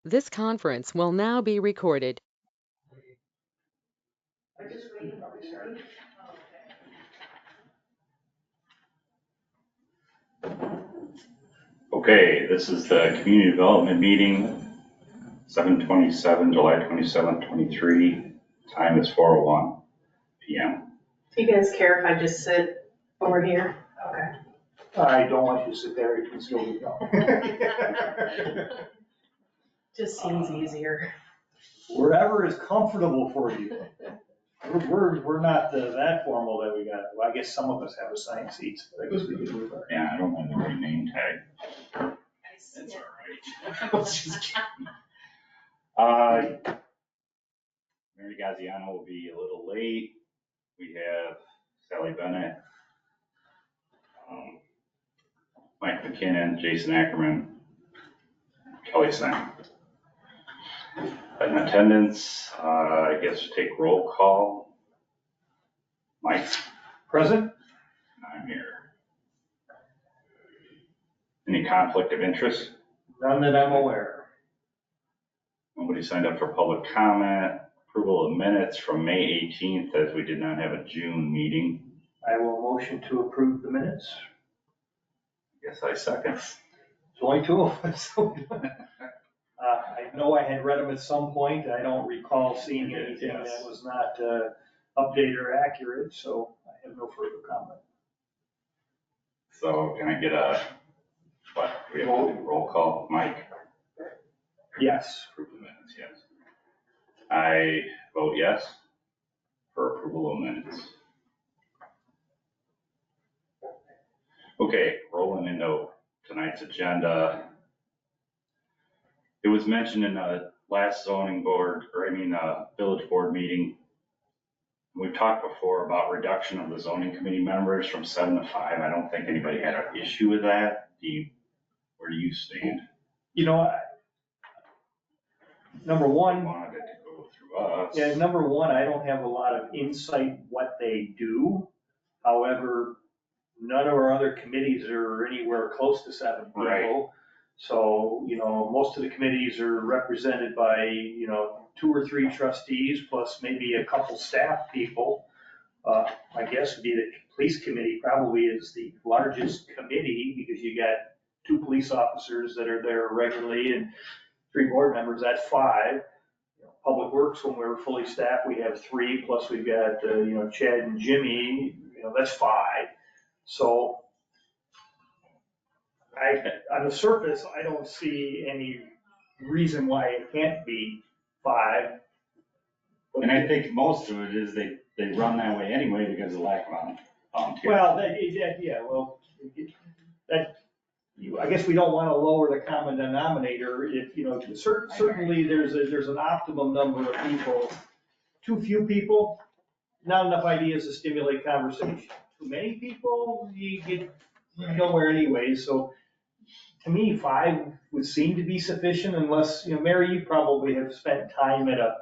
This conference will now be recorded. Okay, this is the community development meeting, 7/27, July 27th, 23. Time is 4:01 p.m. Do you guys care if I just sit over here? Okay. I don't want you to sit there, you can still be going. Just seems easier. Wherever is comfortable for you. We're not that formal that we got, well, I guess some of us have assigned seats, but I guess we can move on. Yeah, I don't have the right name tag. That's all right. Just kidding. Mary Gaziano will be a little late. We have Sally Bennett, Mike McKinnon, Jason Ackerman, Kelly Sang. In attendance, I guess take roll call. Mike? Present? I'm here. Any conflict of interest? None that I'm aware. Nobody signed up for public comment. Approval of minutes from May 18th, as we did not have a June meeting. I will motion to approve the minutes. Guess I second. There's only two of us. I know I had read them at some point. I don't recall seeing anything that was not updated or accurate, so I have no further comment. So can I get what, we have to do roll call? Mike? Yes. Approve the minutes, yes. I vote yes for approval of minutes. Okay, rolling into tonight's agenda. It was mentioned in the last zoning board, village board meeting. We've talked before about reduction of the zoning committee members from 7 to 5. I don't think anybody had an issue with that. Where do you stand? You know, number one. Wanted it to go through us. Yeah, number one, I don't have a lot of insight what they do. However, none of our other committees are anywhere close to 7 people. Right. So, most of the committees are represented by, 2 or 3 trustees plus maybe a couple staff people. My guess would be the police committee probably is the largest committee because you got 2 police officers that are there regularly and 3 board members, that's 5. Public Works, when we're fully staffed, we have 3, plus we've got, Chad and Jimmy, that's 5. So on the surface, I don't see any reason why it can't be 5. And I think most of it is they run that way anyway because of lack of volunteers. Well, I guess we don't want to lower the common denominator if, certainly there's an optimum number of people. Too few people, not enough ideas to stimulate conversation. Too many people, you get nowhere anyway. So to me, 5 would seem to be sufficient unless, Mary, you probably have spent time at a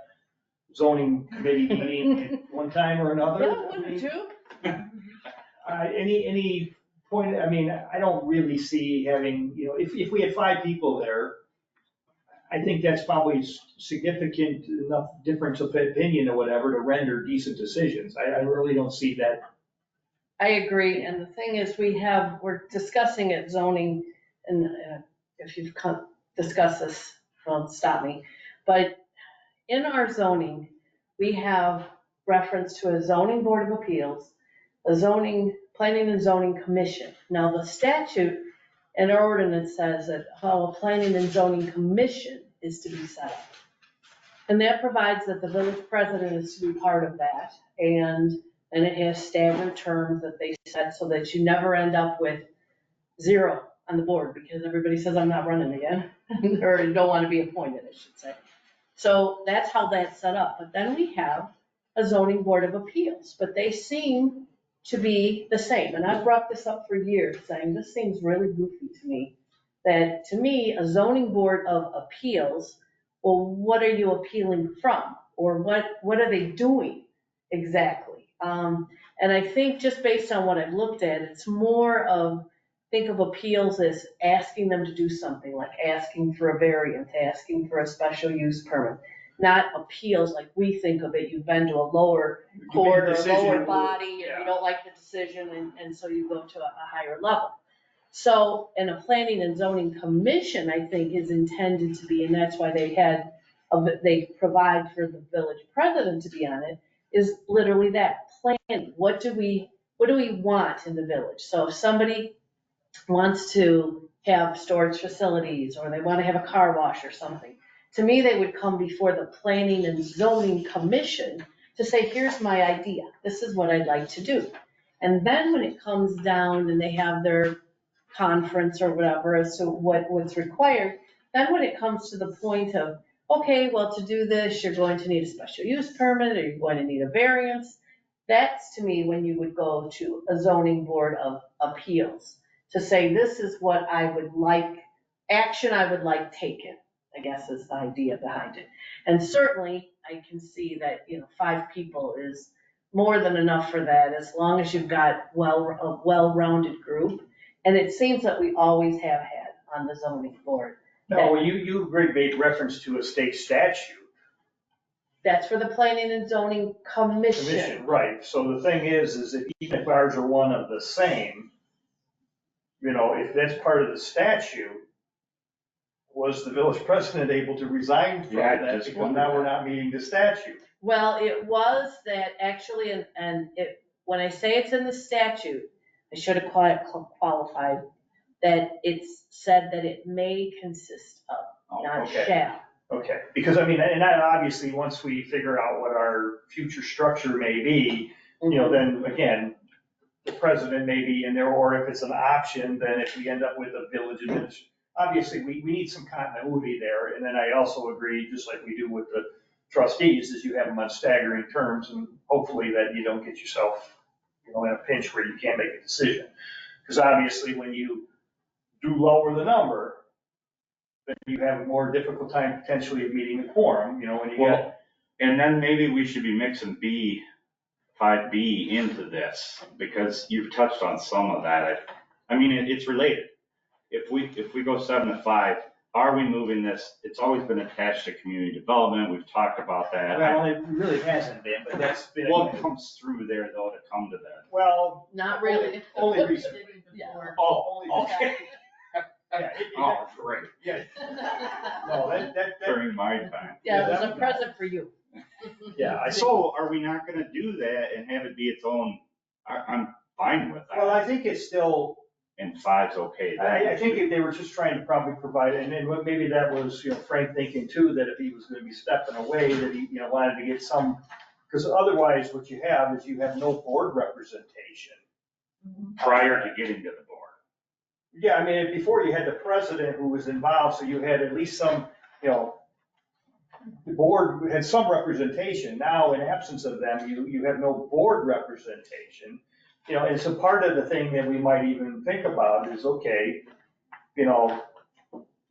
zoning committee meeting at one time or another. Yeah, 1 or 2. Any point, I don't really see having, if we had 5 people there, I think that's probably significant enough difference of opinion or whatever to render decent decisions. I really don't see that. I agree, and the thing is, we're discussing it zoning, and if you've discussed this, don't stop me. But in our zoning, we have reference to a zoning board of appeals, a planning and zoning commission. Now, the statute and our ordinance says that a planning and zoning commission is to be set up. And that provides that the village president is to be part of that. And it has staggered terms that they set so that you never end up with 0 on the board because everybody says, I'm not running again, or don't want to be appointed, I should say. So that's how that's set up. But then we have a zoning board of appeals, but they seem to be the same. And I've brought this up for years, saying this seems really goofy to me. That to me, a zoning board of appeals, well, what are you appealing from? Or what are they doing exactly? And I think just based on what I've looked at, it's more of think of appeals as asking them to do something, like asking for a variance, asking for a special use permit. Not appeals like we think of it, you've been to a lower court or a lower body, and you don't like the decision, and so you go to a higher level. So, and a planning and zoning commission, I think, is intended to be, and that's why they provide for the village president to be on it, is literally that, planning. What do we want in the village? So if somebody wants to have storage facilities, or they want to have a car wash or something, to me, they would come before the planning and zoning commission to say, here's my idea, this is what I'd like to do. And then when it comes down and they have their conference or whatever as to what's required, then when it comes to the point of, okay, well, to do this, you're going to need a special use permit, or you're going to need a variance, that's to me when you would go to a zoning board of appeals to say, this is what I would like, action I would like taken, I guess is the idea behind it. And certainly I can see that, 5 people is more than enough for that, as long as you've got a well-rounded group. And it seems that we always have had on the zoning board. No, you made reference to a state statute. That's for the planning and zoning commission. Right, so the thing is that even if ours are one of the same, if that's part of the statute, was the village president able to resign from that because now we're not meeting the statute? Well, it was that actually, and when I say it's in the statute, I should have qualified that it's said that it may consist of, not shall. Okay, because and obviously, once we figure out what our future structure may be, then again, the president may be in there, or if it's an option, then if we end up with a village administrator, obviously, we need some continuity there. And then I also agree, just like we do with the trustees, is you have them on staggering terms, and hopefully that you don't get yourself, in a pinch where you can't make a decision. Because obviously, when you do lower the number, then you have a more difficult time potentially of meeting the quorum, when you get. And then maybe we should be mixing 5B into this, because you've touched on some of that. It's related. If we go 7 to 5, are we moving this? It's always been attached to community development. We've talked about that. Well, it really hasn't been, but that's been. What comes through there though to come to that? Well. Not really. Only recently. Oh, okay. Yeah. Oh, great. Yeah. No, that. During my time. Yeah, it was a present for you. Yeah. So are we not gonna do that and have it be its own? I'm fine with that. Well, I think it's still. And 5's okay. I think they were just trying to probably provide, and maybe that was, Frank thinking too, that if he was gonna be stepping away, that he, wanted to get some, because otherwise what you have is you have no board representation. Prior to getting to the board. Yeah, before you had the president who was involved, so you had at least some, the board had some representation. Now, in absence of them, you have no board representation. And so part of the thing that we might even think about is, okay,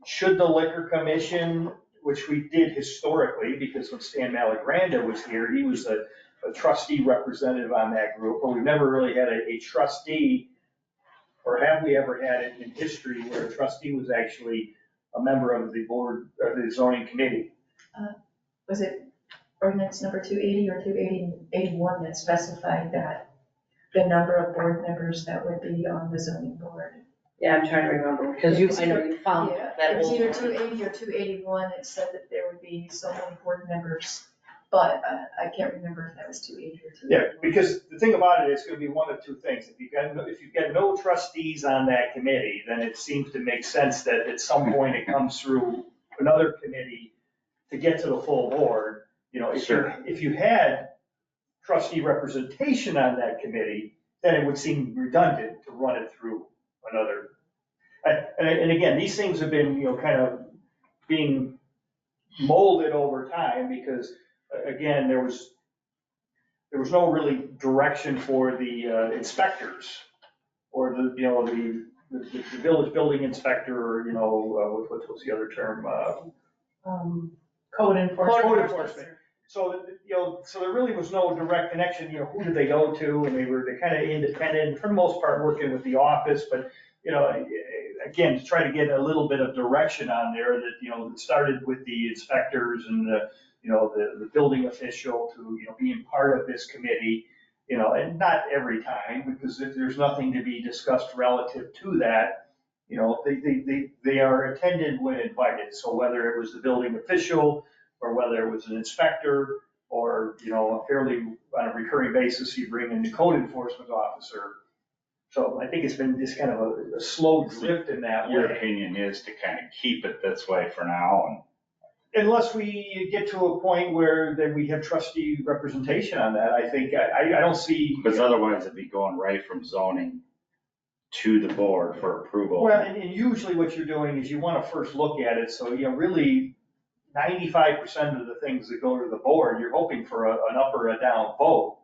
should the liquor commission, which we did historically, because when Stan Malagranda was here, he was a trustee representative on that group, but we've never really had a trustee, or have we ever had it in history where a trustee was actually a member of the board, or the zoning committee? Was it ordinance number 280 or 281 that specified that the number of board members that would be on the zoning board? Yeah, I'm trying to remember, because I know you found Yeah, that. it was old either one. 280 or 281, it said that there would be so many board members, but I can't remember if that was 280 or 281. Yeah, because the thing about it is gonna be one of two things. If you've got no trustees on that committee, then it seems to make sense that at some point it comes through another committee to get to the full board. If you had trustee representation on that committee, then it would seem redundant to run it through another. And again, these things have been, kind of being molded over time, because again, there was no really direction for the inspectors, or the village building inspector, or what's the other term? Code enforcement. Code enforcement. So, so there really was no direct connection, who did they go to, and they're kind of independent, for the most part, working with the office, but you know, again, to try to get a little bit of direction on there that, you know, it started with the inspectors and the, you know, the building official to, you know, being part of this committee, you know, and not every time, because if there's nothing to be discussed relative to that, you know, they are attended when invited. So whether it was the building official or whether it was an inspector or, you know, fairly on a recurring basis, you bring in the code enforcement officer. So I think it's been just kind of a slow drift in that Your way. opinion is to kind of keep it this way for now, and Unless we get to a point where then we have trustee representation on that, I think, I don't see. because otherwise it'd be going right from zoning to the board for approval. Well, and usually what you're doing is you want to first look at it, so, you know, really 95% of the things that go to the board, you're hoping for an up or a down vote.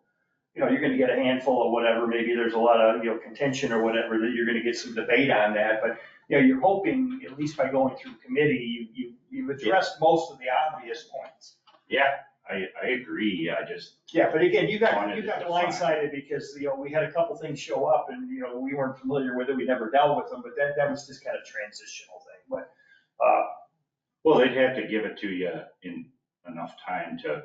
You know, you're gonna get a handful of whatever, maybe there's a lot of, you know, contention or whatever, that you're gonna get some debate on that, but, you know, you're hoping, at least by going through committee, you've addressed most of the obvious points. Yeah, I agree, I just, Yeah, but again, you got Wanted to define. blindsided because, you know, we had a couple things show up and, you know, we weren't familiar with it, we never dealt with them, but that was just kind of transitional thing, but, well, they'd have to give it to you in enough time to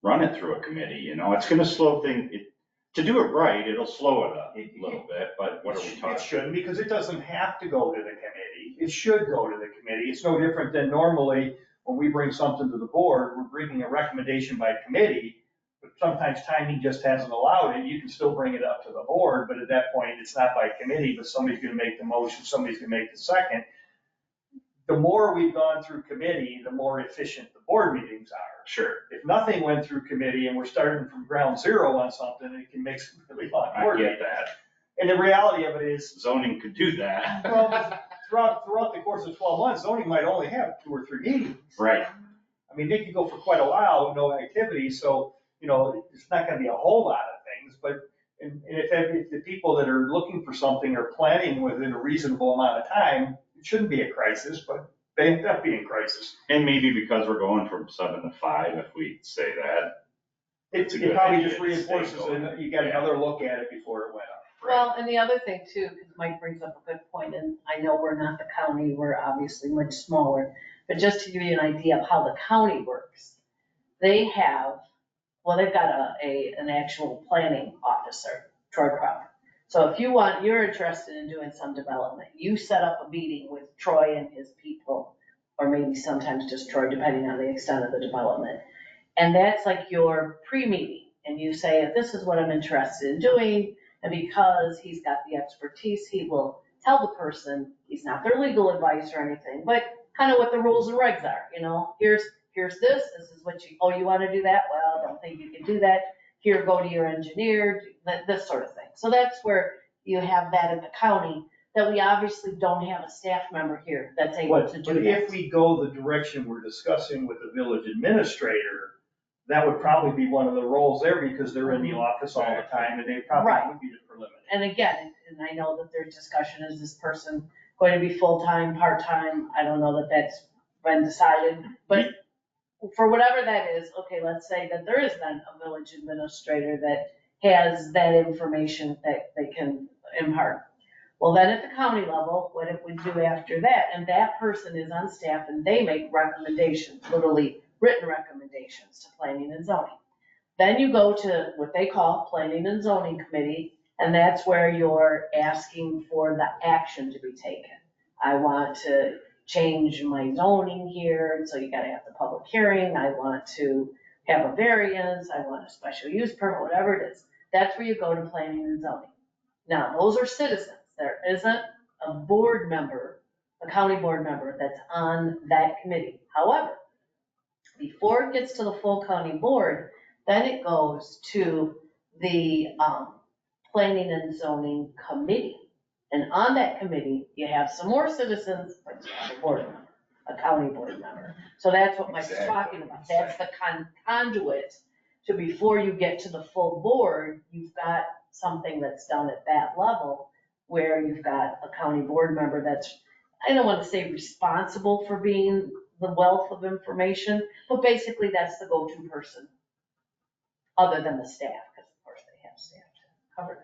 run it through a committee, you know, it's gonna slow to do it right, it'll slow it up a little bit, but what are we It talking? shouldn't, because it doesn't have to go to the committee. It should go to the committee. It's no different than normally when we bring something to the board, we're bringing a recommendation by committee, but sometimes timing just hasn't allowed it. You can still bring it up to the board, but at that point, it's not by committee, but somebody's gonna make the motion, somebody's gonna make the second. The more we've gone through committee, the more efficient the board meetings are. Sure, If nothing went through committee and we're starting from ground zero on something, it can make some really long I work. get that, And the reality of it is, zoning could do that, well, throughout the course of 12 months, zoning might only have 2 or 3 meetings. right, I mean, they could go for quite a while with no activity, so, you know, it's not gonna be a whole lot of things, but, and if the people that are looking for something are planning within a reasonable amount of time, it shouldn't be a crisis, but they end up being crisis. and maybe because we're going from 7 to 5, if we say that. It's a It good probably idea just to stay reinforces going. it, you got another look at it before it went up. Well, and the other thing too, because Mike brings up a good point, and I know we're not the county, we're obviously much smaller, but just to give you an idea of how the county works, they have, well, they've got an actual planning officer, Troy Crowder. So if you're interested in doing some development, you set up a meeting with Troy and his people, or maybe sometimes just Troy, depending on the extent of the development. And that's like your pre-meeting, and you say, this is what I'm interested in doing, and because he's got the expertise, he will tell the person, he's not their legal advice or anything, but kind of what the rules and regs are, you know, here's this is what you wanna do that? Well, I don't think you can do that. Here, go to your engineer, this sort of thing. So that's where you have that at the county, that we obviously don't have a staff member here that's able But to but do that. if we go the direction we're discussing with the village administrator, that would probably be one of the roles there, because they're in the office all the time, and they probably Right. would be the preliminary. And again, and I know that their discussion is this person going to be full-time, part-time, I don't know that that's been decided, but for whatever that is, okay, let's say that there is then a village administrator that has that information that they can impart. Well, then at the county level, what if we do after that, and that person is on staff and they make recommendations, literally written recommendations to planning and zoning. Then you go to what they call planning and zoning committee, and that's where you're asking for the action to be taken. I want to change my zoning here, and so you gotta have the public hearing, I want to have a variance, I want a special use permit, whatever it is. That's where you go to planning and zoning. Now, those are citizens, there isn't a board member, a county board member that's on that committee. However, before it gets to the full county board, then it goes to the planning and zoning committee. And on that committee, you have some more citizens, but you have a board member, a county board member. So that's what Mike's Exactly. talking about. That's the conduit to before you get to the full board, you've got something that's done at that level where you've got a county board member that's, I don't want to say responsible for being the wealth of information, but basically that's the go-to person, other than the staff, because of course they have staff to cover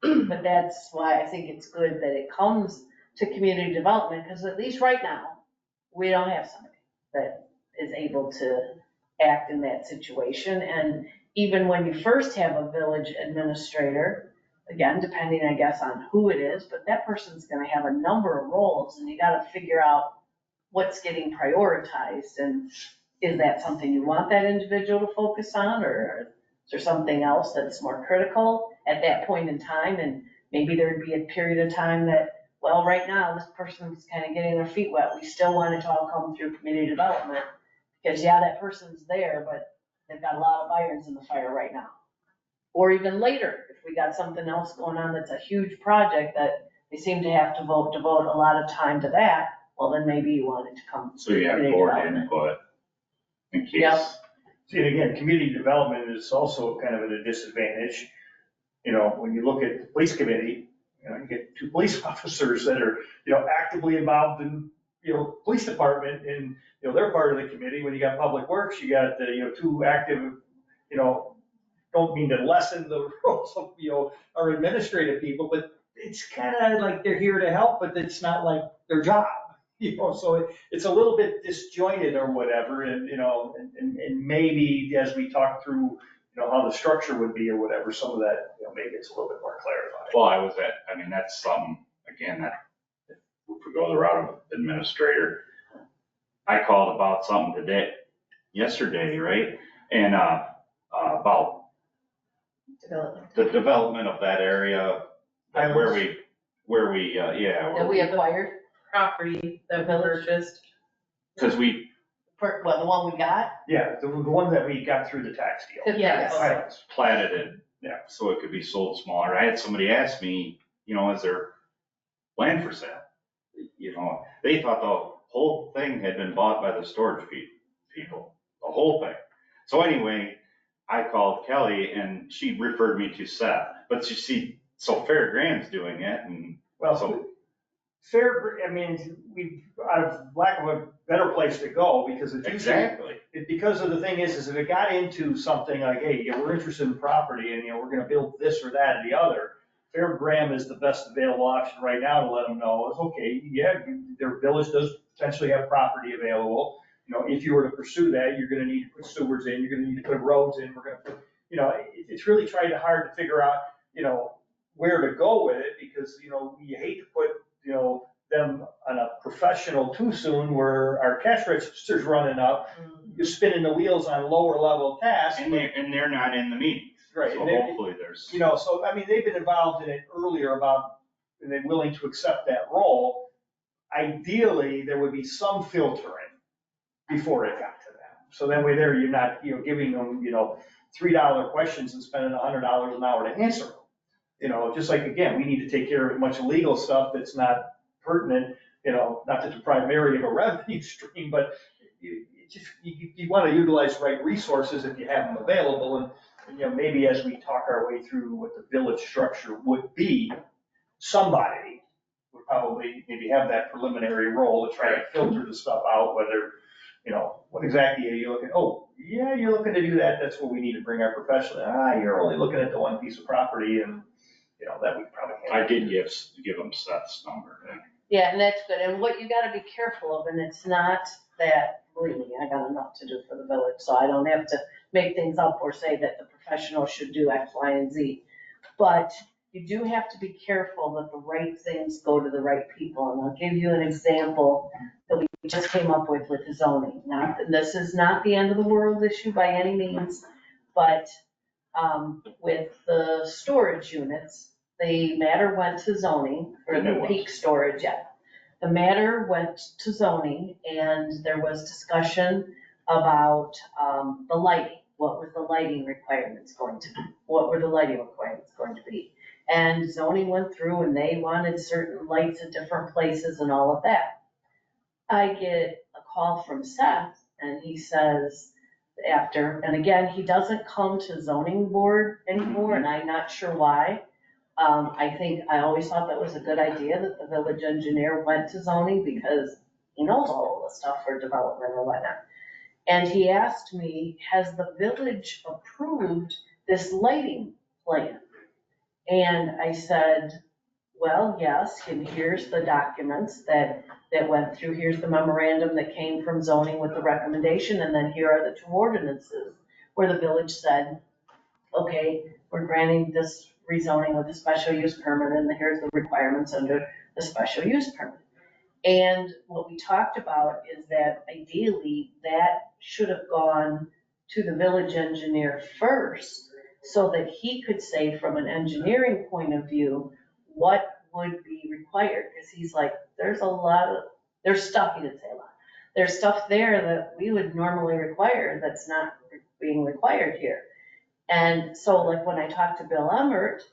that. But that's why I think it's good that it comes to community development, because at least right now, we don't have somebody that is able to act in that situation. And even when you first have a village administrator, again, depending, I guess, on who it is, but that person's gonna have a number of roles, and you gotta figure out what's getting prioritized, and is that something you want that individual to focus on, or is there something else that's more critical at that point in time? And maybe there'd be a period of time that, well, right now, this person's kind of getting their feet wet, we still want it to all come through community development, because yeah, that person's there, but they've got a lot of irons in the fire right now. Or even later, if we got something else going on that's a huge project that they seem to have to devote a lot of time to that, well, then maybe you want it to come. So you have community board development. input in Yep. case. See, and again, community development is also kind of at a disadvantage. When you look at the police committee, you get two police officers that are, actively involved in, police department, and, they're part of the committee. When you got public works, you got the, two active, don't mean to lessen the roles of, our administrative people, but it's kind of like they're here to help, but it's not like their job. So it's a little bit disjointed or whatever, and, and maybe as we talk through, how the structure would be or whatever, some of that, maybe it's a little bit more clarified. Well, that's something, again, that if we go the route of administrator, I called about something yesterday, right? And, about Development. the development of that area, where we, yeah. That we acquired, Property that we purchased. Because we, well, the one we got. Yeah, the one that we got through the tax deal. Yes. Right. platted it. Yeah. So it could be sold smaller. I had somebody ask me, is there land for sale? They thought the whole thing had been bought by the storage people, the whole thing. So anyway, I called Kelly and she referred me to Seth, but you see, so Fair Graham's doing it, and Well, so, we, out of lack of a better place to go, because it's usually, exactly. because of the thing is if it got into something like, hey, we're interested in property and, we're gonna build this or that or the other, Fair Graham is the best available option right now to let them know, is okay, yeah, their village does potentially have property available. If you were to pursue that, you're gonna need to put sewers in, you're gonna need to put roads in, we're gonna put, it's really trying hard to figure out, where to go with it, because, you hate to put, them on a professional too soon where our cash register's running up, you're spinning the wheels on lower level tasks. And they're not in the meetings. Right. So hopefully there's. So, they've been involved in it earlier and they're willing to accept that role. Ideally, there would be some filtering before it got to them. So that way there, you're not, giving them, $3 questions and spending $100 an hour to answer them. Just like, again, we need to take care of a bunch of legal stuff that's not pertinent, not that the primary of a revenue stream, but you want to utilize the right resources if you have them available. And maybe as we talk our way through what the village structure would be, somebody would probably maybe have that preliminary role to try to filter the stuff out, whether, what exactly are you looking, oh, yeah, you're looking to do that, that's what we need to bring our professional, you're only looking at the one piece of property, and, that we probably can't. I did give them Seth's number. Yeah, and that's good. And what you gotta be careful of, and it's not that, believe me, I got enough to do for the village, so I don't have to make things up or say that the professional should do X, Y, and Z. But you do have to be careful that the right things go to the right people. And I'll give you an example that we just came up with zoning. Now, this is not the end of the world issue by any means, but with the storage units, the matter went to zoning for the peak storage, yeah. The matter went to zoning and there was discussion about the lighting. What was the lighting requirements going to be? What were the lighting requirements going to be? And zoning went through and they wanted certain lights at different places and all of that. I get a call from Seth and he says after, and again, he doesn't come to zoning board anymore and I'm not sure why. I always thought that was a good idea that the village engineer went to zoning because he knows all of the stuff for development or whatnot. And he asked me, has the village approved this lighting plan? And I said, well, yes, and here's the documents that went through, here's the memorandum that came from zoning with the recommendation, and then here are the two ordinances where the village said, okay, we're granting this rezoning with a special use permit, and here's the requirements under the special use permit. And what we talked about is that ideally, that should have gone to the village engineer first, so that he could say from an engineering point of view, what would be required, because he's like, there's stuff, he didn't say a lot, there's stuff there that we would normally require that's not being required here. And so like when I talked to Bill Emmert,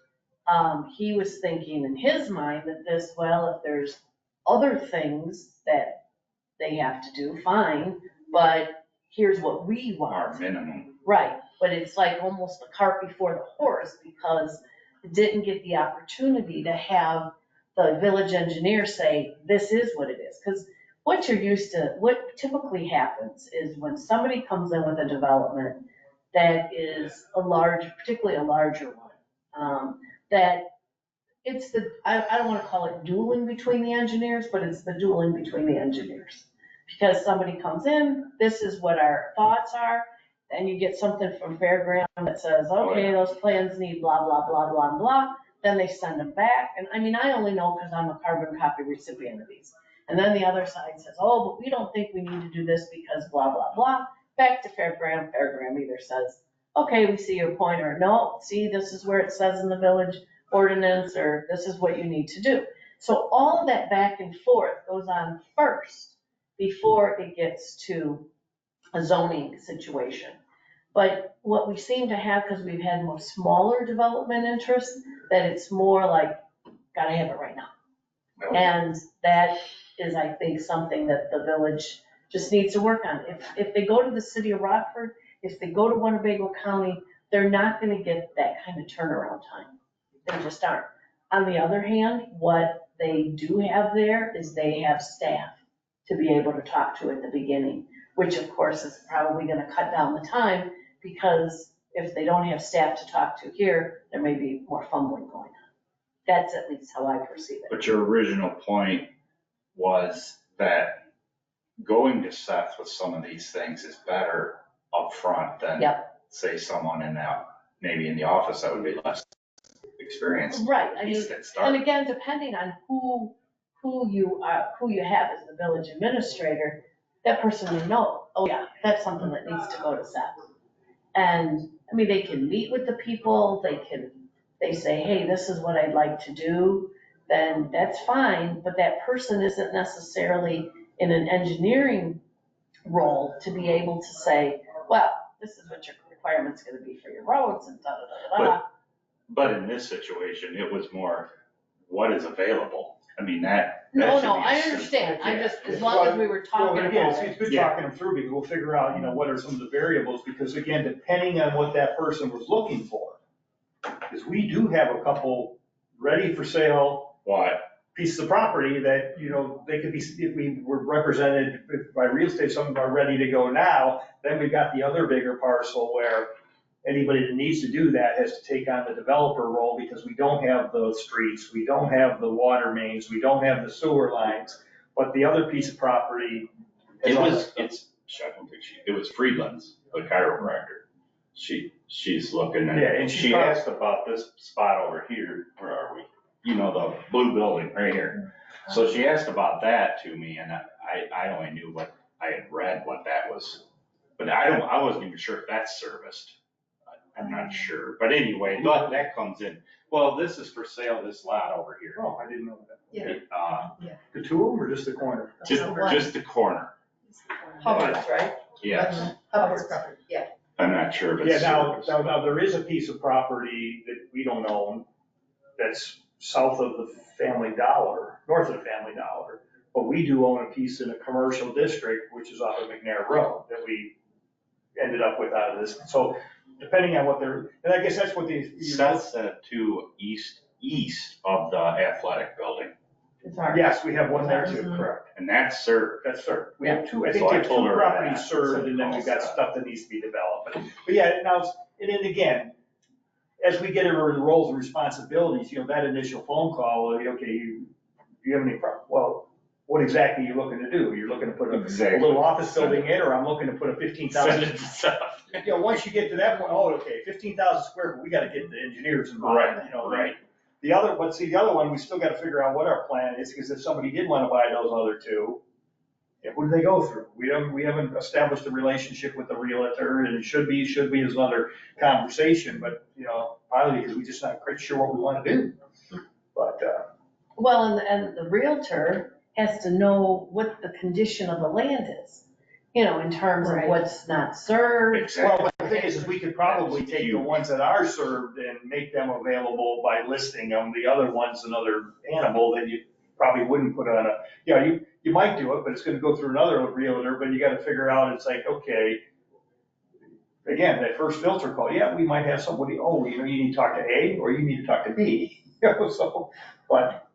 he was thinking in his mind that this, well, if there's other things that they have to do, fine, but here's what we want. Our minimum. Right, but it's like almost the cart before the horse, because it didn't get the opportunity to have the village engineer say, this is what it is. Because what typically happens is when somebody comes in with a development that is particularly a larger one, that it's I don't want to call it dueling between the engineers, but it's the dueling between the engineers. Because somebody comes in, this is what our thoughts are, then you get something from Fairground that says, okay, those plans need blah, blah, blah, blah, blah. Then they send them back, and I mean, I only know because I'm a carbon copy recipient of these. And then the other side says, oh, but we don't think we need to do this because blah, blah, blah. Back to Fairground either says, okay, we see your point, or no, see, this is where it says in the village ordinance, or this is what you need to do. So all of that back and forth goes on first before it gets to a zoning situation. But what we seem to have, because we've had more smaller development interests, that it's more like, gotta have it right now. And that is, I think, something that the village just needs to work on. If they go to the city of Rockford, if they go to Winnebago County, they're not gonna get that kind of turnaround time. They just aren't. On the other hand, what they do have there is they have staff to be able to talk to at the beginning, which of course is probably gonna cut down the time, because if they don't have staff to talk to here, there may be more fumbling going on. That's at least how I perceive it. But your original point was that going to Seth with some of these things is better upfront than, say, someone in that, maybe in the office that would be less experienced. Right, I mean, Needs to and start. again, depending on who you have as the village administrator, that person will know, oh yeah, that's something that needs to go to Seth. And, I mean, they can meet with the people, they say, hey, this is what I'd like to do, then that's fine, but that person isn't necessarily in an engineering role to be able to say, well, this is what your requirement's gonna be for your roads and da, da, da, da. But in this situation, it was more, what is available? I mean, that No, should be I a simple- understand, I just, as long as we were talking Well, again, about it's it. good Yeah. talking them through, because we'll figure out, what are some of the variables, because again, depending on what that person was looking for. Because we do have a couple ready for sale What? pieces of property that, they could be, if we were represented by real estate, some of them are ready to go now. Then we've got the other bigger parcel where anybody that needs to do that has to take on the developer role, because we don't have the streets, we don't have the water mains, we don't have the sewer lines. But the other piece of property. It was Friedland's, the chiropractor. She's looking Yeah, at, and she asked about this spot over here, where are we? The blue building right here. So she asked about that to me, and I only knew what I had read, what that was. But I wasn't even sure if that's serviced. I'm not sure, but anyway, that comes in. Well, this is for sale, this lot over here. Oh, I didn't know that. Yeah. The two of them, or just the corner? Just the corner, Hubbard's, right? yes. Hubbard's property, yeah. I'm not sure if Yeah, it's now, serviced. now, there is a piece of property that we don't own that's south of the Family Dollar, north of the Family Dollar. But we do own a piece in a commercial district, which is off of McNair Road, that we ended up with out of this. So depending on what they're, and I guess that's what these. Seth said to east of the athletic building, It's ours. Yes, we have one there too, Mhm. correct. and that's served. That's served. We have two, I think So we I have two told her properties that. served, and then we've got stuff that needs to be developed. But yeah, now, and then again, as we get into the roles and responsibilities, that initial phone call, okay, do you have any problem? Well, what exactly are you looking to do? You're looking to put a little office building in, or I'm looking to put a 15,000. Once you get to that point, okay, 15,000 square foot, we gotta get the engineers involved. Right. The other one, we still gotta figure out what our plan is, because if somebody did wanna buy those other two, who do they go through? We haven't established a relationship with the realtor, and it should be is another conversation, but, probably because we're just not quite sure what we wanna do. But, Well, and the realtor has to know what the condition of the land is, in terms of Right. what's not served. well, the thing is we could probably take the ones that are served and make them available by listing them. The other one's another animal that you probably wouldn't put on you might do it, but it's gonna go through another realtor, but you gotta figure out, it's like, okay, again, that first filter call, we might have somebody, you need to talk to A, or you need to talk to B, so, but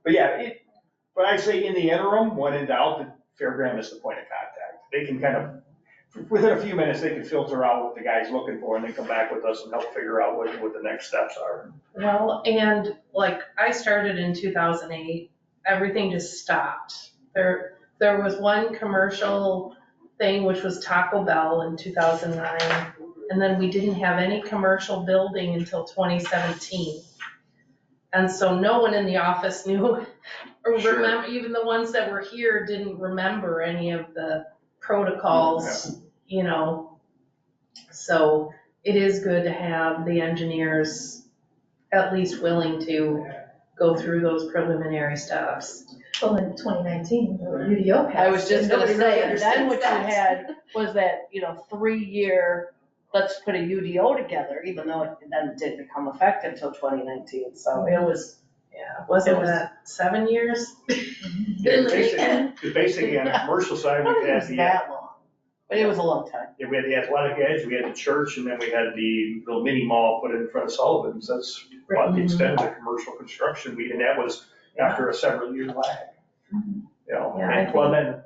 but I'd say in the interim, when in doubt, the Fairground is the point of contact. They can kind of, within a few minutes, they can filter out what the guy's looking for, and then come back with us and help figure out what the next steps are. Well, and like I started in 2008, everything just stopped. There was one commercial thing, which was Taco Bell in 2009. And then we didn't have any commercial building until 2017. And so no one in the office knew or Sure. remember, even the ones that were here didn't remember any of the protocols, So it is good to have the engineers at least willing to go through those preliminary steps. Well, in 2019, the UDO passed. I was just and gonna nobody really say, then understands what you that. had was that, 3-year, let's put a UDO together, even though it then didn't become effective until 2019, so it was. Yeah, wasn't It was- that 7 years? Because basically on the commercial side, I don't think we it had was that long, but it was a long time. we had the Athletic Edge, we had the church, and then we had the little mini mall put in front of Sullivan's. That's about the extent of the commercial construction and that was after a several-year lag. Yeah, I And well, then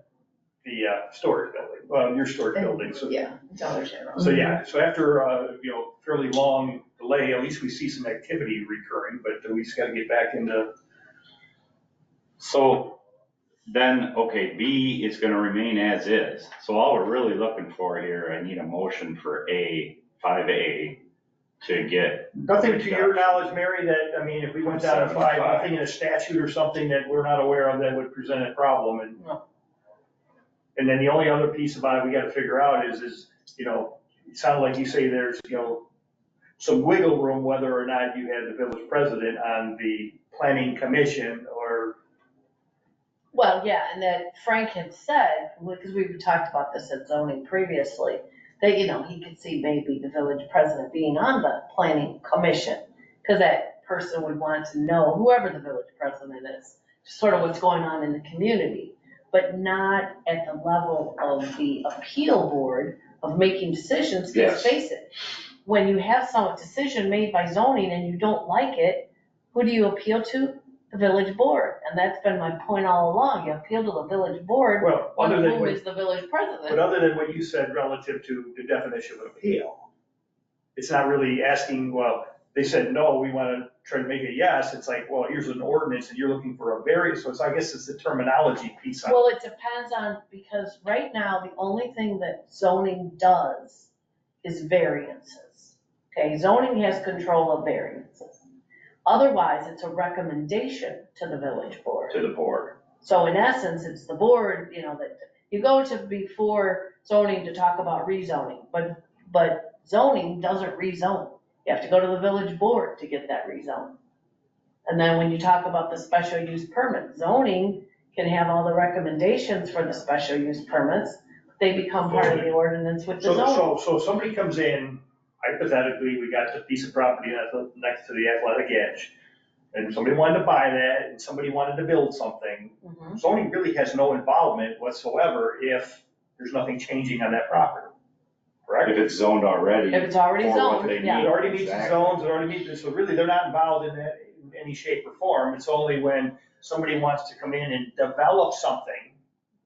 the storage building, your storage And- building, so. Yeah, Dollar General. So, so after, fairly long delay, at least we see some activity recurring, but we just gotta get back into. So then, okay, B is gonna remain as is. So all we're really looking for here, I need a motion for 5A to get. Nothing to your knowledge, Mary, that, if we went down to 5, nothing in a statute or something that we're not aware of that would present a problem, and. No. And then the only other piece about it we gotta figure out is, it sounded like you say there's, some wiggle room whether or not you had the village president on the planning commission or. Well, yeah, and that Frank had said, because we've talked about this at zoning previously, that, he could see maybe the village president being on the planning commission, because that person would want to know, whoever the village president is, sort of what's going on in the community, but not at the level of the appeal board of making decisions, because Yes. face it, when you have some decision made by zoning and you don't like it, who do you appeal to? The village board, and that's been my point all along, you appeal to the village board, Well, one other of than whom what, is the village president. but other than what you said relative to the definition of an appeal, it's not really asking, well, they said, no, we want to try to make a yes, it's like, well, here's an ordinance and you're looking for a variance, so I guess it's the terminology piece of it. Well, it depends on, because right now, the only thing that zoning does is variances. Okay, zoning has control of variances. Otherwise, it's a recommendation to the village board. To the board. So in essence, it's the board, that you go to before zoning to talk about rezoning, but zoning doesn't rezone. You have to go to the village board to get that rezone. And then when you talk about the special use permit, zoning can have all the recommendations for the special use permits. They become part of the ordinance with the zoning. So if somebody comes in, hypothetically, we got the piece of property next to the Athletic Edge, and somebody wanted to buy that, and somebody wanted to build something, Mhm. zoning really has no involvement whatsoever if there's nothing changing on that property, correct? If it's zoned already. If it's already for what zoned, they yeah. It need. already meets the Exactly. zones, it already meets, so really, they're not involved in that in any shape or form. It's only when somebody wants to come in and develop something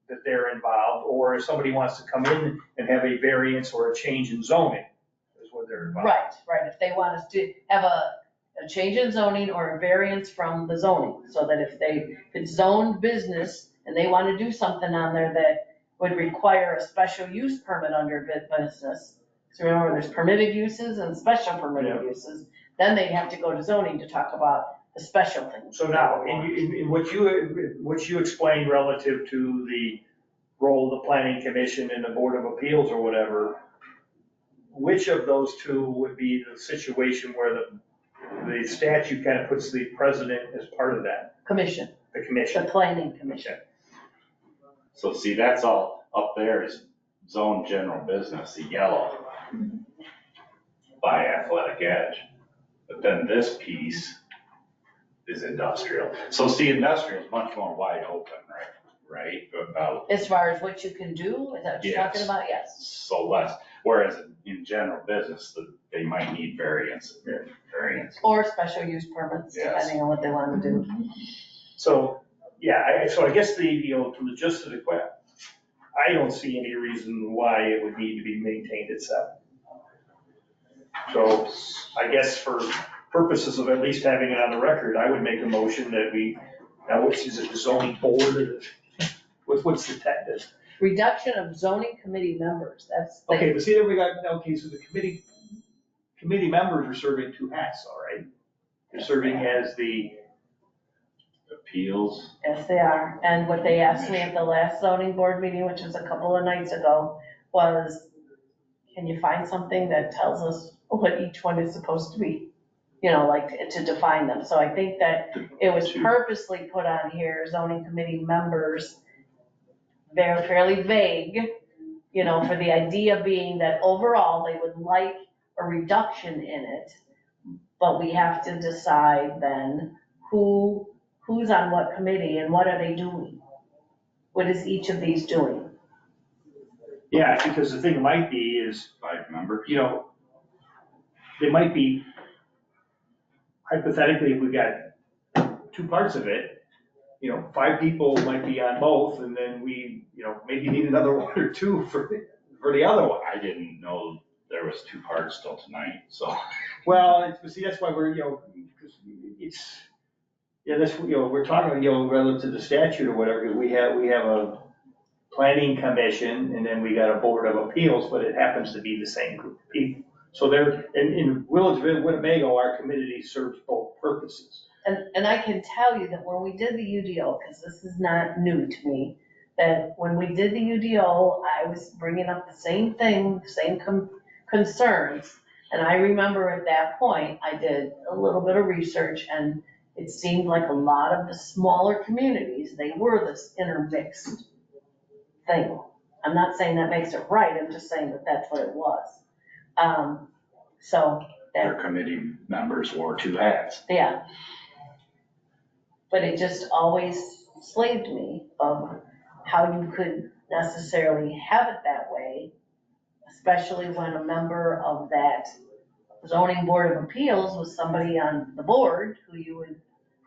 that they're involved, or if somebody wants to come in and have a variance or a change in zoning, is where they're involved. Right, if they want us to have a change in zoning or a variance from the zoning, so that if it's zoned business and they want to do something on there that would require a special use permit under business, so remember, there's permitted uses and special permitted uses, then they'd have to go to zoning to talk about the special things. So now, in what you explained relative to the role of the planning commission and the board of appeals or whatever, which of those two would be the situation where the statute kind of puts the president as part of that, Commission, the the commission? planning commission. So see, that's all up there is zone general business, the yellow by Athletic Edge. But then this piece is industrial. So see, industrial is much more wide open, right? About, As far as what you can do, is that what you're talking Yes. about? Yes. so less, whereas in general business, they might need variance. Or special use permits, Yes. depending on what they want to do. So, yeah, so I guess from the gist of the question, I don't see any reason why it would need to be maintained at 7. So I guess for purposes of at least having it on the record, I would make a motion that now is it the zoning board? What's the text? Reduction of zoning committee members, that's. the- Okay, but see, there we got, okay, so the committee members are serving 2 hats, all right? They're serving as the, Appeals, Yes, they are. And what they asked me at the last zoning board meeting, which was a couple of nights ago, was, can you find something that tells us what each one is supposed to be? You know, like to define them. So I think that it was purposely put on here, zoning committee members, they're fairly vague, you know, for the idea being that overall they would like a reduction in it. But we have to decide then who's on what committee and what are they doing? What is each of these doing? yeah, because the thing might be is, 5 members. you know, they might be, hypothetically, if we got 2 parts of it, 5 people might be on both, and then we, maybe need another 1 or 2 for the other one. I didn't know there was 2 parts till tonight, so. Well, see, that's why we're, because it's, that's, we're talking, relative to the statute or whatever, because we have a planning commission, and then we got a board of appeals, but it happens to be the same group of people. So they're, in Williamsville, Winnebago, our community serves both purposes. And I can tell you that when we did the UDO, because this is not new to me, that when we did the UDO, I was bringing up the same thing, same concerns. And I remember at that point, I did a little bit of research, and it seemed like a lot of the smaller communities, they were this intermixed thing. I'm not saying that makes it right, I'm just saying that that's what it was. So Their that, committee members wore 2 hats. yeah. But it just always slaved me of how you could necessarily have it that way, especially when a member of that zoning board of appeals was somebody on the board who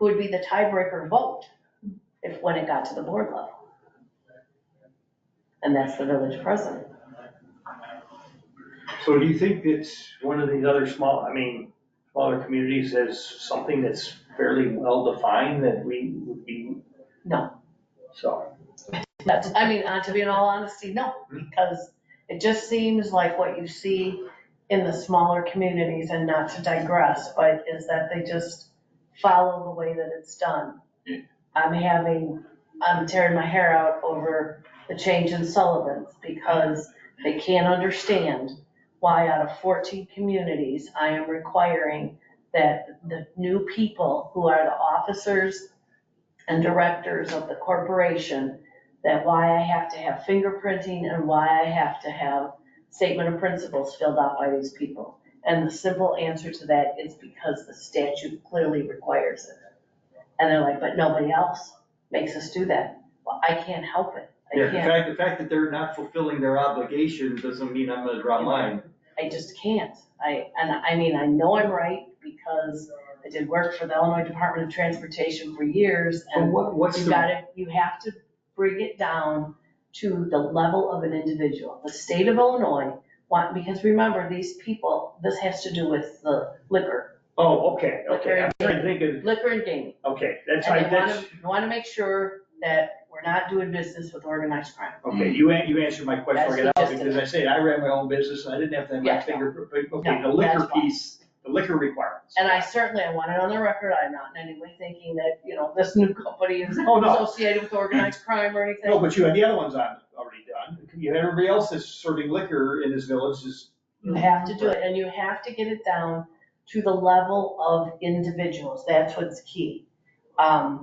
would be the tiebreaker vote when it got to the board level. And that's the village president. So do you think it's one of these other smaller communities has something that's fairly well defined that we would be? No. So. That's, to be in all honesty, no, because it just seems like what you see in the smaller communities, and not to digress, but is that they just follow the way that it's done. Yeah. I'm tearing my hair out over the change in Sullivan's, because they can't understand why out of 14 communities, I am requiring that the new people who are the officers and directors of the corporation, that why I have to have fingerprinting and why I have to have statement of principles filled out by these people. And the simple answer to that is because the statute clearly requires it. And they're like, but nobody else makes us do that. Well, I can't help it. I can't. The fact that they're not fulfilling their obligation doesn't mean I'm gonna draw a line. I just can't. I know I'm right because I did work for the Illinois Department of Transportation for years, But and what's you have to bring it down to the level of an individual. The state of Illinois, because remember, these people, this has to do with the liquor Oh, okay, Liquor okay, I'm and trying to think of, liquor and gaming. okay, that's, And they that's, wanna make sure that we're not doing business with organized crime. okay, you answered my question, That's I got the out, gist of because I say, I ran my own business, and I didn't have to have my Yeah. fingerprint, but, okay, No, the liquor that's why. piece, the liquor requirements. And I want it on the record, I'm not in any way thinking that, this new company is Oh, no. associated with organized crime or anything. No, but you had the other ones on, already done, you had everybody else that's serving liquor in this village is. You have to do it, and you have to get it down to the level of individuals, that's what's key. I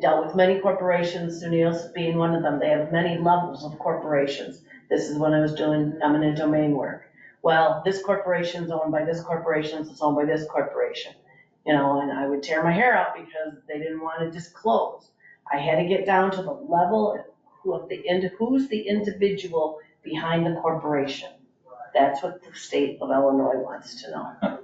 dealt with many corporations, Sunil's being one of them, they have many levels of corporations. This is when I was doing eminent domain work. Well, this corporation's owned by this corporation, it's owned by this corporation. And I would tear my hair out because they didn't want to disclose. I had to get down to the level of who's the individual behind the corporation. That's what the state of Illinois wants to know.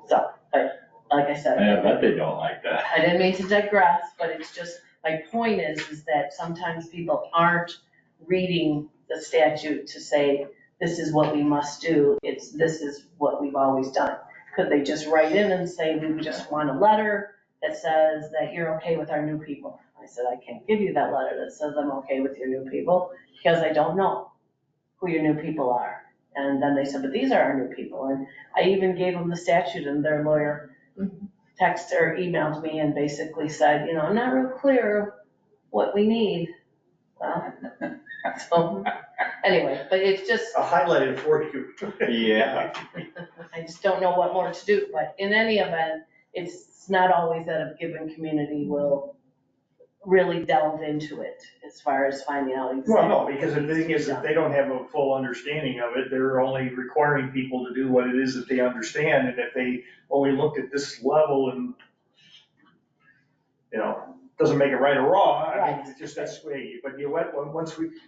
So, but like I said. I bet they don't like that. I didn't mean to digress, but it's just, my point is that sometimes people aren't reading the statute to say, this is what we must do, this is what we've always done. Could they just write in and say, we just want a letter that says that you're okay with our new people? I said, I can't give you that letter that says I'm okay with your new people, because I don't know who your new people are. And then they said, but these are our new people, and I even gave them the statute, and their lawyer texted or emailed me and basically said, I'm not real clear what we need. Well, so, anyway, but it's just, I highlighted it for you. Yeah. I just don't know what more to do, but in any event, it's not always that a given community will really delve into it as far as finding out exactly. Well, no, because the what needs thing to is, be if done. they don't have a full understanding of it, they're only requiring people to do what it is that they understand, and if they only looked at this level and, doesn't make it right or wrong, I mean, Right. it's just that's the way, but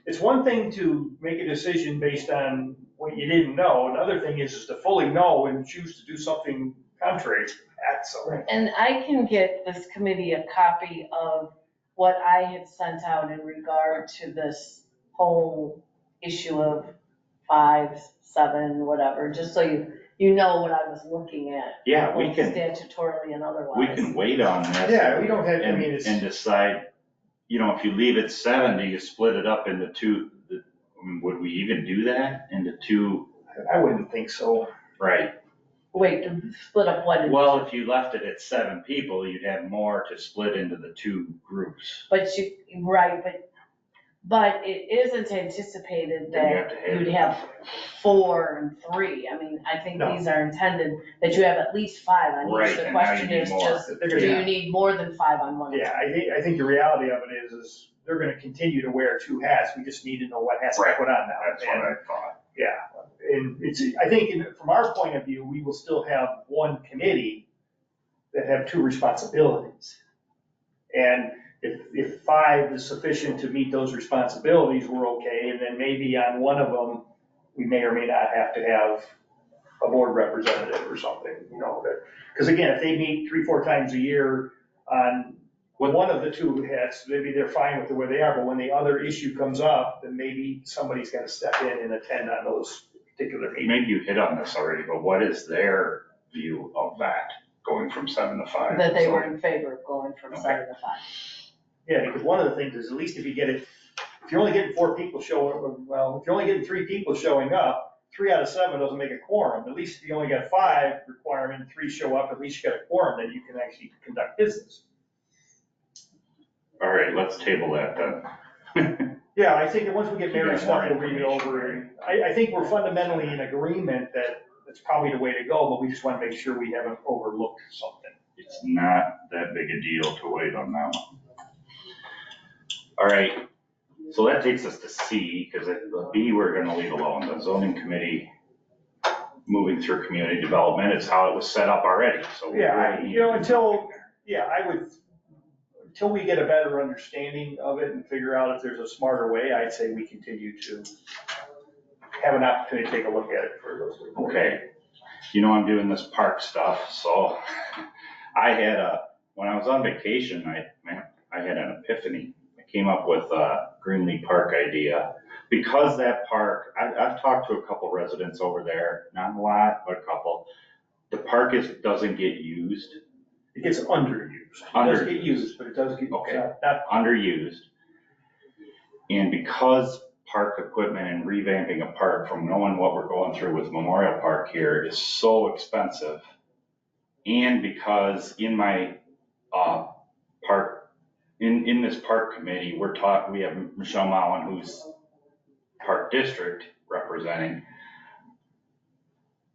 it's one thing to make a decision based on what you didn't know, another thing is to fully know and choose to do something contrary to that, so. And I can get this committee a copy of what I had sent out in regard to this whole issue of 5, 7, whatever, just so you know what I was looking at. Yeah, we both can, Statutorily and otherwise. we can wait on this. Yeah, we don't have, I And, mean, it's. and decide, if you leave it 7, do you split it up into two, would we even do that into two? I wouldn't think so. Right. Wait, to split up what? Well, if you left it at 7 people, you'd have more to split into the 2 groups. But right, but it isn't anticipated Then you have that to have- you'd have 4 and 3. I mean, I think No. these are intended that you have at least 5 on each. Right, The and now you question need is more. just, They're do gonna- you need more than 5 on one? Yeah, I think the reality of it is they're gonna continue to wear 2 hats, we just need to know what has to be Right. put on now. That's what I thought. Yeah, and I think from our point of view, we will still have one committee that have 2 responsibilities. And if 5 is sufficient to meet those responsibilities, we're okay, and then maybe on one of them, we may or may not have to have a board representative or something, because again, if they meet 3, 4 times a year on one of the 2 hats, maybe they're fine with the way they are, but when the other issue comes up, then maybe somebody's gotta step in and attend on those particular meetings. Maybe you hit on this already, but what is their view of that, going from 7 to 5? That they So- were in favor of going from Okay. 7 to 5. Yeah, because one of the things is, at least if you get it, if you're only getting 4 people showing, well, if you're only getting 3 people showing up, 3 out of 7 doesn't make a quorum. At least if you only got 5 requirement, 3 show up, at least you got a quorum, then you can actually conduct business. All right, let's table that then. Yeah, I think that once we get You married got more stuff, we'll read it over. information, And I think we're fundamentally in agreement that that's probably the way to go, but we just want to make sure we haven't overlooked something. It's not that big a deal to wait on that one. All right, so that takes us to C, because the B we're gonna leave alone, the zoning committee moving through community development is how it was set up already, so. we Yeah, really need to do until, something there. until we get a better understanding of it and figure out if there's a smarter way, I'd say we continue to have an opportunity to take a look at it for those. Okay, I'm doing this park stuff, so when I was on vacation, I had an epiphany. I came up with a Greenlee Park idea. Because that park, I've talked to a couple residents over there, not a lot, but a couple. the park doesn't get used, It gets underused. It does get used, but it does get, Okay. not, underused. And because park equipment and revamping a park, from knowing what we're going through with Memorial Park here, is so expensive. And because in my park, in this park committee, we have Michelle Mowen, who's park district representing.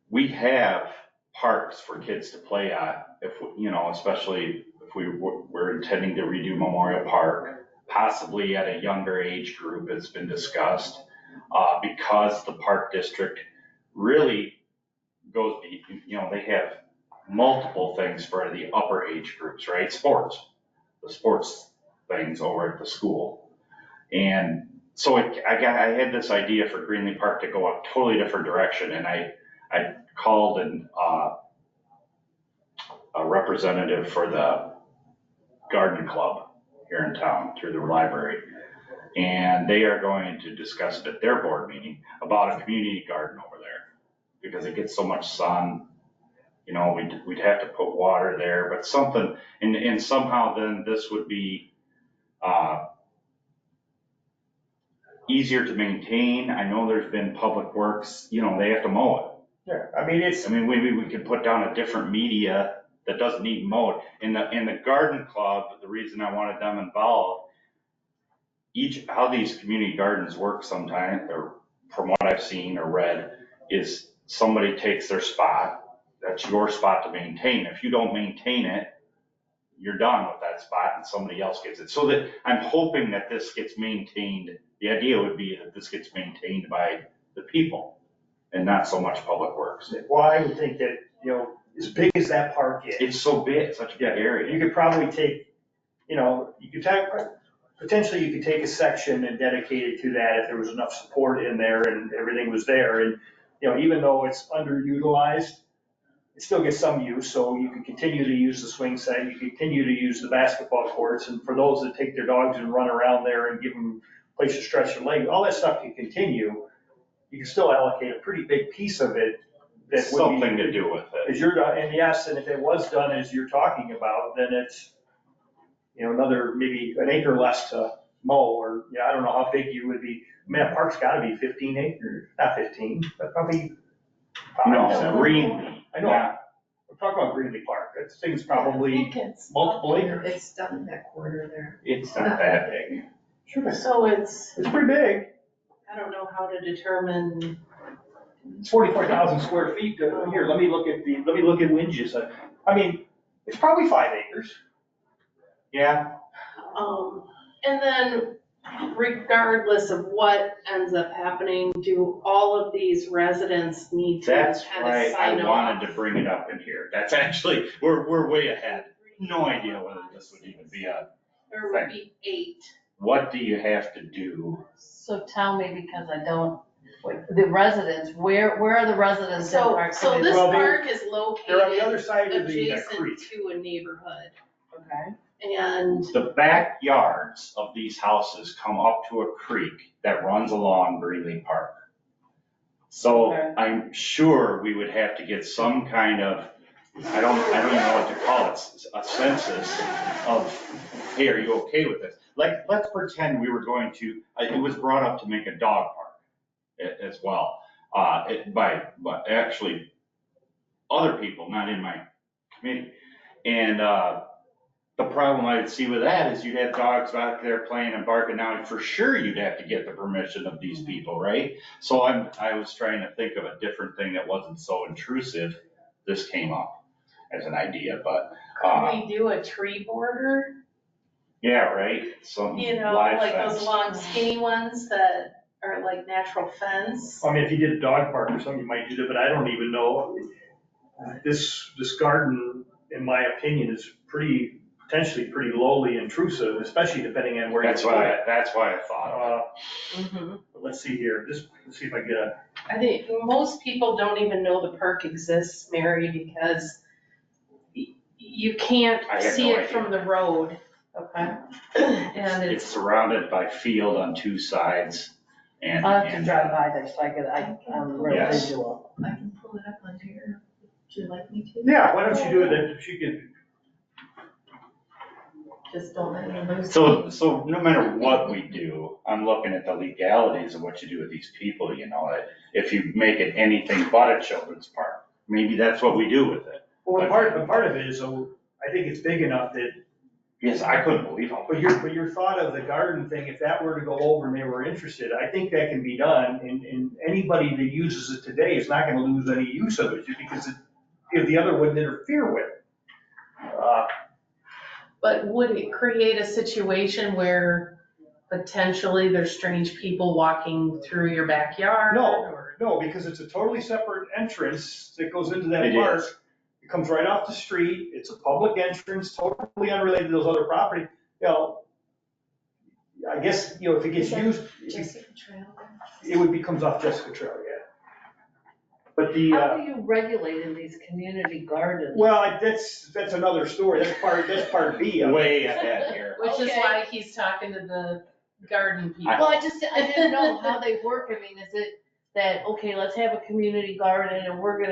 We have parks for kids to play at, if, especially if we're intending to redo Memorial Park, possibly at a younger age group, it's been discussed, because the park district really goes, they have multiple things for the upper age groups, right? The sports things over at the school. And so I had this idea for Greenlee Park to go a totally different direction, and I called a representative for the garden club here in town through the library. And they are going to discuss it at their board meeting about a community garden over there, because it gets so much sun. We'd have to put water there, but something, and somehow then this would be easier to maintain. I know there's been public works, they have to mow it. Maybe we could put down a different media that doesn't need mowed. In the garden club, the reason I wanted them involved, how these community gardens work sometimes, or from what I've seen or read, is somebody takes their spot. That's your spot to maintain. If you don't maintain it, you're done with that spot and somebody else gets it. So that I'm hoping that this gets maintained. The idea would be that this gets maintained by the people and not so much public works. well, I would think that, as big as that park is. It's so big, it's such a big area. You could probably take, potentially you could take a section and dedicate it to that if there was enough support in there and everything was there. And, even though it's underutilized, it still gets some use, so you can continue to use the swing set, you continue to use the basketball courts, and for those that take their dogs and run around there and give them a place to stretch their leg, all that stuff can continue. You can still allocate a pretty big piece of it that would be. Something to do with it. As you're done, and yes, and if it was done as you're talking about, then it's, another, maybe an acre less to mow, or, I don't know how big you would be. A park's gotta be 15 acres, not 15, but probably 5, No, 7. Greenlee. I know, we're talking about Greenlee Park, that thing's probably it's multiple acres. It's done in that quarter there. It's not that big. Sure, So it's pretty big. I don't know how to determine. It's 44,000 square feet. Here, let me look at Winges. It's probably 5 acres. Yeah, And then regardless of what ends up happening, do all of these residents need to that's kind why of sign I off? wanted to bring it up in here. That's actually, we're way ahead. No idea whether this would even be There would be 8. what do you have to do? So tell me, because I don't, the residents, where are the residents in Park So City? this Well, park is They're on the located other side of the adjacent creek. to a neighborhood. Okay. And The backyards of these houses come up to a creek that runs along Greenlee Park. So Okay. I'm sure we would have to get some kind of, I don't even know what to call it, a census of, hey, are you okay with this? Like, let's pretend we were going to, it was brought up to make a dog park as well, by actually other people, not in my committee. And the problem I'd see with that is you'd have dogs out there playing and barking out, and for sure you'd have to get the permission of these people, right? So I was trying to think of a different thing that wasn't so intrusive. This came up as an idea, but, could we do a tree border? yeah, right, some live Like fence. those long skinny ones that are like natural fence? If you did a dog park or something, you might do that, but I don't even know. This garden, in my opinion, is potentially pretty lowly intrusive, especially depending on where you That's put it. why I thought of it. But let's see here, let's see if I get a, I think most people don't even know the park exists, Mary, because you can't I had see no it idea. from the road. Okay. And It's it's, surrounded by field on two sides and. I'll have to drive by there so I'm real Yes. visual. I can pull it up on here. Would you like me too? Yeah, why don't you do it, then if you could, Just don't let me lose. So no matter what we do, I'm looking at the legalities of what you do with these people, you know, if you make it anything but a children's park, maybe that's what we do with it. well, part of it is, so I think it's big enough that, Yes, I couldn't believe how. but your thought of the garden thing, if that were to go over and they were interested, I think that can be done, and anybody that uses it today is not gonna lose any use of it, just because if the other wouldn't interfere with it. But would it create a situation where potentially there's strange people walking through your backyard? No, or- no, because it's a totally separate entrance that goes into that It park. is. It comes right off the street, it's a public entrance, totally unrelated to those other property. You know, I guess, you know, if it gets Is that used, Jessica Trail. comes off Jessica Trail, yeah. But How do you regulate in these community gardens? well, that's another story, that's part B of it. Way ahead here. Which is Okay. why he's talking to the garden people. Well, I didn't know how they work. I mean, is it that, okay, let's have a community garden and we're going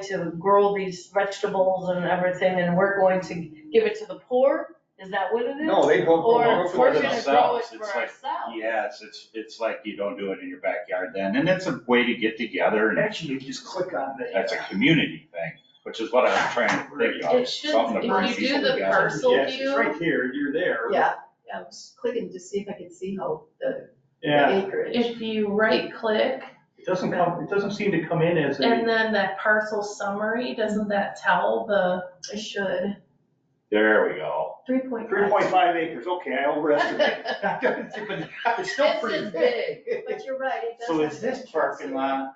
to grow these vegetables and everything and we're going to give it to the poor? Is that what it is? No, they go. Or go for we're gonna grow it themselves. for It's like- ourselves? Yes, it's like you don't do it in your backyard then, and it's a way to get together, and Actually, you just click on the. that's a community thing, which is what I was trying to think of. It should, something to bring if you do people the together. parcel Yes, it's right view, here, you're there. Yeah, I was clicking to see if I could see how the Yeah, acreage. if you right click it doesn't seem to come in as and a, then that parcel summary, doesn't that tell the, I should, There we go. 3.5. 3.5 acres, okay, I overestimated. It's still This pretty is big. big. But you're right, it does. So have is this entrance parking here. lot,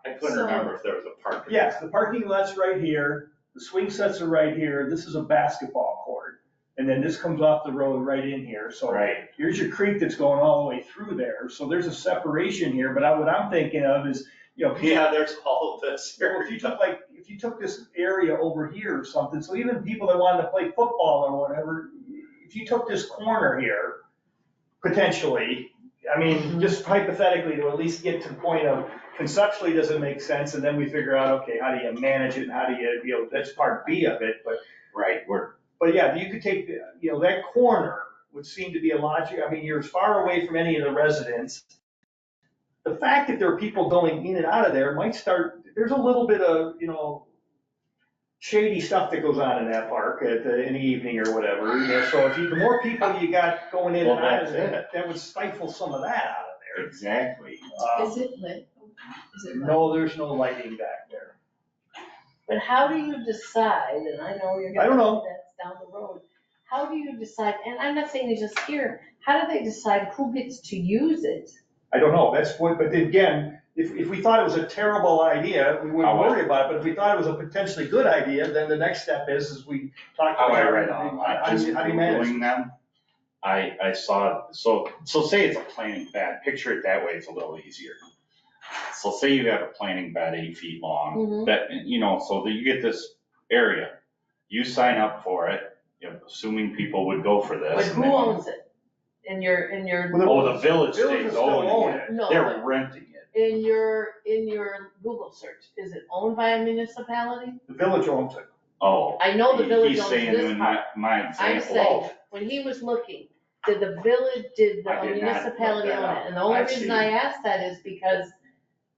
I couldn't So- remember if there was a parking. Yes, the parking lot's right here, the swing sets are right here, this is a basketball court. And then this comes off the road right in here, so. Right. Here's your creek that's going all the way through there, so there's a separation here, but what I'm thinking of is, you know. Yeah, there's all of this. Well, if you took this area over here or something, so even people that wanted to play football or whatever, if you took this corner here, potentially, I mean, just hypothetically, to at least get to the point of conceptually, does it make sense? And then we figure out, okay, how do you manage it and how do you know, that's part B of it, Right, but yeah, you could take, you know, that corner would seem to be a logic, I mean, you're as far away from any of the residents. The fact that there are people going in and out of there might start, there's a little bit of, you know, shady stuff that goes on in that park in the evening or whatever, you know, so the more people you got going in and Well, out of that's there, that would stifle some of that out of there. exactly. Is it lit? Is it lit? No, there's no lighting back there. But how do you decide, and I know you're I don't gonna know. say that's down the road, how do you decide, and I'm not saying it's just here, how do they decide who gets to use it? I don't know, that's what, but again, if we thought it was a terrible idea, we wouldn't Oh, well. worry about it, but if we thought it was a potentially good idea, then the next step is we talk How about. I read online, How do just you manage? Googling them, I saw, so say it's a planting bed, picture it that way, it's a little easier. So say you have a planting bed 8 feet long, Mhm. that, you know, so that you get this area, you sign up for it, you know, assuming people would go for this. But and who they want- owns it? In your, Oh, the village Villages stays still owning own it, No, they're but- renting it. in your Google search, is it owned by a municipality? The village owns it. Oh. I know the village He's owns saying this in part. my I'm example, saying, when he was looking, did the I did not municipality look that own up. it? And the only I've reason seen I it. asked that is because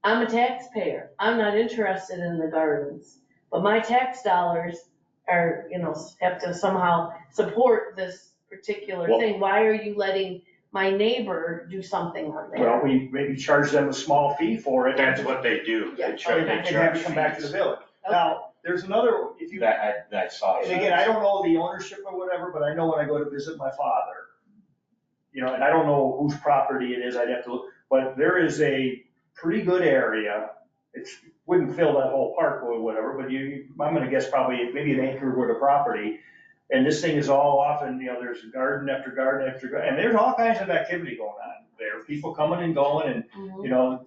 I'm a taxpayer. I'm not interested in the gardens. But my tax dollars are, you know, have to somehow support this particular Well- thing. Why are you letting my neighbor do something on there? Well, we maybe charge them a small fee for it. that's what they do, Yeah. they charge, And they have charge it come back to the fees. village. Now, there's another, if you. That I saw. And again, I don't know the ownership or whatever, but I know when I go to visit my father, you know, and I don't know whose property it is, I'd have to look, but there is a pretty good area. It wouldn't fill that whole park or whatever, but I'm gonna guess probably maybe an acre worth of property. And this thing is all off and, you know, there's garden after garden after garden, and there's all kinds of activity going on there. People coming and going and, Mhm. you know,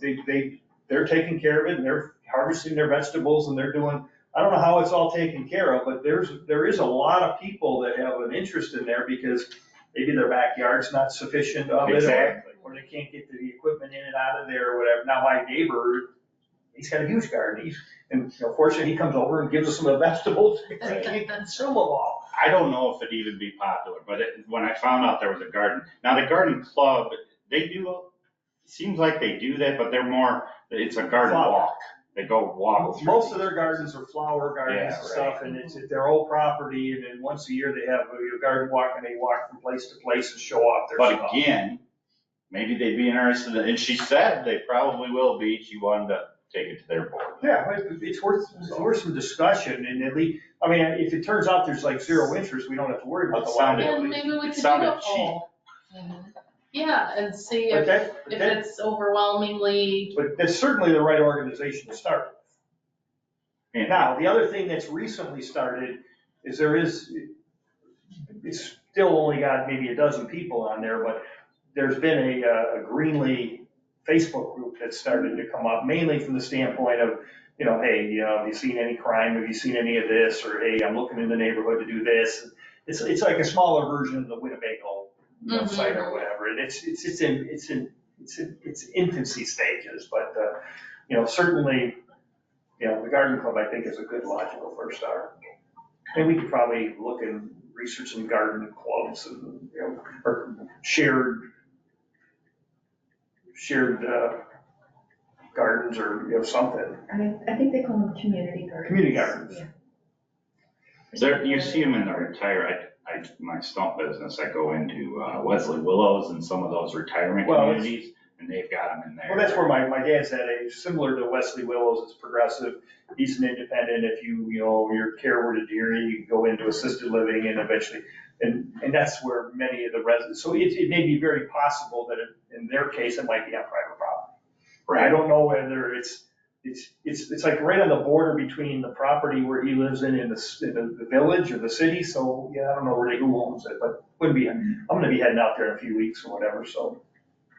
they're taking care of it and they're harvesting their vegetables and they're doing, I don't know how it's all taken care of, but there is a lot of people that have an interest in there because maybe their backyard's not sufficient of it. Exactly. Or they can't get the equipment in and out of there or whatever. Now, my neighbor he's got a huge garden, and fortunately, he comes over and gives us some of the vegetables, he can't consume them all. I don't know if it'd even be popular, but when I found out there was a garden, now the garden club, they do, it seems like they do that, but they're more, it's a garden Flower. walk. They go walk. Most of their gardens are flower gardens Yeah, and stuff, right. and it's their old property, and then once a year they have a garden walk, and they walk from place to place and show off their stuff. But again, maybe they'd be interested, and she said they probably will be, she wanted to take it to their board. Yeah, it's worth some discussion, and at least, I mean, if it turns out there's like zero interest, we don't have to worry about the It sounded- And liability. maybe we It could do sounded a poll. Yeah, and see But if, that, but if that, it's overwhelmingly, but that's certainly the right organization to start with. And Now, the other thing that's recently started is it's still only got maybe a dozen people on there, but there's been a Greenlee Facebook group that started to come up, mainly from the standpoint of, hey, have you seen any crime? Have you seen any of this? Or, hey, I'm looking in the neighborhood to do this. It's like a smaller version of the Winnebago site or whatever. And it's in its infancy stages, but, certainly, the garden club, I think, is a good logical first start. And we could probably look and research some garden clubs and, or shared gardens or, something. I think they call them community gardens. Community gardens. there, you see them in the my stump business, I go into Wesley Willows and some of those retirement Well, communities, and they've got them in there. Well, that's where my dad's at, similar to Wesley Willows, it's progressive, he's an independent, if your care were to deteriorate, you can go into assisted living and eventually, and that's where many of the residents, so it may be very possible that in their case, it might be on private property. I Right, don't know whether it's like right on the border between the property where he lives in the village or the city, so, yeah, I don't know really who owns it, but I'm gonna be heading out there in a few weeks or whatever, so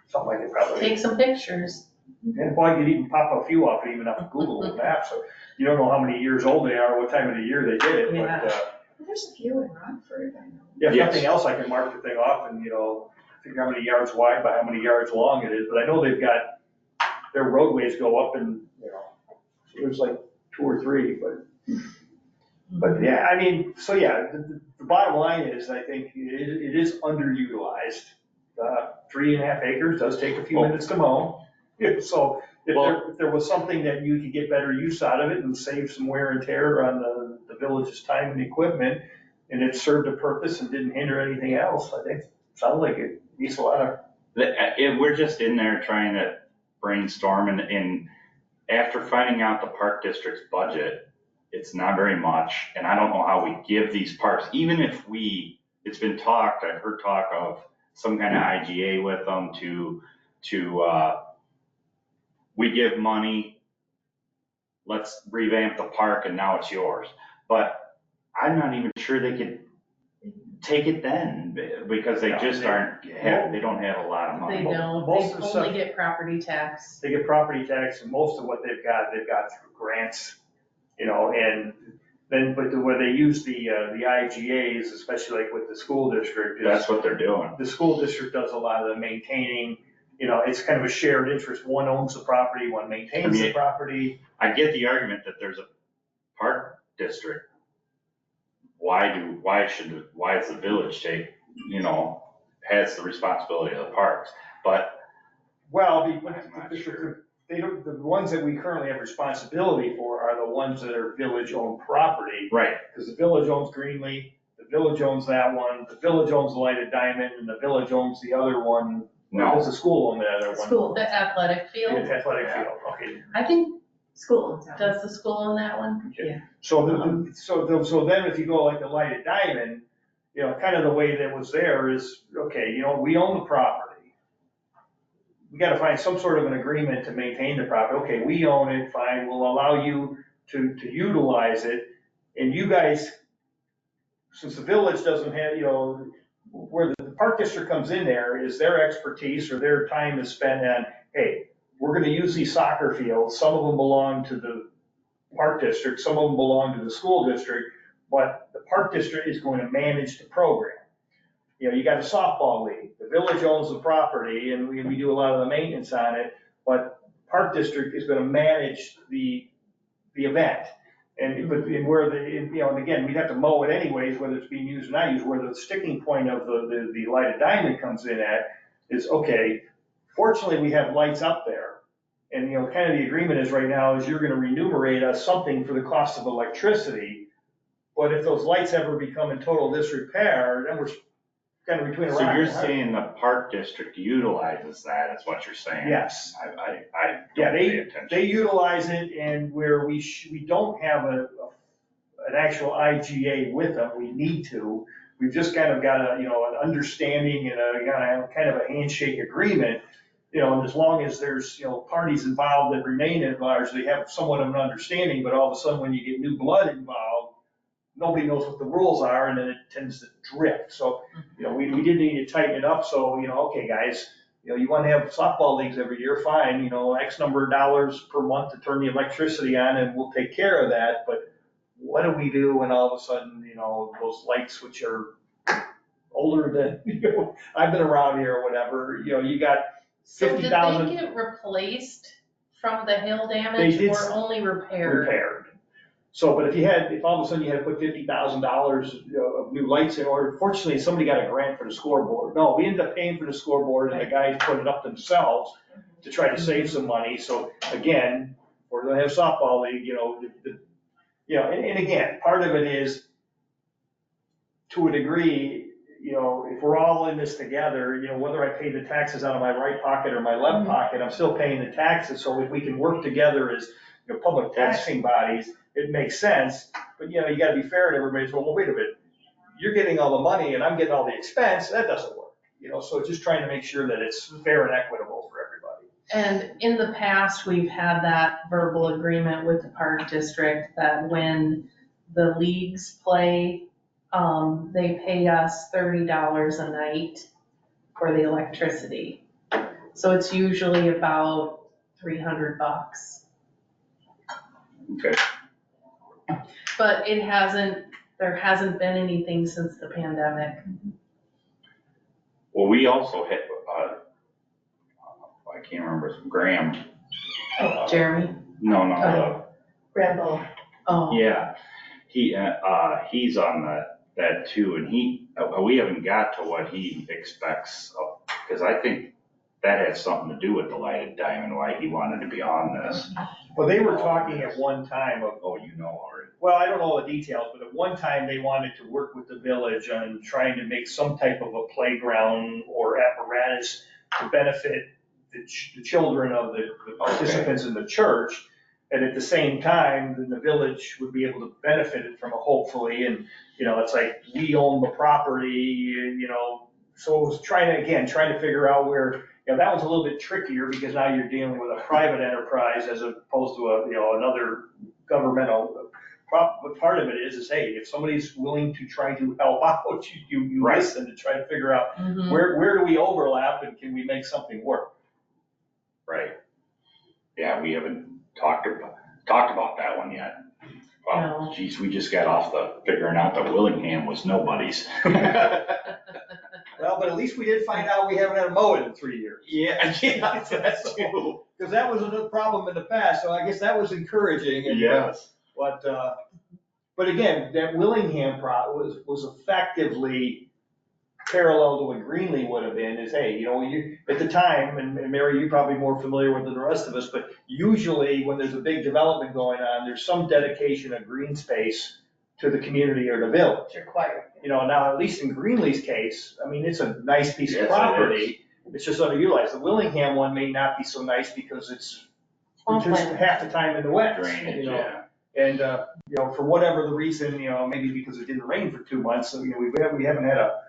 something like it probably. take some pictures. And well, you could even pop a few off, even off of Google Maps, so you don't know how many years old they are, what time of the year they did it, Yeah. but, Well, there's a few in Rockford, I know. if Yes. nothing else, I can mark the thing off and, figure how many yards wide by how many yards long it is, but I know they've got, their roadways go up and, so there's like 2 or 3, but yeah, I mean, so yeah, the bottom line is, I think it is underutilized. 3.5 acres does take a few minutes to mow. So if there was something that you could get better use out of it and save some wear and tear on the village's time and equipment, and it served a purpose and didn't hinder anything else, I think, sounds like it needs a lot of. we're just in there trying to brainstorm, and after finding out the park district's budget, it's not very much, and I don't know how we give these parks, even if it's been talked, I've heard talk of some kind of IGA with them to we give money, let's revamp the park and now it's yours. But I'm not even sure they could take it then, because they just they don't have a lot of They money. don't, Most they of the only stuff- get property tax. They get property tax, and most of what they've got through grants, and then, but where they use the IGAs, especially like with the school district. That's what they're doing. The school district does a lot of the maintaining, it's kind of a shared interest, one owns the property, one maintains the property. I get the argument that there's a park district. Why is the village has the responsibility of the parks? But Well, I'm not sure. they don't, the ones that we currently have responsibility for are the ones that are village-owned property. Right, Because the village owns Greenlee, the village owns that one, the village owns the Lighted Diamond, and the village owns the other one. no, Does the school own that other one? School, The athletic The field, athletic field, okay. I think, school owns that one. does the school own that one? So then if you go like the Lighted Diamond, kind of the way that was there is, okay, we own the property. We gotta find some sort of an agreement to maintain the property. Okay, we own it, fine, we'll allow you to utilize it. And you guys, since the village doesn't have, where the park district comes in there is their expertise or their time is spent on, hey, we're gonna use these soccer fields. Some of them belong to the park district, some of them belong to the school district, but the park district is going to manage the program. You got a softball league, the village owns the property and we do a lot of the maintenance on it, but Park District is gonna manage the event. And where and again, we'd have to mow it anyways, whether it's being used or not used, where the sticking point of the lighted diamond comes in at is, okay, fortunately, we have lights up there. And, kind of the agreement is right now is you're gonna remunerate us something for the cost of electricity. But if those lights ever become in total disrepair, then we're kind of between a rock So and a you're hard saying the Park District utilizes that, is what you're saying? Yes. I Yeah, don't pay attention. they utilize it, and where we don't have an actual IGA with them, we need to. We've just kind of got an understanding and kind of a handshake agreement, and as long as there's, parties involved that remain involved, they have somewhat of an understanding, but all of a sudden when you get new blood involved, nobody knows what the rules are, and then it tends to drift. So, we did need to tighten it up, so, okay, guys, you want to have softball leagues every year, fine, X number of dollars per month to turn the electricity on, and we'll take care of that, but what do we do when all of a sudden, those lights, which are older than, I've been around here or whatever, you got So did 50,000 they get replaced from the hail They damage did or only repaired? So, but if all of a sudden you had to put $50,000 of new lights in order, fortunately, somebody got a grant for the scoreboard. No, we ended up paying for the scoreboard, and the guys put it up themselves to try to save some money. So again, we're gonna have softball league, and again, part of it is, to a degree, if we're all in this together, whether I pay the taxes out of my right pocket or my left pocket, I'm still paying the taxes. So if we can work together as, public taxing bodies, it makes sense. But, you gotta be fair to everybody. So, well, wait a minute, you're getting all the money and I'm getting all the expense. That doesn't work, so just trying to make sure that it's fair and equitable for everybody. And in the past, we've had that verbal agreement with the Park District that when the leagues play, they pay us $30 a night for the electricity. So it's usually about $300. Okay. But there hasn't been anything since the pandemic. Well, we also had, I can't remember, Graham. Jeremy? No, Rambo. Oh. yeah, he's on that too, and we haven't got to what he expects, because I think that has something to do with the lighted diamond, why he wanted to be on this. Well, they were talking at one time of, Oh, you know already. well, I don't know all the details, but at one time they wanted to work with the village on trying to make some type of a playground or apparatus to benefit the children of the participants in the church. And at the same time, then the village would be able to benefit it from it, hopefully. And, it's like, we own the property, so it was trying to figure out where, that was a little bit trickier because now you're dealing with a private enterprise as opposed to another governmental. But part of it is, hey, if somebody's willing to try to help out, you Right. listen to try to figure out Mhm. where do we overlap and can we make something work? Right. Yeah, we haven't talked about that one yet. Well, No. geez, we just got off the figuring out that Willingham was nobody's. Well, but at least we did find out we haven't had a mow in 3 years. Yeah, that's true. Because that was a problem in the past, so I guess that was encouraging. And, Yes. But again, that Willingham was effectively parallel to what Greenlee would have been, is, hey, at the time, and Mary, you're probably more familiar with it than the rest of us, but usually when there's a big development going on, there's some dedication of green space to the community or the village. It's required. Now, at least in Greenlee's case, I mean, it's a nice piece of Yes, it property. It's just underutilized. The Willingham one may not be so nice because it's just half the time in the wet. Drainage, yeah. And, for whatever the reason, maybe because it didn't rain for 2 months, so, we haven't had a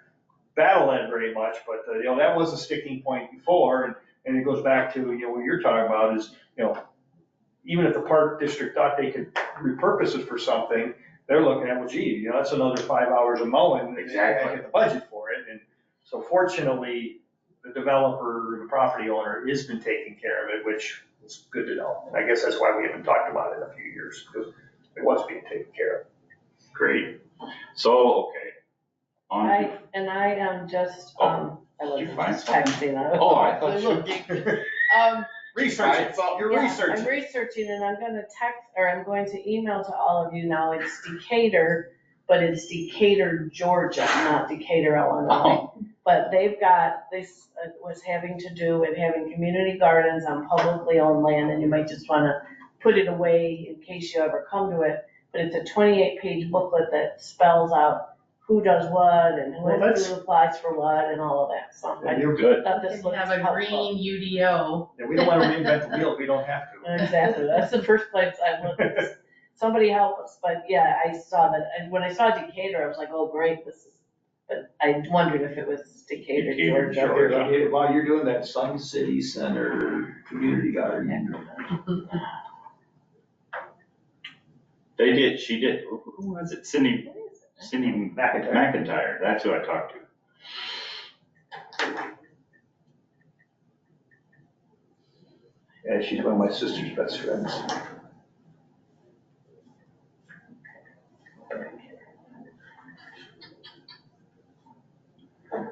battle that very much, but, that was a sticking point before, and it goes back to, what you're talking about is, even if the Park District thought they could repurpose it for something, they're looking at, well, gee, that's another 5 hours of mowing. Exactly. They can't get the budget for it, and so fortunately, the developer, the property owner, has been taking care of it, which is good to know. And I guess that's why we haven't talked about it in a few years, because it was being taken care of. Great. So, okay. I am just, I Did you was find just something? texting. Oh, I thought you. Research, you're Yeah, I'm researching. researching and I'm gonna text, or I'm going to email to all of you now. It's Decatur, but it's Decatur, Georgia, not Decatur, Illinois. But they've got, this was having to do with having community gardens on publicly owned land, and you might just wanna put it away in case you ever come to it. But it's a 28-page booklet that spells out who does what and Well, that's- who applies for what and all of that stuff. I You're Good. thought You this can looked have a helpful. green UDO. Yeah, we don't wanna reinvent the wheel, we don't have to. Exactly, that's the first place I looked. Somebody help us, but yeah, I saw that, and when I saw Decatur, I was like, oh, great, this is, but I wondered if it was Decatur, Decatur, Georgia. Georgia. Okay, while you're doing that, Sun City Center Community Garden. They did, she did, who was it? Cindy McIntyre, that's who I talked to. Yeah, she's one of my sister's best friends.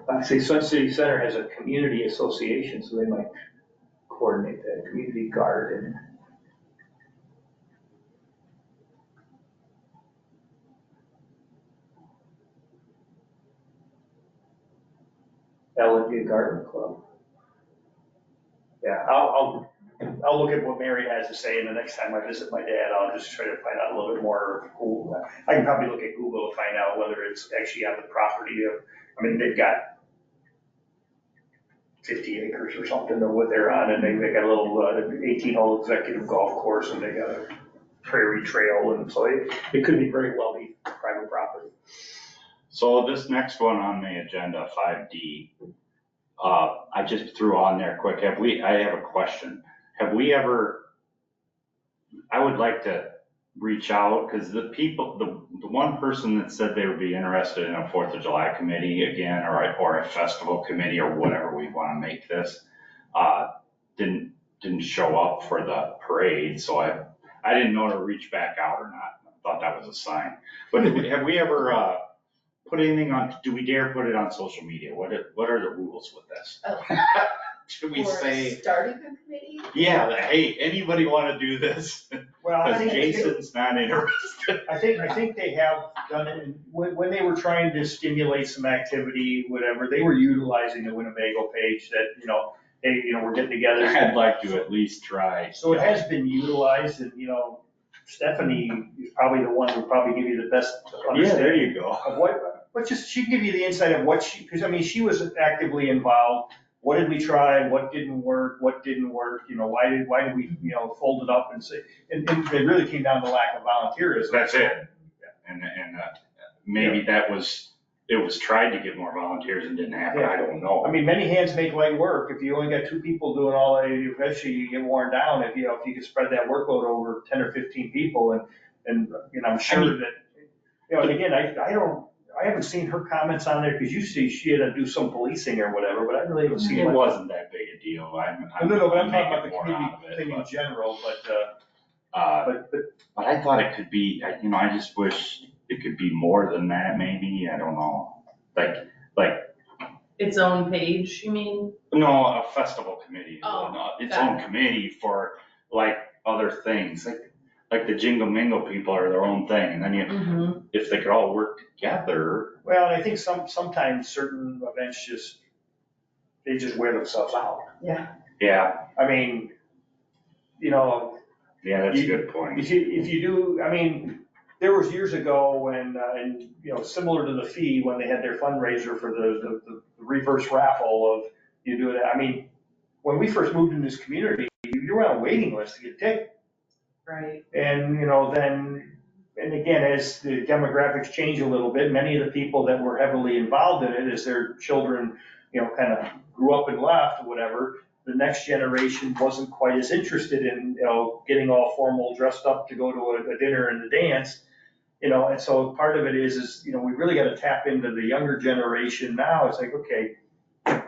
I say Sun City Center has a community association, so they might coordinate that, community garden. That would be a garden club. Yeah, I'll look at what Mary has to say, and the next time I visit my dad, I'll just try to find out a little bit more. I can probably look at Google to find out whether it's actually on the property of, I mean, they've got 50 acres or something of what they're on, and they got a little 18-hole executive golf course, and they got a prairie trail, and so it could be very well be private property. So this next one on the agenda, 5D, I just threw on there quick, I have a question. Have we ever, I would like to reach out, because the people, the one person that said they would be interested in a 4th of July committee again, or a festival committee, or whatever we want to make this, didn't show up for the parade, so I didn't know to reach back out or not. I thought that was a sign. But have we ever, put anything on, do we dare put it on social media? What are the rules with this? Should we say, Starting a committee? yeah, hey, anybody want to do this? Well, I Because think Jason's not interested. I think they have done it, and when they were trying to stimulate some activity, whatever, they were utilizing the Winnebago page that, hey, we're getting together. I'd like to at least try. So it has been utilized, and, Stephanie is probably the one who probably give you the best Yeah, there understanding you go. of but just, she'd give you the insight of what because she was actively involved. What did we try? What didn't work? What didn't work? Why did we, fold it up and say, and it really came down to lack of volunteerism. That's it. And maybe it was tried to get more volunteers and didn't happen. I don't know. I mean, many hands make light work. If you only got 2 people doing all that, eventually you get worn down. If you could spread that workload over 10 or 15 people, and I'm sure that, and again, I haven't seen her comments on there, because you see she had to do some policing or whatever, but I really haven't seen. It wasn't that big a deal. No, but I'm talking about the making more community out of it, thing in but- general, but But I thought it could be, I just wish it could be more than that, maybe, I don't know. Like, Its own page, you mean? no, a festival committee, Oh, its got own committee for like other things, like the Jingle Mingle people are their own thing, and then if they could all work together. well, I think sometimes certain events they just wear themselves out. Yeah, I mean, yeah, that's a good point. if you do, I mean, there was years ago when, and similar to the fee, when they had their fundraiser for the reverse raffle of, you do it, I mean, when we first moved in this community, you were on a waiting list to get a ticket. Right. And, and again, as the demographics change a little bit, many of the people that were heavily involved in it, as their children, kind of grew up and left or whatever, the next generation wasn't quite as interested in, getting all formal, dressed up to go to a dinner and a dance, and so part of it is, we really got to tap into the younger generation now. It's like, okay,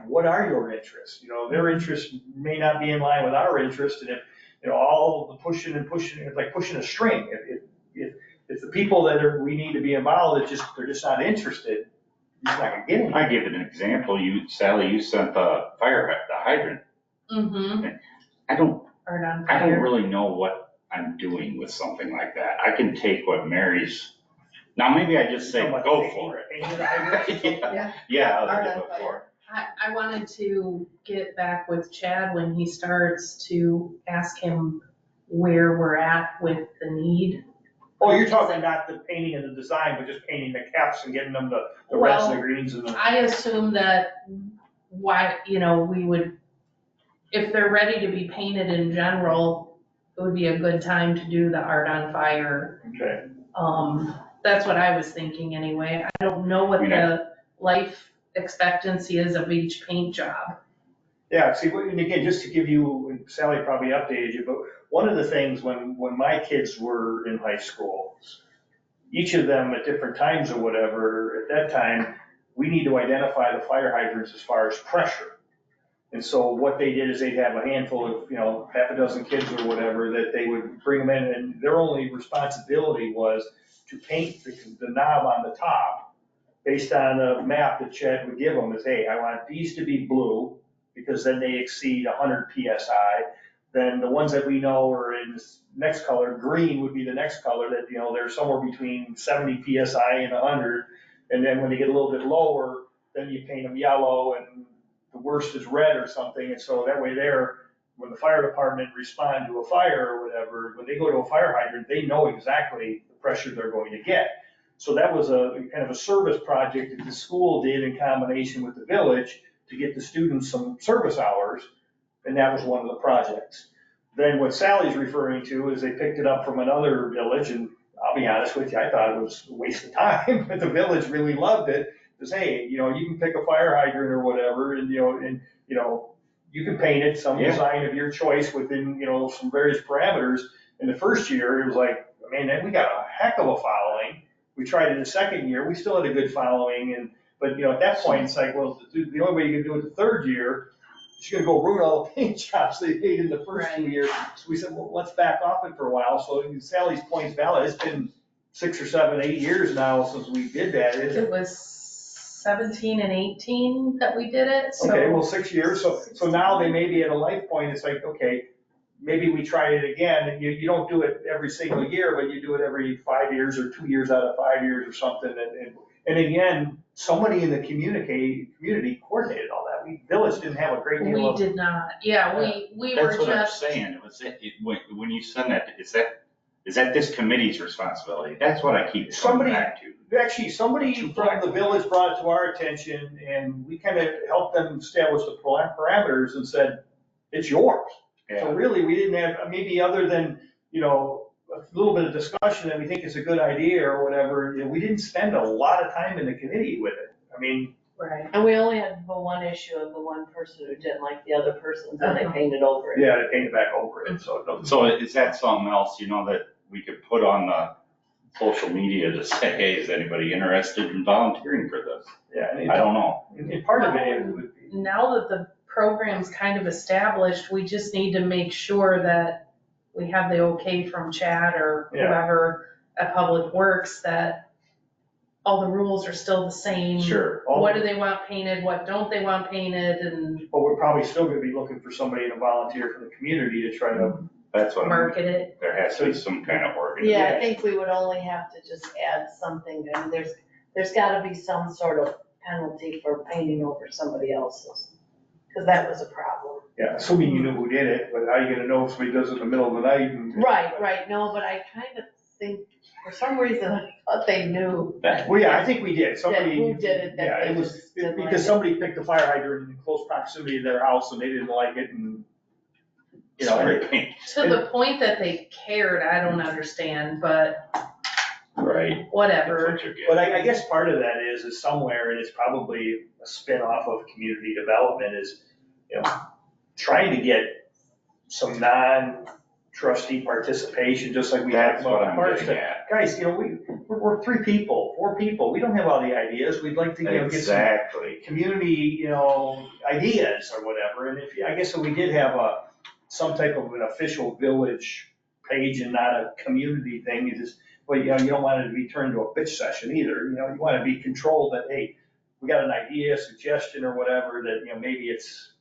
what are your interests? Their interests may not be in line with our interest, and if, all the pushing, it's like pushing a string. If the people that we need to be involved, they're just not interested, you're just not gonna get I any. give an example, Sally, you sent the hydrant. Mm-hmm. I don't Art on I don't Fire. really know what I'm doing with something like that. I can take what Mary's, now maybe I just say, Somewhat go painting- for it. painting the hydrant. Yeah, yeah, I'll Art do on it for it. I wanted to get back with Chad when he starts to ask him where we're at with the need. Oh, you're talking not the painting and the design, but just painting the caps and getting them the reds and the greens and the. I assume that we would, if they're ready to be painted in general, it would be a good time to do the Art on Fire. Okay. That's what I was thinking anyway. I don't know what the life expectancy is of each paint job. Yeah, see, and again, just to give you, and Sally probably updated you, but one of the things when my kids were in high school, each of them at different times or whatever, at that time, we need to identify the fire hydrants as far as pressure. And so what they did is they'd have a handful of, half a dozen kids or whatever, that they would bring them in, and their only responsibility was to paint the knob on the top based on a map that Chad would give them, is, hey, I want these to be blue, because then they exceed 100 PSI. Then the ones that we know are in this next color, green would be the next color, that, they're somewhere between 70 PSI and 100. And then when they get a little bit lower, then you paint them yellow, and the worst is red or something. And so that way when the fire department respond to a fire or whatever, when they go to a fire hydrant, they know exactly the pressure they're going to get. So that was a kind of a service project that the school did in combination with the village to get the students some service hours, and that was one of the projects. Then what Sally's referring to is they picked it up from another village, and I'll be honest with you, I thought it was a waste of time, but the village really loved it. Because, hey, you can pick a fire hydrant or whatever, and you can paint it some design of your choice within, some various parameters. In the first year, it was like, man, we got a heck of a following. We tried it the second year, we still had a good following, but at that point, it's like, well, the only way you can do it the third year, is you're gonna go ruin all the paint jobs they made in the first 2 years. So we said, well, let's back off it for a while. So Sally's point's valid. It's been 6 or 7, 8 years now since we did that. It was 17 and 18 that we did it, so. Okay, well, 6 years. So now they may be at a life point. It's like, okay, maybe we try it again, and you don't do it every single year, but you do it every 5 years or 2 years out of 5 years or something. And again, somebody in the community coordinated all that. Village didn't have a great deal We of. did not, we were That's what I'm just, saying. When you send that, is that this committee's responsibility? That's what I keep coming back to. Actually, somebody from the village brought it to our attention, and we kind of helped them establish the parameters and said, it's yours. So really, we didn't have, maybe other than, a little bit of discussion that we think is a good idea or whatever, we didn't spend a lot of time in the committee with it. right. And we only had the one issue of the one person who didn't like the other person's, and they painted over it. Yeah, they painted back over it, so it doesn't. So is that something else, that we could put on the social media to say, hey, is anybody interested in volunteering for this? Yeah, I don't know. and part of it would be. Now that the program's kind of established, we just need to make sure that we have the okay from Chad or whoever at Public Works, that all the rules are still the same. Sure. What do they want painted, what don't they want painted, and But we're probably still gonna be looking for somebody to volunteer from the community to try to. That's what market it. there has to be some kind of organization. Yeah, I think we would only have to just add something, and there's gotta be some sort of penalty for painting over somebody else's, because that was a problem. Yeah, assuming you knew who did it, but how are you gonna know if somebody does it in the middle of the night and. Right, no, but I kind of think, for some reason, I thought they knew. Well, yeah, I think we did. Somebody. Who did it, that Yeah, they it was, just didn't like because it. somebody picked a fire hydrant in close proximity to their house and they didn't like it and, Spray paint. To the point that they cared, I don't understand, but Right. That's whatever. what you're getting. But I guess part of that is somewhere, and it's probably a spin-off of community development, is, trying to get some non-trustee participation, just like we talked That's what about. I'm Parks. getting at. Guys, we're 3 people, 4 people, we don't have all the ideas, we'd like to, get some Exactly. community, ideas or whatever. And I guess if we did have some type of an official village page and not a community thing, you don't want it to be turned into a bitch session either. You want to be controlled that, hey, we got an idea, suggestion or whatever that, maybe it's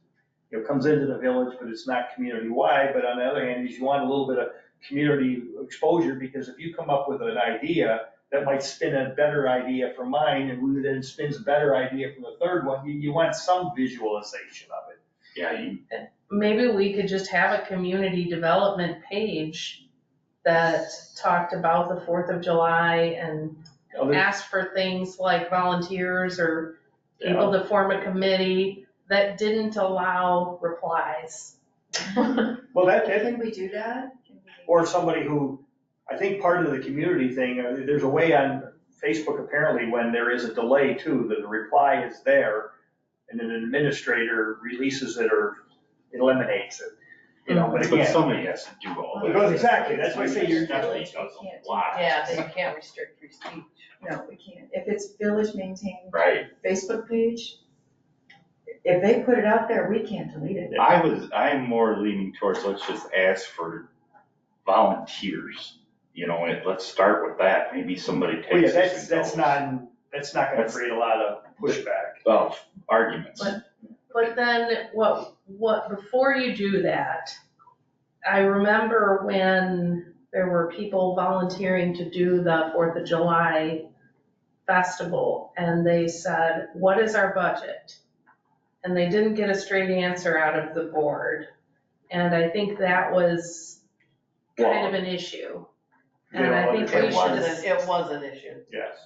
comes into the village, but it's not community-wide. But on the other hand, you want a little bit of community exposure, because if you come up with an idea that might spin a better idea from mine, and who then spins a better idea from the third one, you want some visualization of it. Yeah, Maybe we could just have a community development page that talked about the 4th of July and asked for things like volunteers or people to form a committee that didn't allow replies. Well, Can we do that? or somebody who, I think part of the community thing, there's a way on Facebook apparently when there is a delay too, that the reply is there and an administrator releases it or eliminates it, but but again. somebody has to do all that. Well, exactly, that's why I say you're. Stephanie does a lot. Yeah, they can't restrict free speech. No, we can't. If it's village maintained Right. Facebook page, if they put it out there, we can't delete it. I'm more leaning towards, let's just ask for volunteers, let's start with that, maybe somebody Well, yeah, takes this and that's goes. not gonna That's- create a lot of pushback. Well, arguments. But then before you do that, I remember when there were people volunteering to do the 4th of July festival, and they said, what is our budget? And they didn't get a straight answer out of the board. And I think that was kind of an issue. And I think we It was an issue. Yes.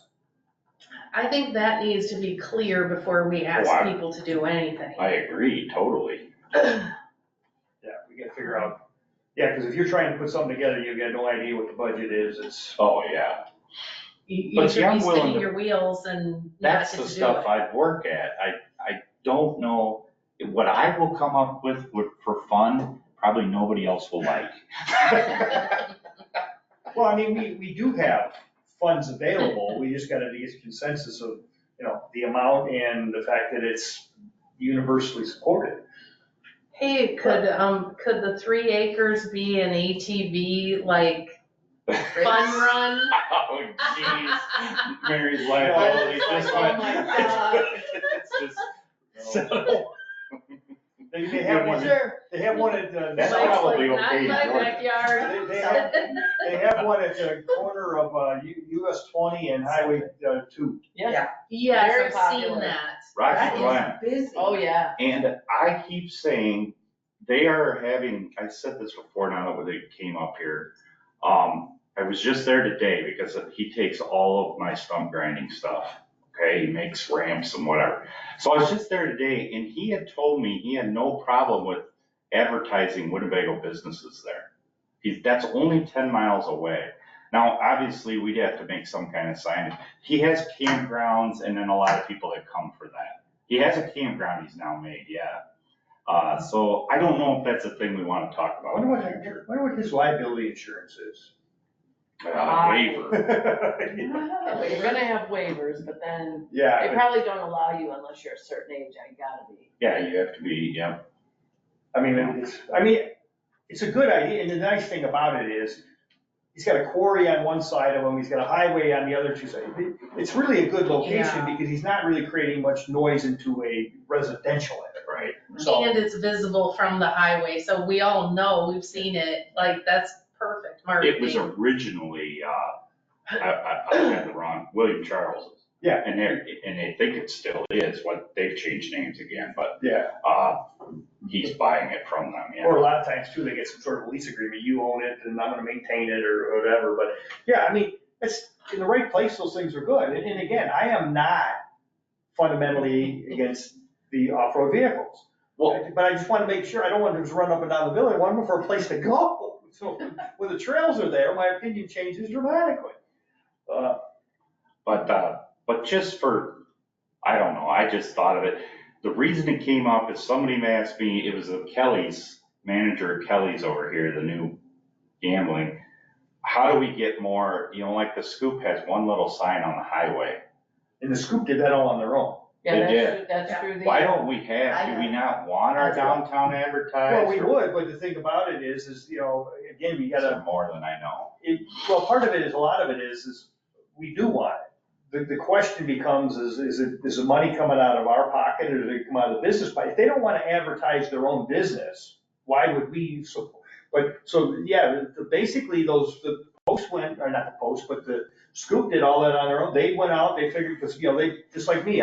I think that needs to be clear before we ask Oh, people to do anything. I agree, totally. Yeah, we gotta figure out, because if you're trying to put something together, you've got no idea what the budget is, it's. Oh, yeah. You But should see, I'm be willing spinning to- your wheels and not That's get the to do stuff it. I'd work at. I don't know, what I will come up with for fun, probably nobody else will like. Well, I mean, we do have funds available, we just gotta get a consensus of, the amount and the fact that it's universally supported. Hey, could the 3 acres be an ATV, like, fun run? Oh, jeez. Mary's liability just Oh went. my God. It's just. So, they have one, they have one at, That's Mike's probably like, okay, not in my George. backyard. they have one at the corner of, US 20 and Highway 2. Yeah. Yes, Very I've seen popular. that. Rocky That Glen. is busy. Oh, yeah. And I keep saying, they are having, I said this before now that it came up here. I was just there today because he takes all of my stump grinding stuff. Okay, he makes ramps and whatever. So I was just there today and he had told me he had no problem with advertising Winnebago businesses there. That's only 10 miles away. Now, obviously, we'd have to make some kind of sign. He has campgrounds and then a lot of people that come for that. He has a campground he's now made, yeah. So I don't know if that's a thing we want to talk I about. wonder what his liability insurance is. Waiver. You're gonna have waivers, but then they Yeah, probably don't allow you unless you're a certain age, I gotta be. Yeah, you have to be, yeah. I mean, it's a good idea, and the nice thing about it is, he's got a quarry on one side of him, he's got a highway on the other two sides. It's really a good location Yeah. because he's not really creating much noise into a residential area. Right. So, And it's visible from the highway, so we all know, we've seen it, like, that's perfect marketing. It was originally, I had the wrong, William Charles's. Yeah. And they think it still is, they've changed names again, but, yeah, he's buying it from them, yeah. or a lot of times too, they get some sort of lease agreement, you own it and I'm gonna maintain it or whatever, but yeah, I mean, it's, in the right place, those things are good. And again, I am not fundamentally against the off-road vehicles. Well, But I just want to make sure, I don't want to just run up and down the building, I want them for a place to go. So when the trails are there, my opinion changes dramatically. but just for, I don't know, I just thought of it. The reason it came up is somebody asked me, it was Kelly's, manager Kelly's over here, the new gambling. How do we get more, like the Scoop has one little sign on the highway. And the Scoop did that all on their own. They Yeah, did. that's true. Why don't we do we not want our downtown advertised? Well, we would, but the thing about it is, again, we gotta, More than I know. well, part of it is, a lot of it is we do want it. the question becomes, is the money coming out of our pocket or does it come out of the business pocket? If they don't want to advertise their own business, why would we support? But, so, yeah, basically the Post went, or not the Post, but the Scoop did all that on their own. They went out, they figured, because, they, just like me,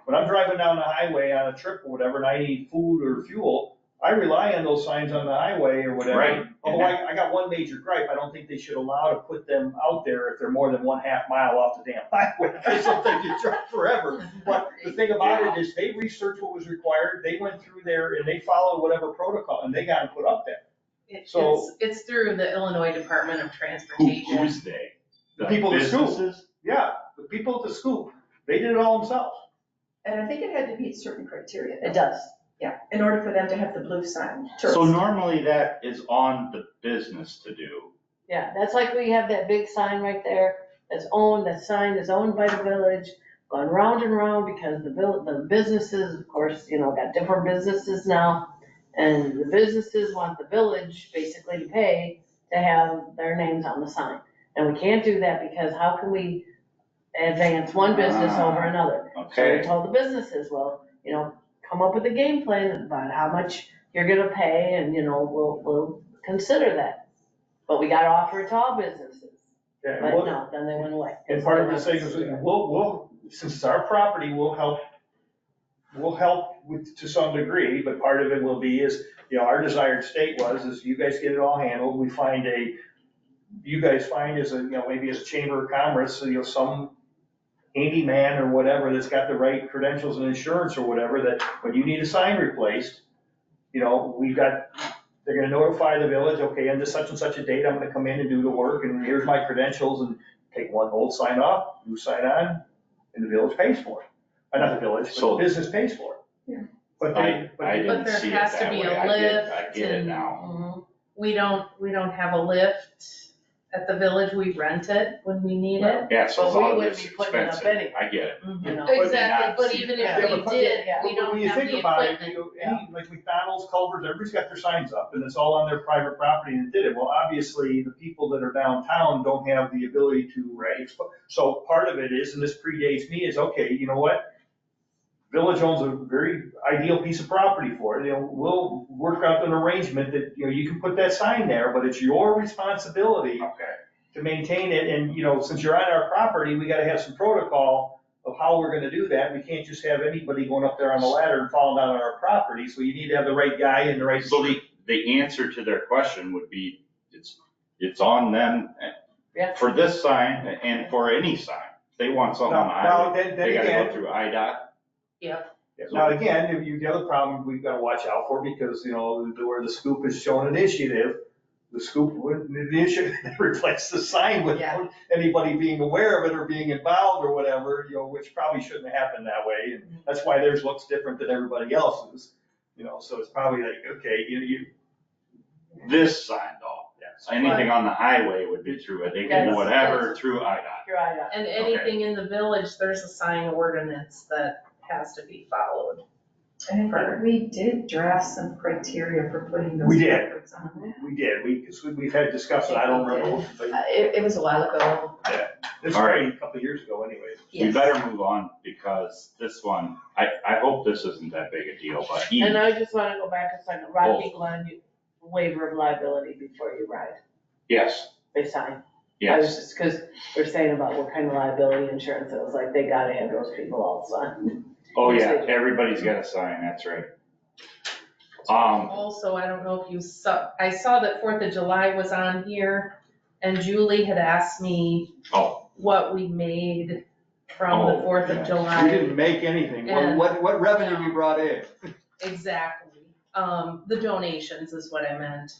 when I'm driving down the highway on a trip or whatever, and I need food or fuel, I rely on those signs on the highway or whatever. Right. Although I got one major gripe, I don't think they should allow to put them out there if they're more than 1/2 mile off the damn highway, because sometimes you drive forever. But the thing about it is, they researched what was required, they went through there and they followed whatever protocol, and they got them put up there. So- It's through the Illinois Department of Transportation. Who's they? The people at the Scoop. businesses? Yeah, the people at the Scoop, they did it all themselves. And I think it had to meet certain criteria. It does. Yeah, in order for them to have the blue sign. So tourist. normally that is on the business to do. Yeah, that's like we have that big sign right there, that sign is owned by the village, going round and round because the businesses, of course, got different businesses now. And the businesses want the village basically to pay to have their names on the sign. And we can't do that because how can we advance one business over another? So we Okay, told the businesses, well, come up with a game plan about how much you're gonna pay and, we'll consider that. But we gotta offer it to all businesses. Yeah, But well, no, then they went away. and part of the thing is, we'll, since it's our property, we'll help with, to some degree, but part of it will be is, our desired state is you guys get it all handled, you guys find as a, maybe as a chamber of commerce, some handyman or whatever that's got the right credentials and insurance or whatever, that when you need a sign replaced, they're gonna notify the village, okay, on this such and such a date, I'm gonna come in and do the work, and here's my credentials, and take one old sign off, new sign on, and the village pays for it. Not the village, but So- the business pays for it. Yeah. But I But didn't there see it has to that be way. a I lift get it and- now. We don't have a lift at the village, we rent it when we need it. Yeah, so But it's we all wouldn't just be putting it up expensive. anyway. I get it. Exactly, but see even that. if we did, we But don't when you have think the about it, equipment. like McDonald's, Culver's, everybody's got their signs up, and it's all on their private property and did it. Well, obviously, the people that are downtown don't have the ability to. So part of it is, and this predates me, is, okay, you know what? Village owns a very ideal piece of property for it, we'll work out an arrangement that, you can put that sign there, but it's your responsibility Okay. to maintain it, and, since you're on our property, we gotta have some protocol of how we're gonna do that. We can't just have anybody going up there on the ladder and falling down on our property, so you need to have the right guy and the right. So the answer to their question would be, it's on them Yeah. for this sign and for any sign. If they want something on the Now, highway, then they gotta go again, through IDOT. now again, the other problem we've gotta watch out for, because, where the Scoop has shown initiative, the Scoop wouldn't, the issue, replace the sign without anybody being aware of it or being involved or whatever, which probably shouldn't happen that way, and that's why theirs looks different than everybody else's, so it's probably like, okay, This sign though, anything on the highway would be through it. They can do Yes, whatever yes. through IDOT. Your eye dot. And anything in the village, there's a sign ordinance that has to be followed. And I think we did draft some criteria for putting those. We did. records on. We did, we've had discussions, I don't remember, but It was a while ago. this was All right. probably a couple of years ago anyway. We better move on because this one, I hope this isn't that big a deal, but And I just wanna go back a second, ride Oh. people on waiver of liability before you ride, yes, they sign. I was yes. just, cause we're saying about what kind of liability insurance, it was like, they gotta have those people all sign. Oh, yeah, everybody's got a sign, that's right. Also, I don't know if you saw, I saw that 4th of July was on here, and Julie had asked me Oh. what we made from the Oh, 4th yes. of July. We didn't make anything. And- What revenue we brought in? Exactly. The donations is what I meant.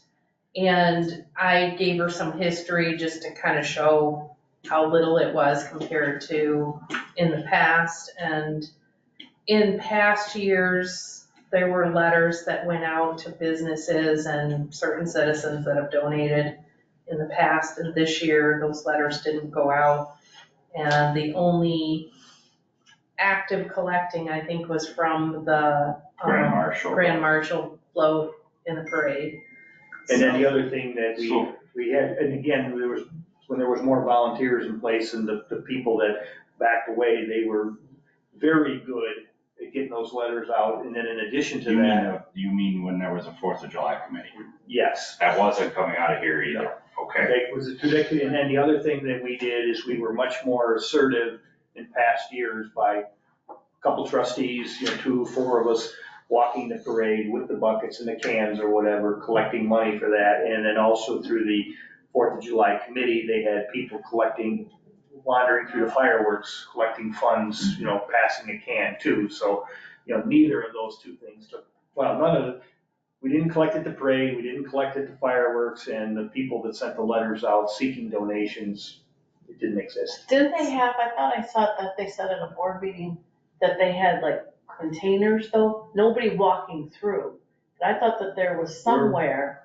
And I gave her some history just to kind of show how little it was compared to in the past. And in past years, there were letters that went out to businesses and certain citizens that have donated in the past. And this year, those letters didn't go out. And the only active collecting, I think, was from the Grand Marshal. Grand Marshal float in the parade. And then the other thing that So- we had, and again, when there was more volunteers in place and the people that backed away, they were very good at getting those letters out. And then in addition to that, You mean when there was a 4th of July committee? yes. That wasn't coming out of here either. Okay. That was predicted. And then the other thing that we did is we were much more assertive in past years by a couple trustees, 2, 4 of us walking the parade with the buckets and the cans or whatever, collecting money for that. And then also through the 4th of July committee, they had people wandering through the fireworks, collecting funds, passing a can too. So, neither of those two things we didn't collect at the parade, we didn't collect at the fireworks, and the people that sent the letters out seeking donations, it didn't exist. Didn't they have, I thought I saw that they said at a board meeting that they had like containers though, nobody walking through. But I thought that there was somewhere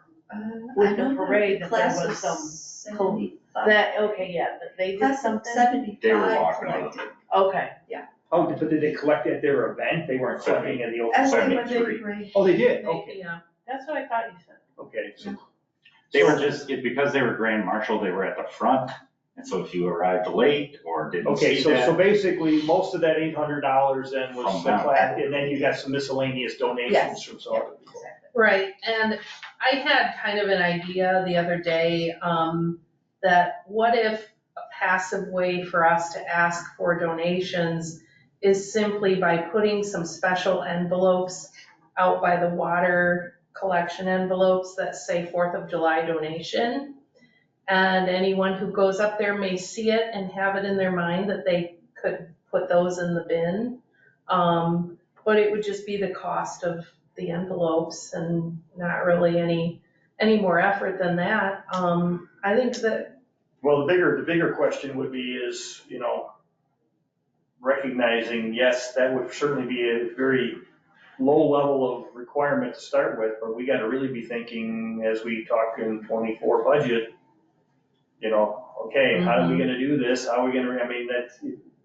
with the parade that there was some, that they did Class of something? 75 They were walking on collected. Okay, Oh, but did they collect at their event? They weren't collecting in the open As they were cemetery? doing. Oh, they did? Okay, Yeah. that's what I thought you said. okay. So They were because they were grand marshal, they were at the front. And so if you arrived late or didn't Okay, see so that, basically, most of that $800 then was From the them. class, and then you got some miscellaneous donations Yes. from some other people. Right, and I had kind of an idea the other day, that what if a passive way for us to ask for donations is simply by putting some special envelopes out by the water collection envelopes that say 4th of July donation. And anyone who goes up there may see it and have it in their mind that they could put those in the bin. But it would just be the cost of the envelopes and not really any more effort than that. I think that, Well, the bigger question would be is, recognizing, yes, that would certainly be a very low level of requirement to start with, but we gotta really be thinking as we talk in 24 budget, okay, how are we gonna do this? How are we gonna,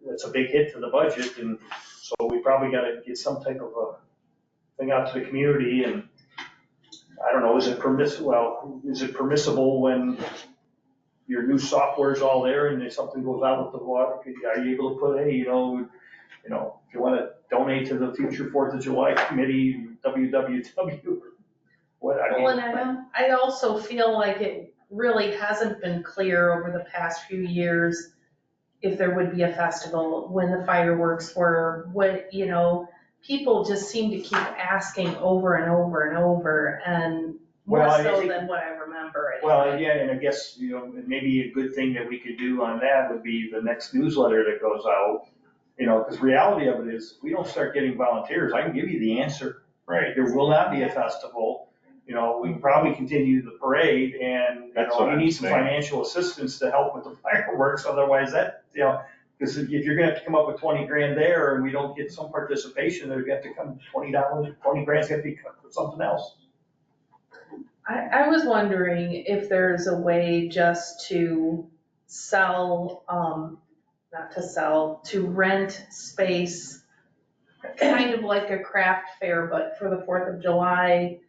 that's a big hit to the budget, and so we probably gotta get some type of a thing out to the community, and I don't know, is it permissible when your new software's all there and if something goes out with the water, are you able to put, hey, if you wanna donate to the future 4th of July committee, www, what, well, and I also feel like it really hasn't been clear over the past few years if there would be a festival, when the fireworks were, people just seem to keep asking over and over and over, and more Well, I so think- than what I remember. Well, yeah, and I guess, maybe a good thing that we could do on that would be the next newsletter that goes out, because reality of it is, if we don't start getting volunteers, I can give you the answer. right, There will not be a festival. We can probably continue the parade and, That's what we I'm need some saying. financial assistance to help with the fireworks. Otherwise because if you're gonna have to come up with 20 grand there and we don't get some participation, there's gonna have to come $20, 20 grand's gonna be cut for something else. I was wondering if there's a way just to sell, to rent space, kind of like a craft fair, but for the 4th of July,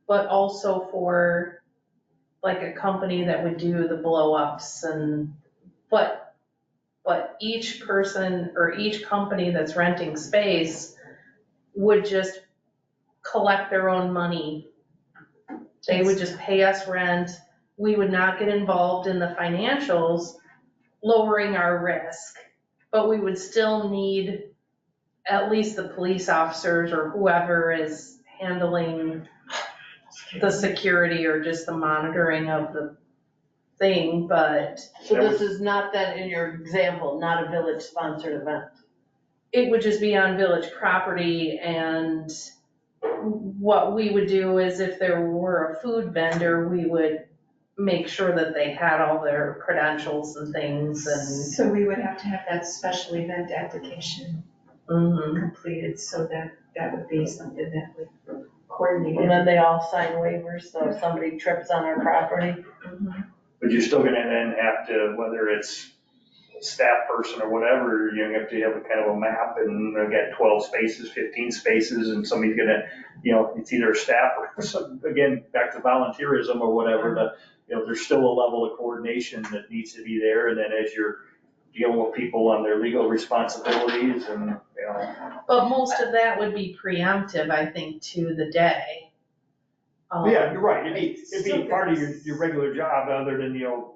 but also for like a company that would do the blow-ups but each person or each company that's renting space would just collect their own money. They would just pay us rent. We would not get involved in the financials, lowering our risk, but we would still need at least the police officers or whoever is handling the security or just the monitoring of the thing, but So this is not that in your example, not a village sponsored event. it would just be on village property. And what we would do is if there were a food vendor, we would make sure that they had all their credentials and things and. So we would have to have that special event application Mhm. completed, so that would be something that would coordinate. And then they all sign waivers, so if somebody trips on our property. Mhm. But you're still gonna then have to, whether it's a staff person or whatever, you have to have a kind of a map and they've got 12 spaces, 15 spaces, and somebody's gonna, it's either staff or some, again, back to volunteerism or whatever, there's still a level of coordination that needs to be there. And then as you're dealing with people on their legal responsibilities and, you know. But most of that would be preemptive, I think, to the day. Yeah, you're right, it'd be part of your regular job, other than, you know,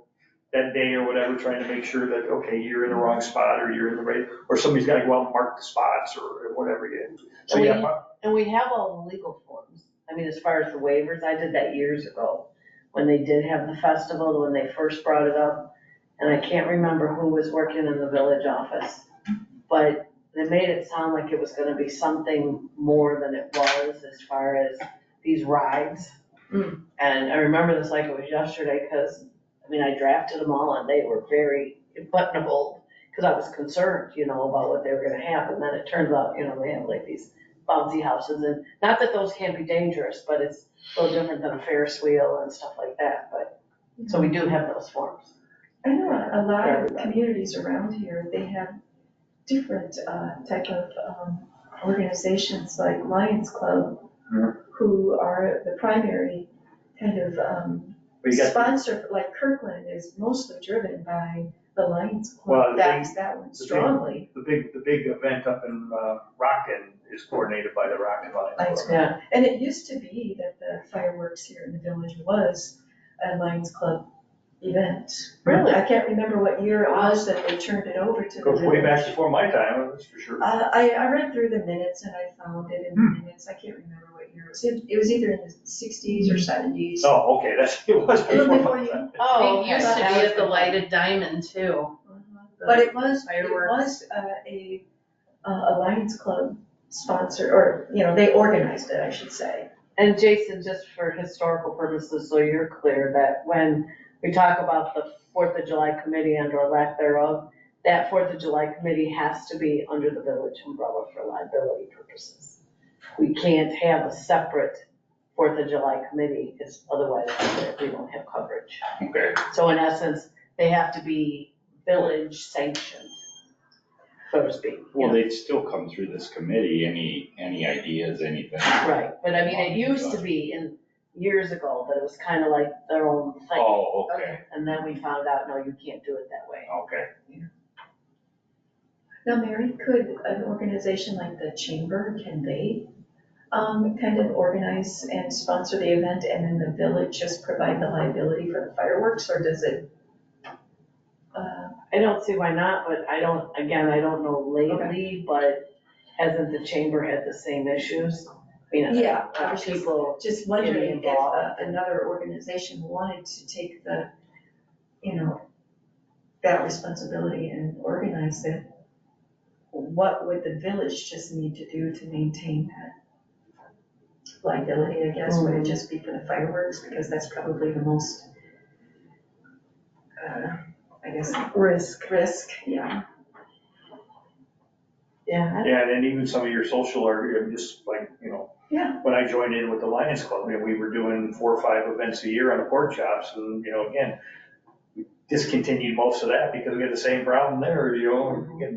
that day or whatever, trying to make sure that, okay, you're in the wrong spot, or you're in the right, or somebody's gotta go out and mark the spots, or whatever it is. So, yeah, And we have all the legal forms. I mean, as far as the waivers, I did that years ago, when they did have the festival, when they first brought it up. And I can't remember who was working in the village office, but they made it sound like it was gonna be something more than it was as far as these rides. Mm. And I remember this like it was yesterday, because, I mean, I drafted them all and they were very buttonable, because I was concerned, you know, about what they were gonna have. And then it turns out, you know, they have like these bouncy houses, and not that those can't be dangerous, but it's a little different than a Ferris wheel and stuff like that, but, so we do have those forms. I know a lot of communities around here, they have different type of organizations like Lions Club, who are the primary kind of But you got- sponsor, like Kirkland is mostly driven by the Lions Well, Club, the backs that one strongly. the big event up in Rockin is coordinated by the Rockin Lions Lions Club. Yeah, And it used to be that the fireworks here in the village was a Lions Club event. Really? I can't remember what year it was that they turned it over to the Goes way back village. before my time, that's for sure. I read through the minutes and I found it in the minutes, I can't remember what year it was. It was either in the 60s or 70s. Oh, okay, it was A little before before my you. time. oh, It used to be at the Lighted Diamond too. But it was Fireworks. a Lions Club sponsor, or, you know, they organized it, I should say. And Jason, just for historical purposes, so you're clear, that when we talk about the 4th of July committee and or lack thereof, that 4th of July committee has to be under the village umbrella for liability purposes. We can't have a separate 4th of July committee, because otherwise we don't have coverage. Okay, So in essence, they have to be village sanctioned, so to speak. you well, know? they'd still come through this committee, any ideas, anything? Right, but I mean, it used to be in years ago that it was kind of like their own thing. Oh, okay, And then we found out, no, you can't do it that way. okay. Now, Mary, could an organization like the Chamber, can they kind of organize and sponsor the event and then the village just provide the liability for the fireworks, or does it? I don't see why not, but I don't know lately, but hasn't the chamber had the same issues? I mean, Yeah, I was people, just wondering if involved. another organization wanted to take the, you know, that responsibility and organize it, what would the village just need to do to maintain that liability, I guess? Would it just be for the fireworks, because that's probably the most, I guess, risk, yeah. yeah, Yeah, and then even some of your social, or just like, you know, Yeah. when I joined in with the Lions Club, you know, we were doing 4 or 5 events a year on the pork chops, and, you know, again, we discontinued most of that because we had the same problem there, you know, we get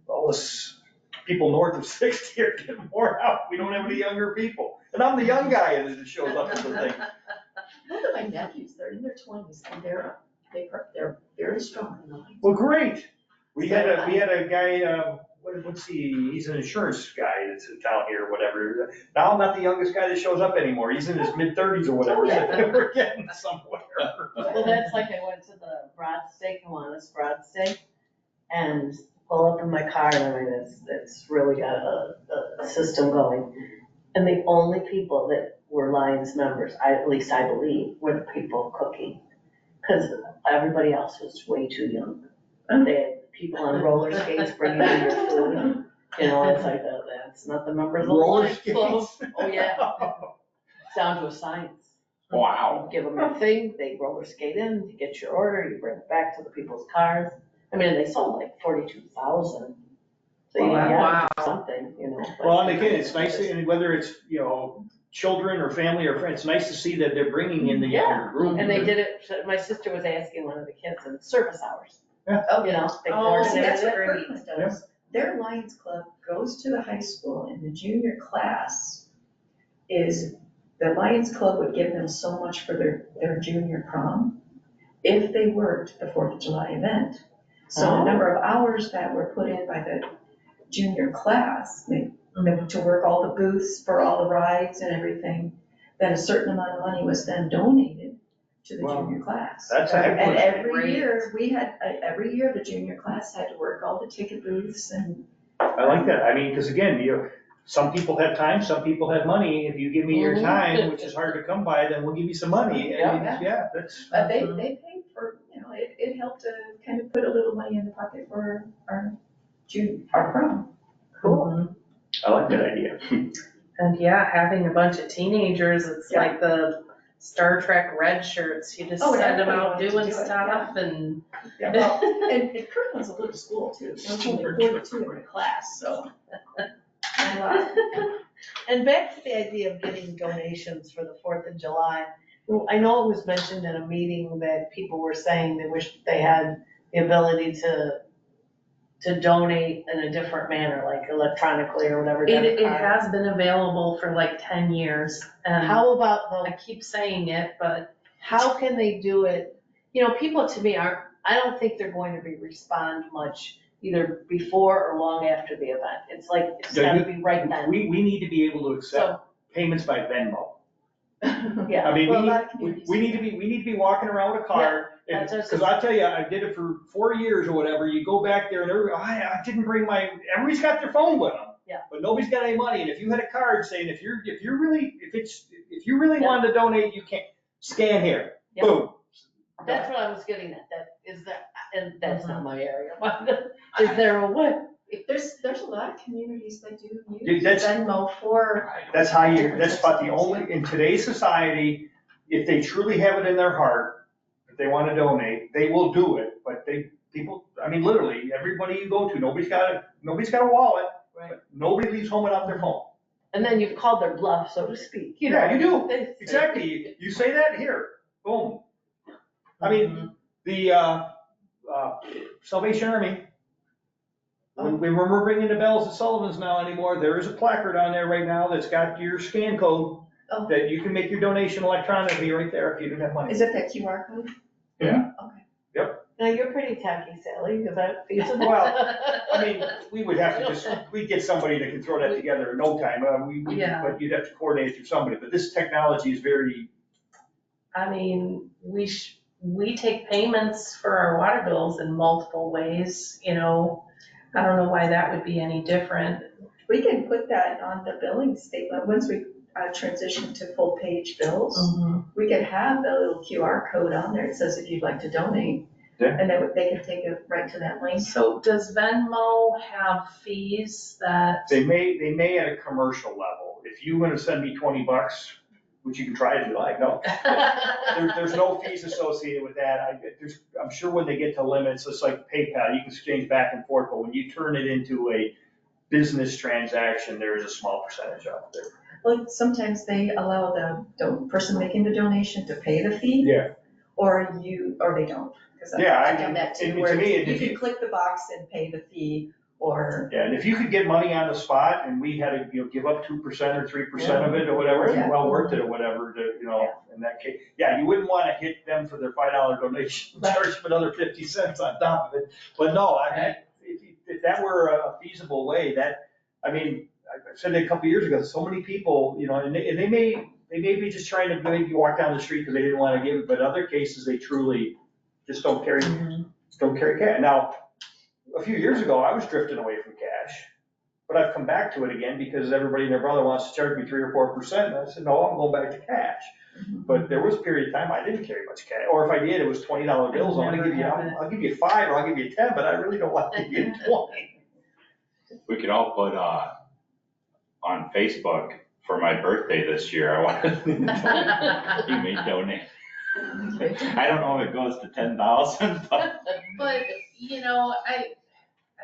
all this, people north of 60 are getting worn out, we don't have any younger people, and I'm the young guy that shows up at the thing. Both of my nephews, they're in their 20s, and they're very strong in the Lions. Well, great. We had a guy, what's he's an insurance guy that's in town here or whatever. Now I'm not the youngest guy that shows up anymore. He's in his mid-30s or whatever. Oh, yeah. We're getting somewhere. well, that's like I went to the broad steak in Kiwanis broad steak and pull up in my car, and I mean, it's really got a system going. And the only people that were Lions members, at least I believe, were the people cooking. Because everybody else was way too young. They had people on roller skates bringing in their food. You know, it's like, that's not the members of the Roller Lions Club. skates? Oh, yeah. It's down to a science. Wow. You give them your thing, they roller skate in, you get your order, you bring it back to the people's cars. I mean, they sold like 42,000. So you Wow. got something, you know. but- Well, and again, it's nice, and whether it's, you know, children or family or friends, it's nice to see that they're bringing in the younger group. And they did it, my sister was asking one of the kids in service hours. Oh, You know, they Oh, coordinated See, that's what it. Kirkland does. Their Lions Club goes to the high school, and the junior class is, the Lions Club would give them so much for their junior prom if they worked the 4th of July event. So Oh. the number of hours that were put in by the junior class, to work all the booths for all the rides and everything, then a certain amount of money was then donated to the Well, junior class. That's a heck of And a, every year, every year, the junior class had to work all the ticket booths and. I like that. I mean, because again, some people have time, some people have money. If you give me your Mhm. time, which is hard to come by, then we'll give you some money. I mean, Yeah. yeah, that's, But they paid for, it helped to kind of put a little money in the pocket for our prom. Cool. I like that idea. And yeah, having a bunch of teenagers, it's Yeah. like the Star Trek red shirts, you just Oh, send them everybody out wanted to doing do it, stuff and. Well, and Kirkland's a little school too, there's only 42 in a class, so. Not a lot. And back to the idea of getting donations for the 4th of July. Well, I know it was mentioned in a meeting that people were saying they wish they had the ability to donate in a different manner, like electronically or whatever. It debit card. has been available for like 10 years and How about I the, keep saying it, but how can they do it? People to me I don't think they're going to respond much either before or long after the event. It's like, it's Yeah, gotta be right then. We need to be able to accept So, payments by Venmo. yeah. I mean, Well, a we lot of need, communities we do need to be, we need to be walking around with a card. that's what I was Because I tell you, I did it for 4 years or whatever, you go back there and I didn't bring everybody's got their phone with them. Yeah. But nobody's got any money, and if you had a card saying, if you really Yeah. wanted to donate, you can't, scan here, Yeah. boom. That's what I was getting at, and that's not my area, but is there a way? There's a lot of communities that do Yeah, use that's- Venmo for. That's about the only, in today's society, if they truly have it in their heart, if they want to donate, they will do it, but literally, everybody you go to, nobody's got a wallet, Right. but nobody leaves home without their phone. And then you've called their bluff, so to speak. Yeah, you do. They- Exactly, you say that, here, boom. I mean, the Salvation Army, when we're ringing the bells at Sullivan's now anymore, there is a placard on there right now that's got your scan code, Oh. that you can make your donation electronically right there if you don't have money. Is it that QR code? Yeah. Okay. Now, you're pretty tacky, Sally, is that feasible? Well, I mean, we would have to we'd get somebody that can throw that together in no time, Yeah. but you'd have to coordinate it through somebody, but this technology is very, I mean, we take payments for our water bills in multiple ways, I don't know why that would be any different. We can put that on the billing statement, once we transition to full page bills. We could have the little QR code on there, it says if you'd like to donate. Yeah. And then they can take it right to that link. So does Venmo have fees that? they may at a commercial level, if you want to send me $20, which you can try if you like, no. There's no fees associated with that. I'm sure when they get to limits, it's like PayPal, you can exchange back and forth, but when you turn it into a business transaction, there is a small percentage out there. Well, sometimes they allow the person making the donation to pay the fee. Yeah. Or they don't, because Yeah, I've done that and too, to where me, you if can you- click the box and pay the fee, or. Yeah, and if you could get money on the spot and we had to, give up 2% or 3% of it or whatever, it's Yeah. well worth it or whatever to, in that case. Yeah, you wouldn't want to hit them for their $5 donation, charge them another 50 cents on top of it. But no, I mean, if that were a feasible way, I said it a couple years ago, so many people, and they may be just trying to make you walk down the street because they didn't want to give it, but other cases, they truly just don't carry cash. Now, a few years ago, I was drifting away from cash, but I've come back to it again because everybody and their brother wants to charge me 3 or 4%, and I said, no, I'm going back to cash. But there was a period of time I didn't carry much cash, or if I did, it was $20 bills, I'll give you 5 or I'll give you 10, but I really don't want to give you 20. We could all put, on Facebook, for my birthday this year, I wanted, you may donate. I don't know if it goes to 10,000, but. But,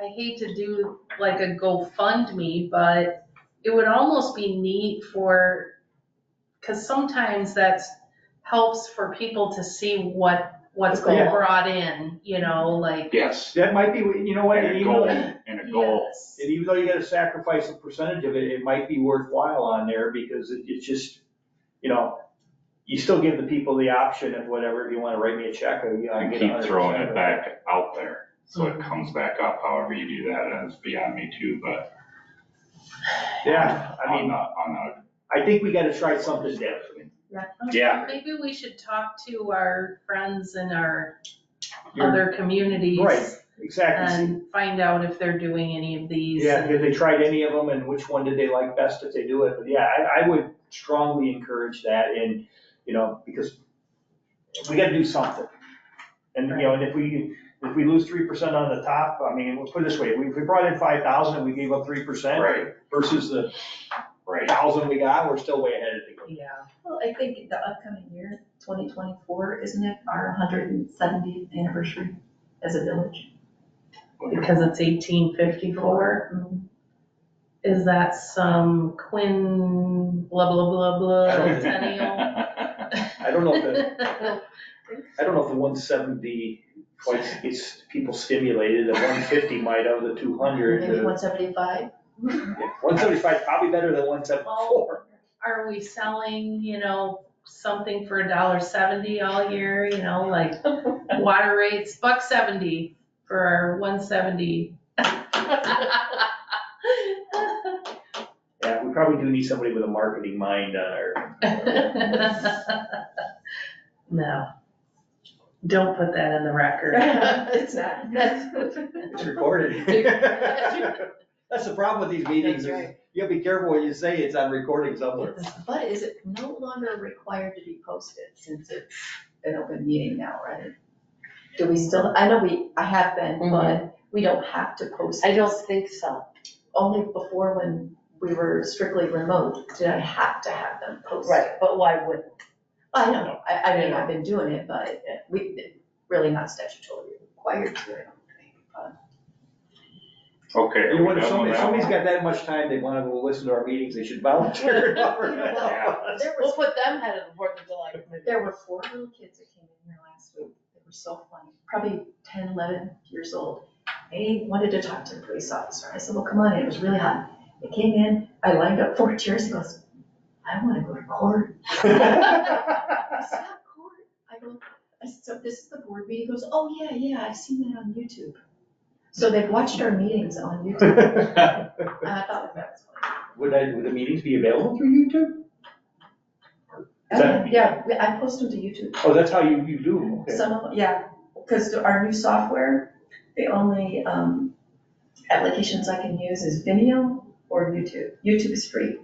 I hate to do like a GoFundMe, but it would almost be neat because sometimes that helps for people to see what's going Yeah. brought in, like. Yes. That might be, you know what, And a goal, and a goal. Yes. and even though you gotta sacrifice a percentage of it, it might be worthwhile on there because it's just, you still give the people the option of whatever, if you wanna write me a check, or, I And get keep 100% throwing of it back out there. So it comes back up, however you do that, and it's beyond me too, but. Yeah, I mean, On I think we gotta try something different. Yeah. Maybe we should talk to our friends in our Your- other communities. Right, exactly. And find out if they're doing any of these. Yeah, and- have they tried any of them and which one did they like best if they do it? But yeah, I would strongly encourage that and, because we gotta do something. And, and if we lose 3% on the top, I mean, we'll put it this way, if we brought in 5,000 and we gave up 3%. Right. Versus the Right. 1,000 we got, we're still way ahead of the game. Yeah. Well, I think the upcoming year, 2024, isn't it our 170th anniversary as a village? Because it's 1854. Is that some Quinn blah, blah, blah, blah centennial? I don't know if the 170 quite gets people stimulated, the 150 might have, the 200. Maybe 175? 175 probably better than 174. Are we selling, something for $1.70 all year, like water rates, $1.70 for our 170. Yeah, we probably do need somebody with a marketing mind on our. No, don't put that in the record. It's not. It's recorded. That's the problem with these meetings, That's is right. you gotta be careful what you say, it's on recording somewhere. But is it no longer required to be posted since it's an open meeting now, right? Do we still, I know I have been, but we don't have to post. I don't this. think so. Only before when we were strictly remote, did I have to have them posted. Right, but why wouldn't? I don't know, I mean, I've been doing it, but we, really not statutorily required to, I don't think, but. Okay. are You know we what, if done with somebody's that got that much time, they wanna go listen to our meetings, they should volunteer. There We'll was, put them head of the 4th of July committee. there were 4 little kids that came in here last week, they were so funny, probably 10, 11 years old. They wanted to talk to the police officer, I said, well, come on, it was really hot. They came in, I lined up 4 chairs, he goes, I wanna go to court. I said, court? I said, so this is the board meeting, he goes, oh, yeah, I've seen that on YouTube. So they've watched our meetings on YouTube, and I thought that was funny. Would the meetings be available through YouTube? Is that- Yeah, I post them to YouTube. Oh, that's how you do them, okay. Some of them, yeah, because our new software, the only applications I can use is Vimeo or YouTube. YouTube is free,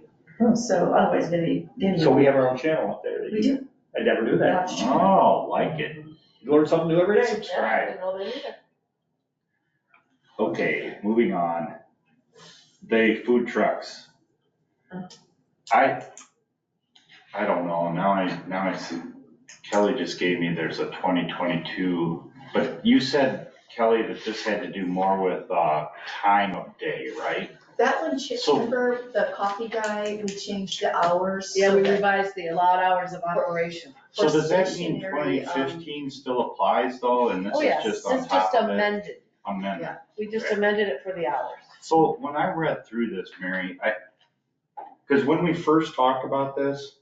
so otherwise Vimeo. So we have our own channel up there. We do. I never knew that. Oh, like it. You learn something new every day. Yeah, I didn't know that either. Okay, moving on. The food trucks. I don't know, now I see, Kelly just gave me, there's a 2022, but you said, Kelly, that this had to do more with, time of day, right? That one, So- remember the coffee guy, we changed the hours. Yeah, so we that revised the allowed hours of operation. So For does that mean stationary, 2015 still applies though, and this Oh, is yes, just on it's just top of it? amended. Amended. Yeah, we just amended it for the hours. So when I read through this, Mary, because when we first talked about this,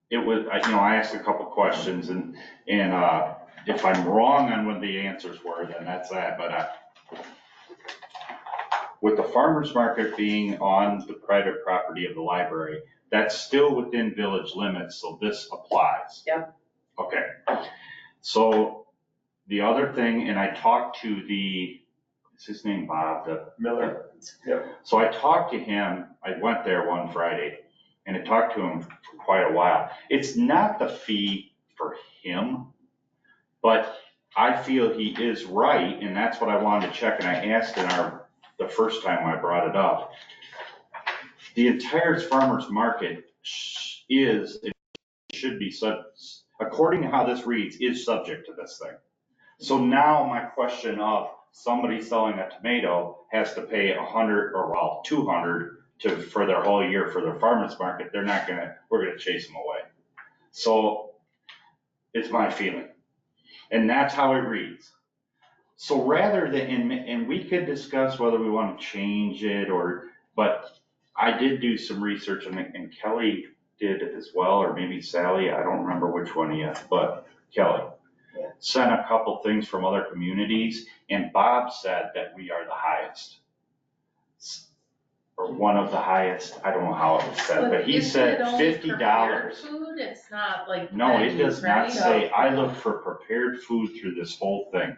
it was, I asked a couple questions and if I'm wrong on what the answers were, then that's that, but with the farmer's market being on the private property of the library, that's still within village limits, so this applies. Yep. Okay, so the other thing, and I talked to is his name Bob, Miller. so I talked to him, I went there one Friday, and I talked to him for quite a while. It's not the fee for him, but I feel he is right, and that's what I wanted to check, and I asked the first time I brought it up. The entire farmer's market should be, according to how this reads, is subject to this thing. So now my question of somebody selling a tomato has to pay $200 for their whole year for their farmer's market, we're gonna chase them away. So it's my feeling. And that's how it reads. So rather than, and we could discuss whether we want to change it but I did do some research and Kelly did as well, or maybe Sally, I don't remember which one yet, but Kelly. sent a couple things from other communities, and Bob said that we are the highest. Or one of the highest, I don't know how it was said, but he Isn't said it only $50. prepared food? It's not like. No, it does veggies, not right? say, I look for prepared food through this whole thing.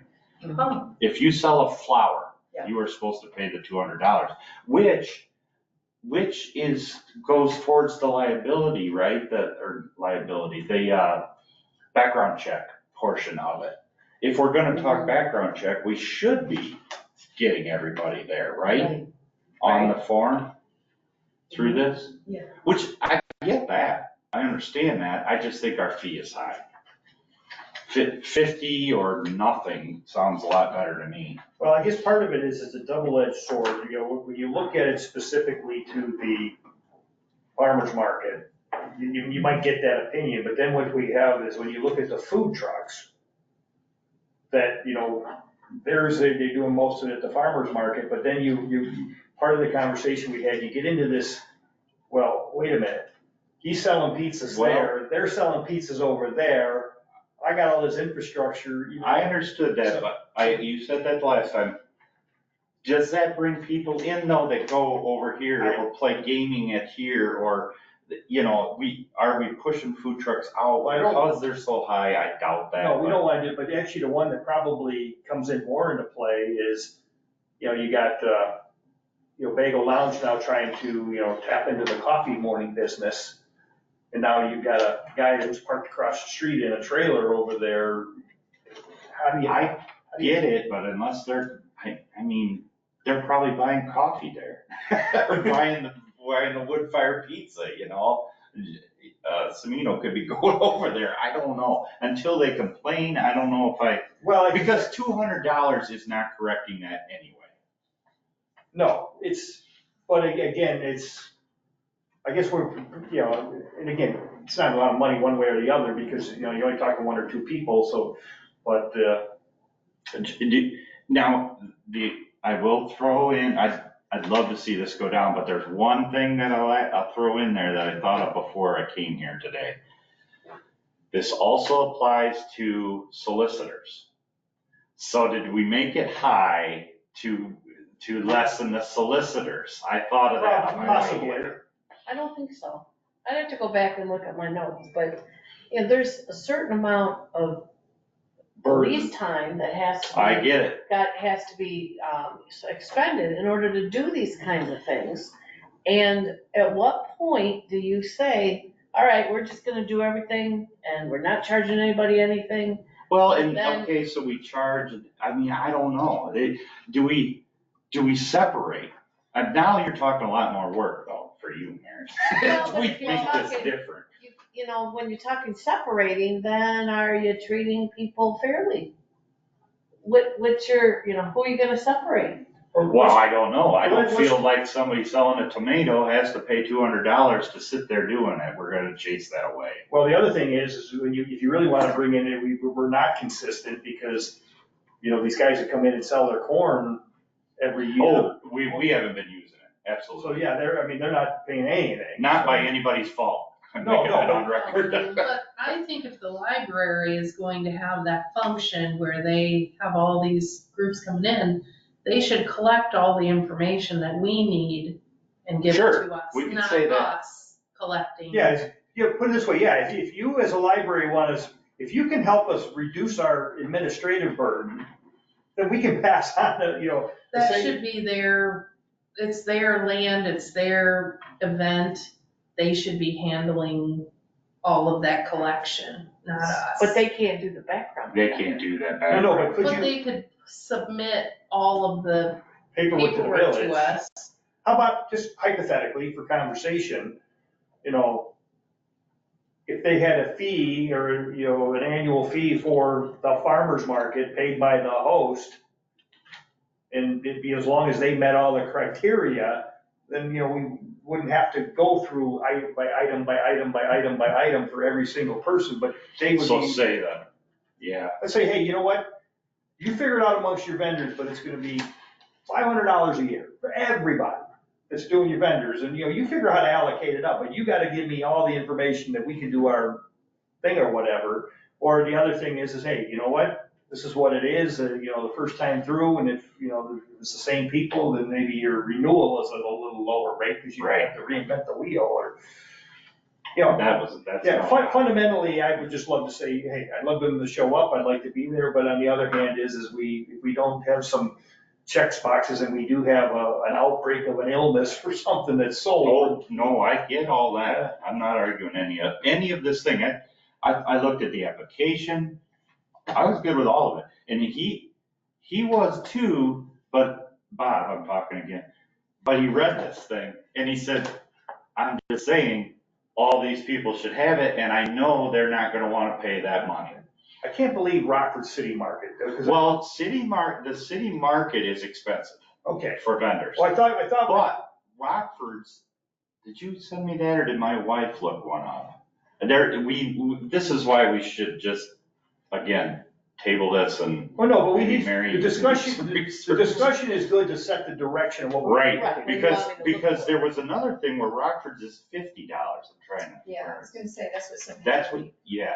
Oh, If you sell a flower, Yeah. you are supposed to pay the $200, which goes towards the liability, right? The background check portion of it. If we're gonna talk background check, we should be getting everybody there, right? On the form through this? Yeah. Which I get that, I understand that, I just think our fee is high. 50 or nothing sounds a lot better to me. Well, I guess part of it is it's a double-edged sword, when you look at it specifically to the farmer's market, you might get that opinion, but then what we have is when you look at the food trucks, that, they're doing most of it at the farmer's market, but then part of the conversation we had, you get into this, well, wait a minute, he's selling pizzas there, they're selling pizzas over there, I got all this infrastructure. I understood that, but you said that last time. Does that bring people in though that go over here or play gaming at here or, are we pushing food trucks out because they're so high? I doubt that. No, we don't want to do, but actually the one that probably comes in more into play is, you got, Bagel Lounge now trying to, tap into the coffee morning business. And now you've got a guy that was parked across the street in a trailer over there. I get it, but unless they're probably buying coffee there. Or buying the wood-fired pizza, Semino could be going over there, I don't know. Until they complain, I don't know because $200 is not correcting that anyway. No, but again, I guess and again, it's not a lot of money one way or the other because, you're only talking one or two people, so, but. Now, I will throw in, I'd love to see this go down, but there's one thing that I'll throw in there that I thought of before I came here today. This also applies to solicitors. So did we make it high to lessen the solicitors? I thought of that. Possibly. I don't think so. I'd have to go back and look at my notes, but, there's a certain amount of police time that has to be. I get it. Has to be expended in order to do these kinds of things. And at what point do you say, all right, we're just gonna do everything and we're not charging anybody anything? Well, Then- okay, so we charge, I don't know. Do we separate? Now you're talking a lot more work though for you, Mary. Well, but We if you're make this talking- different. When you're talking separating, then are you treating people fairly? What's your, who are you gonna separate? Well, I don't know. I don't Let's- feel like somebody selling a tomato has to pay $200 to sit there doing it. We're gonna chase that away. Well, the other thing is if you really want to bring in, we're not consistent because, these guys that come in and sell their corn every year. Oh, we haven't been using it, So, absolutely. yeah, they're not paying anything. Not by anybody's fault. I'm No, making no, that on record. But I think if the library is going to have that function where they have all these groups coming in, they should collect all the information that we need and give it Sure, to us, we can not say that. us collecting. Yeah, put it this way, yeah, if you as a library if you can help us reduce our administrative burden, then we can pass on the. That same- should be it's their land, it's their event, they should be handling all of that collection, not us. But they can't do the background. They can't do that. No, but could But you they could submit all of the paperwork to the paperwork village? to us. How about just hypothetically for conversation, if they had a fee or, an annual fee for the farmer's market paid by the host, and it'd be as long as they met all the criteria, then, we wouldn't have to go through item by item by item by item by item for every single person, but they would So be, say that, yeah. let's say, hey, you know what? You figure it out amongst your vendors, but it's gonna be $500 a year for everybody that's doing your vendors, and, you figure out how to allocate it up, but you gotta give me all the information that we can do our thing or whatever. Or the other thing is, hey, you know what? This is what it is, the first time through, and if, it's the same people, then maybe your renewal is at a little lower rate because you have to reinvent the wheel or, That's. yeah, fundamentally, I would just love to say, hey, I'd love them to show up, I'd like to be there, but on the other hand if we don't have some checks boxes and we do have an outbreak of an illness or something that's sold. Oh, no, I get all that. I'm not arguing any of this thing. I looked at the application. I was good with all of it. And he was too, but Bob, I'm talking again. But he read this thing and he said, I'm just saying, all these people should have it, and I know they're not gonna wanna pay that money. I can't believe Rockford City Market. Well, the city market is expensive Okay, for vendors. well, I thought. But Rockford's, did you send me that or did my wife look one up? This is why we should just, again, table this and. Well, no, but we maybe need, Mary the do discussion, some the research. discussion is good to set the direction of what we're. Right, Right, we because, want me to look because for there was another thing where Rockford's is $50, I'm trying to. Yeah, I was gonna say, that's what some. That's what, yeah,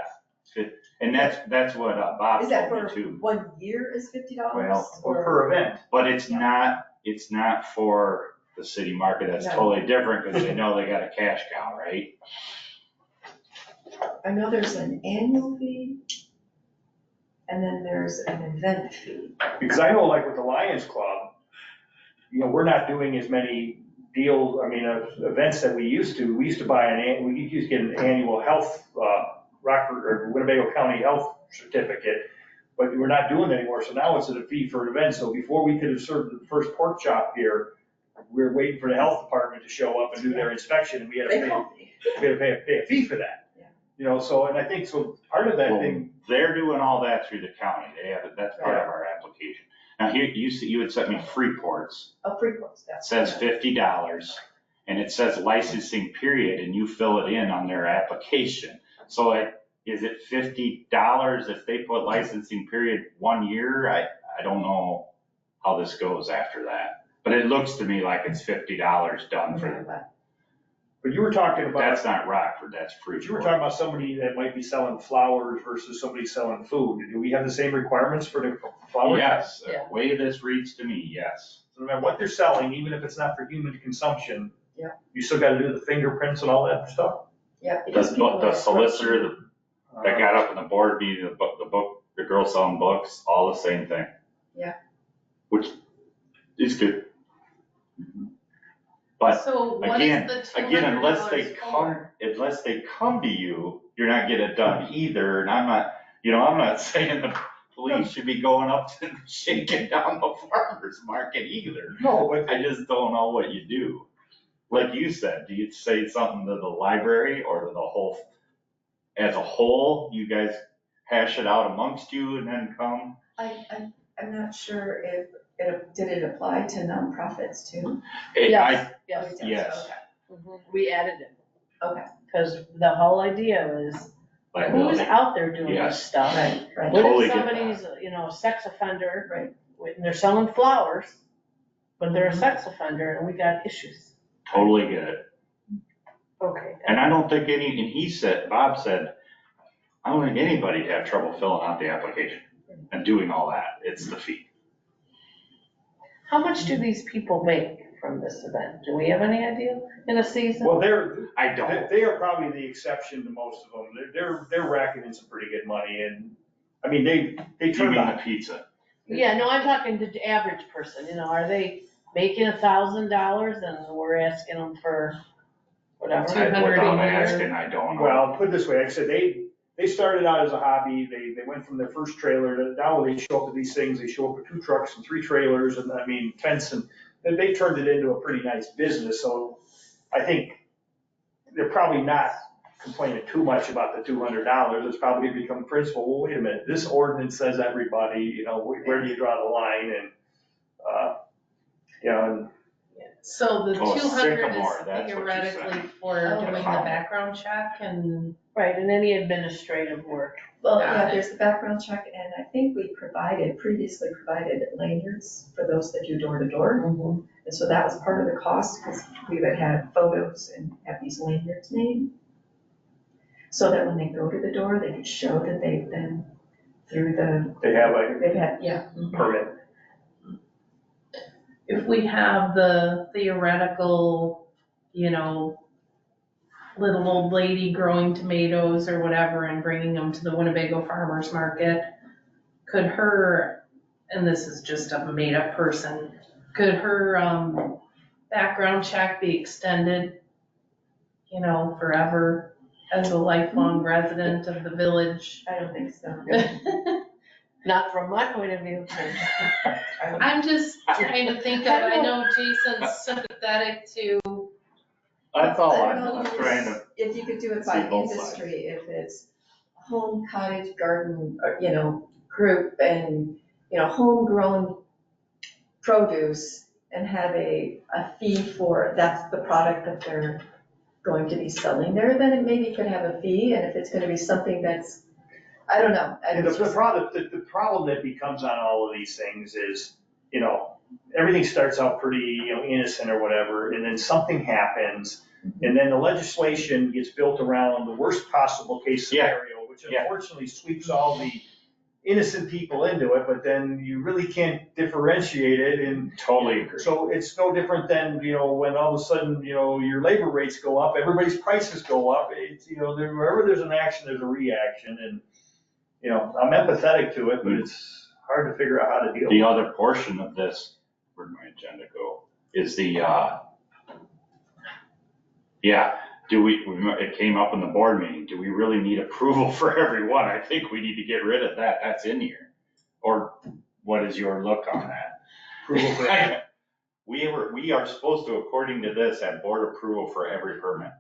and that's what Bob Is that told me for too. 1 year is $50? Well, Or per event. But it's not for the city market, that's No. totally different, because they know they got a cash cow, right? I know there's an annual fee, and then there's an event fee. Because I know like with the Lions Club, we're not doing as many deals, events that we used to. We used to buy we used to get an annual health, Rockford or Winnebago County health certificate, but we're not doing it anymore. So now it's at a fee for an event. So before we could have served the first pork chop here, we were waiting for the health department to show up and do their inspection, and we had to They call me. pay a fee for that. And I think, so part of that Well, thing. they're doing all that through the county, they have it, that's part of our application. Now, here, you had sent me Freeport's, Oh, Freeport's, it that's. says $50, and it says licensing period, and you fill it in on their application. So is it $50 if they put licensing period 1 year? I don't know how this goes after that, but it looks to me like it's $50 done for them. But you were talking about. That's not Rockford, that's But you were Freeport. talking about somebody that might be selling flowers versus somebody selling food. Do we have the same requirements for the flowers? Yes, Yeah. the way this reads to me, yes. So no matter what they're selling, even if it's not for human consumption. Yeah. You still gotta do the fingerprints and all that stuff? Yeah. because The people are solicitor that got up in the board meeting, the girl selling books, all the same thing. Yeah. Which is good. But So what is again, the again, unless they come to you, you're not getting it done either. And I'm not saying the police should be going up and shaking down the farmer's market either. No, but I just don't know what you do. Like you said, do you say something to the library or to the whole, as a whole, you guys hash it out amongst you and then come? I'm not sure if, did it apply to nonprofits too? Yes, Yes. Yes. Mhm. We added it, Okay, because the whole idea was, who's Liability. out there doing this Yes. stuff? right, right, What Totally if get that. somebody's, a sex offender, right. and they're selling flowers, but they're a sex offender, and we got issues? Totally get it. Okay. And I don't think Bob said, I don't think anybody'd have trouble filling out the application and doing all that. It's the fee. How much do these people make from this event? Do we have any idea in a season? well, I don't. they are probably the exception to most of them. They're racking in some pretty good money and, they You turn mean on. the pizza? Yeah, no, I'm talking the average person, are they making $1,000 and we're asking them for whatever? Without asking, I don't know. Well, put it this way, like I said, they started out as a hobby, they went from their first trailer to now they show up to these things, they show up with 2 trucks and 3 trailers and tents and they turned it into a pretty nice business, so I think they're probably not complaining too much about the $200, it's probably become principle, well, wait a minute, this ordinance says everybody, where do you draw the line and, and So the Oh, 200 Sycamore, is that's what you said. theoretically for Oh, doing the wow. background check and, Right, and any administrative work. Well, Got yeah, it. there's the background check, and I think we previously provided lanyards for those that do door to door. And so that was part of the cost, because we would have photos and have these lanyards made. so that when they go to the door, they can show that they've been through They have a they've had. Yeah. permit. If we have the theoretical, you know, little old lady growing tomatoes or whatever and bringing them to the Winnebago Farmers Market, could her, and this is just a made up person, could her background check be extended, you know, forever as a lifelong resident of the village? I don't think so. Not from my point of view. I'm just trying to think of, I know Jason's sympathetic to, That's all I I'm don't know trying to, if you could do it see by both industry, if it's home, cottage, garden, or, you know, group and, you know, homegrown produce and have a fee for, that's the product that they're going to be selling there, then it maybe could have a fee, and if it's gonna be something that's, I don't know. And the problem that becomes on all of these things is, you know, everything starts out pretty, you know, innocent or whatever, and then something happens, and then the legislation gets built around the worst possible case scenario, which unfortunately sweeps all the innocent people into it, but then you really can't differentiate it, and totally agree. so it's no different than, you know, when all of a sudden, you know, your labor rates go up, everybody's prices go up. It's, you know, wherever there's an action, there's a reaction, and, you know, I'm empathetic to it, but it's hard to figure out how to deal with it. The other portion of this, where'd my agenda go, is the, it came up in the board meeting, do we really need approval for everyone? I think we need to get rid of that, that's in here. Or what is your look on that? Approval for We are supposed to, according to this, have board approval for every permit.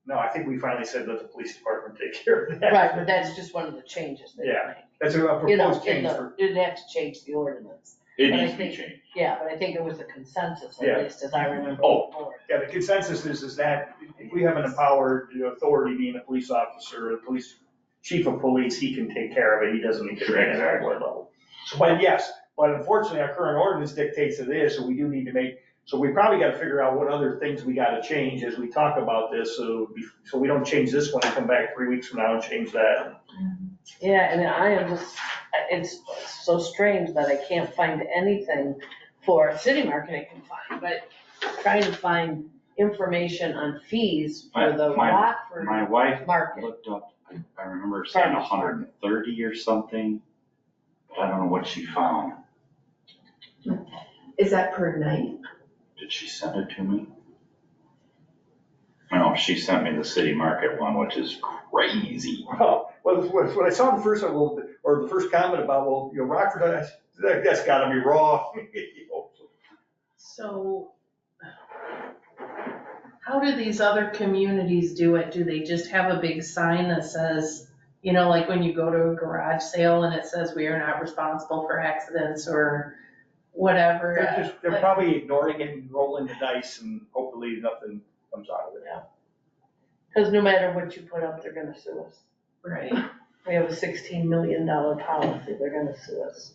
No, I think we finally said let the police department take care of that. Right, but that's just one of the changes they Yeah. made. That's a You know, proposed change for, it'd have to change the ordinance. It But I needs to be think- changed. Yeah, but I think it was a consensus, Yeah. at least as I remember. Oh. before. yeah, the consensus is that if we have an empowered authority, being a police officer, a police, chief of police, he can take care of it, he doesn't need to Sure, be at that exactly. board level. So, but yes, but unfortunately, our current ordinance dictates it is, so we do need to make, so we probably gotta figure out what other things we gotta change as we talk about this, so we don't change this one and come back 3 weeks from now and change that. Yeah, and I am just, it's so strange that I can't find anything for City Market I can find, but trying to find information on fees for the My Rockford wife Market. looked up, I remember saying Farmers market. 130 or something, but I don't know what she found. Is that per night? Did she send it to me? No, she sent me the city market one, which is crazy. Well, when I saw the first one, or the first comment about, well, you know, Rockford, that's gotta be wrong. You know, so how do these other communities do it? Do they just have a big sign that says, you know, like when you go to a garage sale and it says we are not responsible for accidents or whatever? They're probably ignoring it and rolling the dice and hopefully nothing comes out of it. Because no matter what you put up, they're gonna sue us. Right. We have a $16 million policy, they're gonna sue us.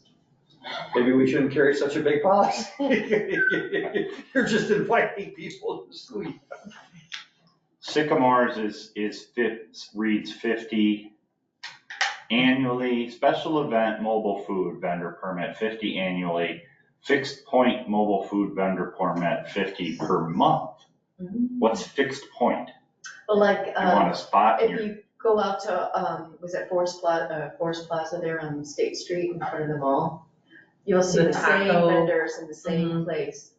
Maybe we shouldn't carry such a big policy. You're just inviting people to sue you. Sycamores reads 50 annually, special event mobile food vendor permit 50 annually, fixed point mobile food vendor permit 50 per month. What's fixed point? Well, like, You want a spot in if your, you go out to, was it Forest Plaza there on State Street in front of the mall? You'll see The the same taco. vendors in the same place.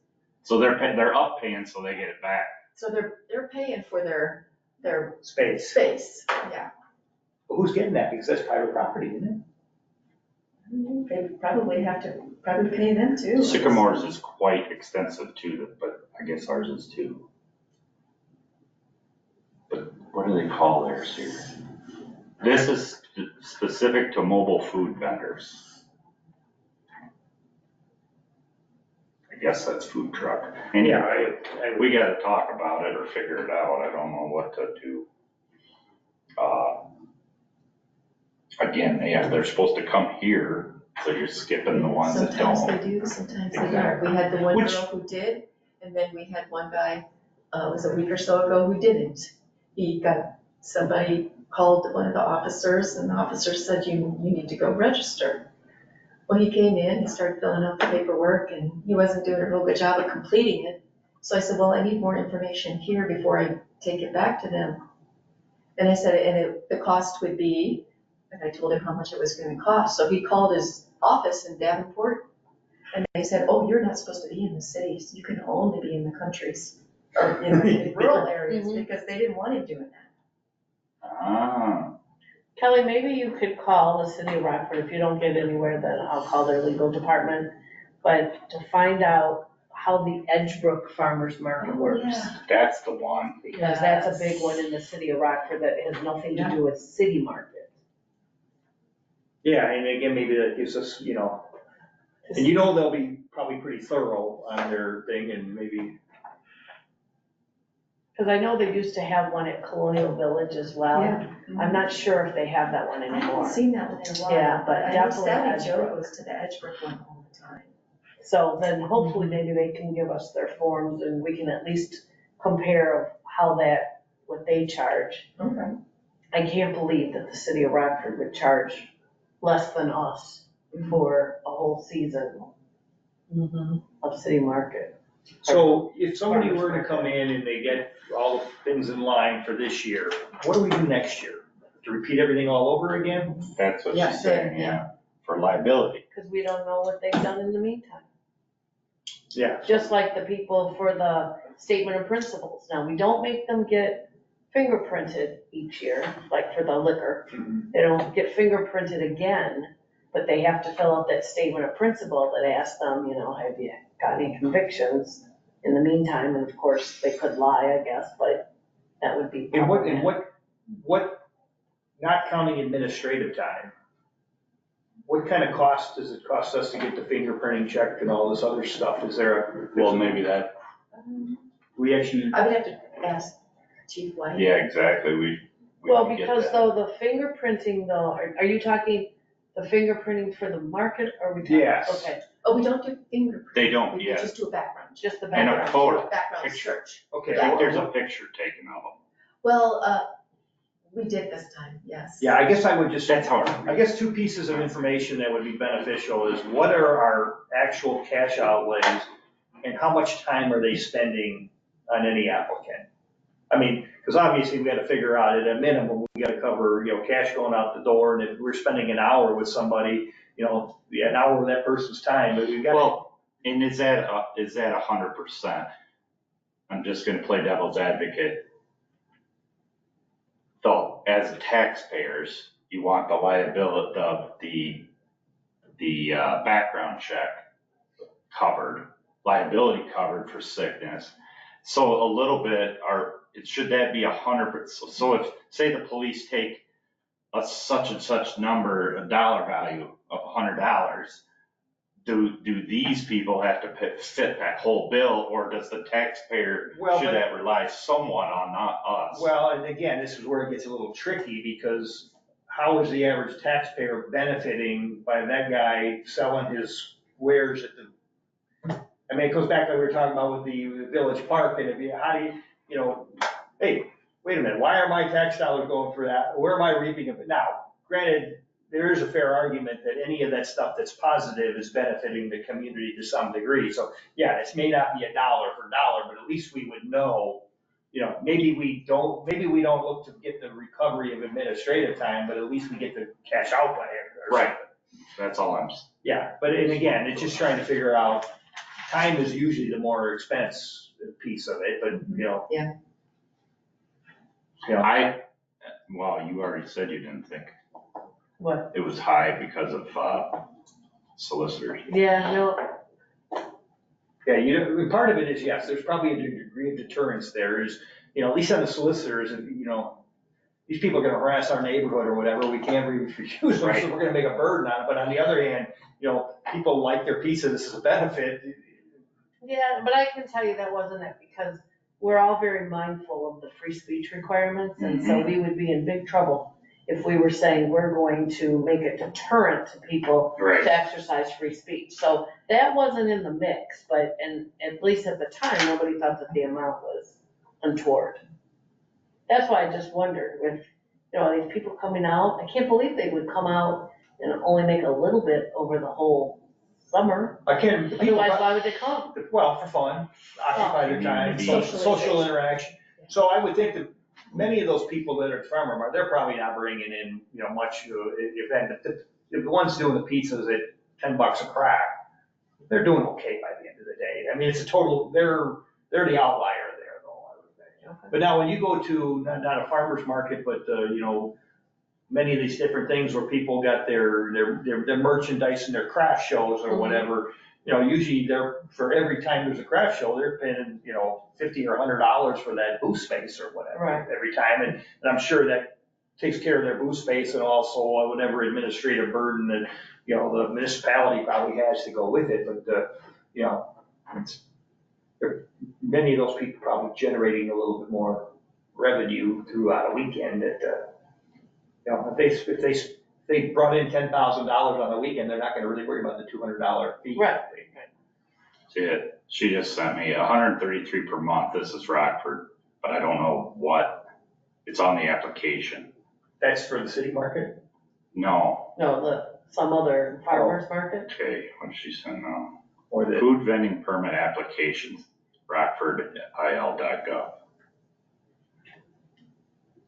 so they're up paying so they get it back. So they're paying for their Space. space, yeah. But who's getting that? Because that's private property, isn't They probably have to, pay them too. Sycamores is quite extensive too, but I guess ours is too. But what do they call theirs here? This is specific to mobile food vendors. I guess that's food truck. it? Anyway, we gotta talk about it or figure it out. I don't know what to do. Again, they're supposed to come here, so you're skipping the ones that Sometimes don't. they do, sometimes they don't. Exactly. We had the one Which- girl who did, and then we had one guy, it was a week or so ago, who didn't. He got somebody called one of the officers, and the officer said, you need to go register. Well, he came in, he started filling out the paperwork, and he wasn't doing a real good job of completing it. So I said, well, I need more information here before I take it back to them. And I said, the cost would be, and I told him how much it was gonna cost. So he called his office in Davenport, and they said, oh, you're not supposed to be in the cities, you can only be in the countries, or in the rural areas, Mhm. because they didn't want him doing that. Ah, Kelly, maybe you could call the city of Rockford. If you don't get anywhere, then I'll call their legal department. But to find out how the Edgebrook Farmers Market works. Yeah. that's the one. Because that's a big one in the city of Rockford that has nothing to do with city market. Yeah, and again, maybe that gives us, you know, and you know they'll be probably pretty thorough on their thing and maybe. Because I know they used to have one at Colonial Village as well. Yeah. I'm not sure if they have that one I haven't anymore. seen that one in a while. Yeah, but I know definitely Sally Joe Edgebrook. goes to the Edgebrook one all the time. So then hopefully maybe they can give us their forms and we can at least compare how that, what they charge. Okay. I can't believe that the city of Rockford would charge less than us for a whole season of city market. So if somebody were to come in and they get all the things in line for this year, what do we do next year? To repeat everything all over again? That's what Yeah, she's saying, yeah, for liability. Because we don't know what they've done in the meantime. Yeah. Just like the people for the statement of principles. Now, we don't make them get fingerprinted each year, like for the liquor. They don't get fingerprinted again, but they have to fill out that statement of principle that asks them, you know, have you got any convictions in the meantime? And of course, they could lie, I guess, but that would be. And what, not counting administrative time, what kind of cost does it cost us to get the fingerprinting checked and all this other stuff? Is there a? Well, maybe that, We actually, I would have to ask Chief White. yeah, exactly, we Well, can get because that. though the fingerprinting though, are you talking the fingerprinting for the market or we? talking- Yes. Okay, Oh, we don't do fingerprints. They don't, We yeah, just do a background, just the and a background. photo, background picture. search. okay. I think there's a picture taken of them. Well, we did this time, yes. Yeah, I guess I would just. That's hard. I guess two pieces of information that would be beneficial is what are our actual cash outlays and how much time are they spending on any applicant? I mean, because obviously we got to figure out at a minimum, we got to cover, you know, cash going out the door. And if we're spending an hour with somebody, you know, an hour of that person's time, but we've got. Well, and is that 100%? I'm just gonna play devil's advocate. So as taxpayers, you want the liability of the background check covered, liability covered for sickness. So a little bit should that be 100%? So if, say the police take a such and such number, a dollar value of $100, do these people have to fit that whole bill, or does the taxpayer, Well, should but- that rely somewhat on not us? Well, and again, this is where it gets a little tricky because how is the average taxpayer benefiting by that guy selling his wares at the, I mean, it goes back to what we were talking about with the village park and if you, how do you know, hey, wait a minute, why are my tax dollars going for that? Where am I reaping it? Now, granted, there is a fair argument that any of that stuff that's positive is benefiting the community to some degree. So yeah, this may not be a dollar for dollar, but at least we would know, you know, maybe we don't look to get the recovery of administrative time, but at least we get the cash outlay or something. Right. That's all I'm, Yeah, but and again, it's just trying to figure out, time is usually the more expense piece of it, but you know. Yeah. You know, well, you already said you didn't think What? it was high because of solicitors. Yeah, no, yeah, you know, part of it is, yes, there's probably a degree of deterrence there is, you know, at least on the solicitors, you know, these people are gonna harass our neighborhood or whatever, we can't refuse them, so we're gonna make a burden on it, but on the other hand, you know, people like their piece of this as a benefit. yeah, but I can tell you that wasn't it because we're all very mindful of the free speech requirements. And so we would be in big trouble if we were saying we're going to make a deterrent to people Right. to exercise free speech. So that wasn't in the mix, but, and at least at the time, nobody thought that the amount was untoward. That's why I just wondered You know, these people coming out, I can't believe they would come out and only make a little bit over the whole summer. I can't, people, Otherwise, why would they come? well, for fun, occupy their time, Community. social interaction. So I would think that many of those people that are at Farmer Mart, they're probably not bringing in, you know, much, if the ones doing the pizzas at $10 a crack, they're doing okay by the end of the day. I mean, it's a total, they're the outlier there though, I would think. But now when you go to, not a farmer's market, but, you know, many of these different things where people got their merchandise and their craft shows or whatever, you know, usually for every time there's a craft show, they're paying, you know, $50 or $100 for that booth space or whatever. Right. Every time, and I'm sure that takes care of their booth space and also whatever administrative burden that, you know, the municipality probably has to go with it, but, you know, many of those people probably generating a little bit more revenue throughout a weekend that, you know, if they brought in $10,000 on the weekend, they're not gonna really worry about the $200 fee. Right. She just sent me $133 per month. This is Rockford, but I don't know what, it's on the application. That's for the city market? No, No, some other farmer's market. okay, what did she send now? Or the, Food vending permit applications, rockfordil.gov.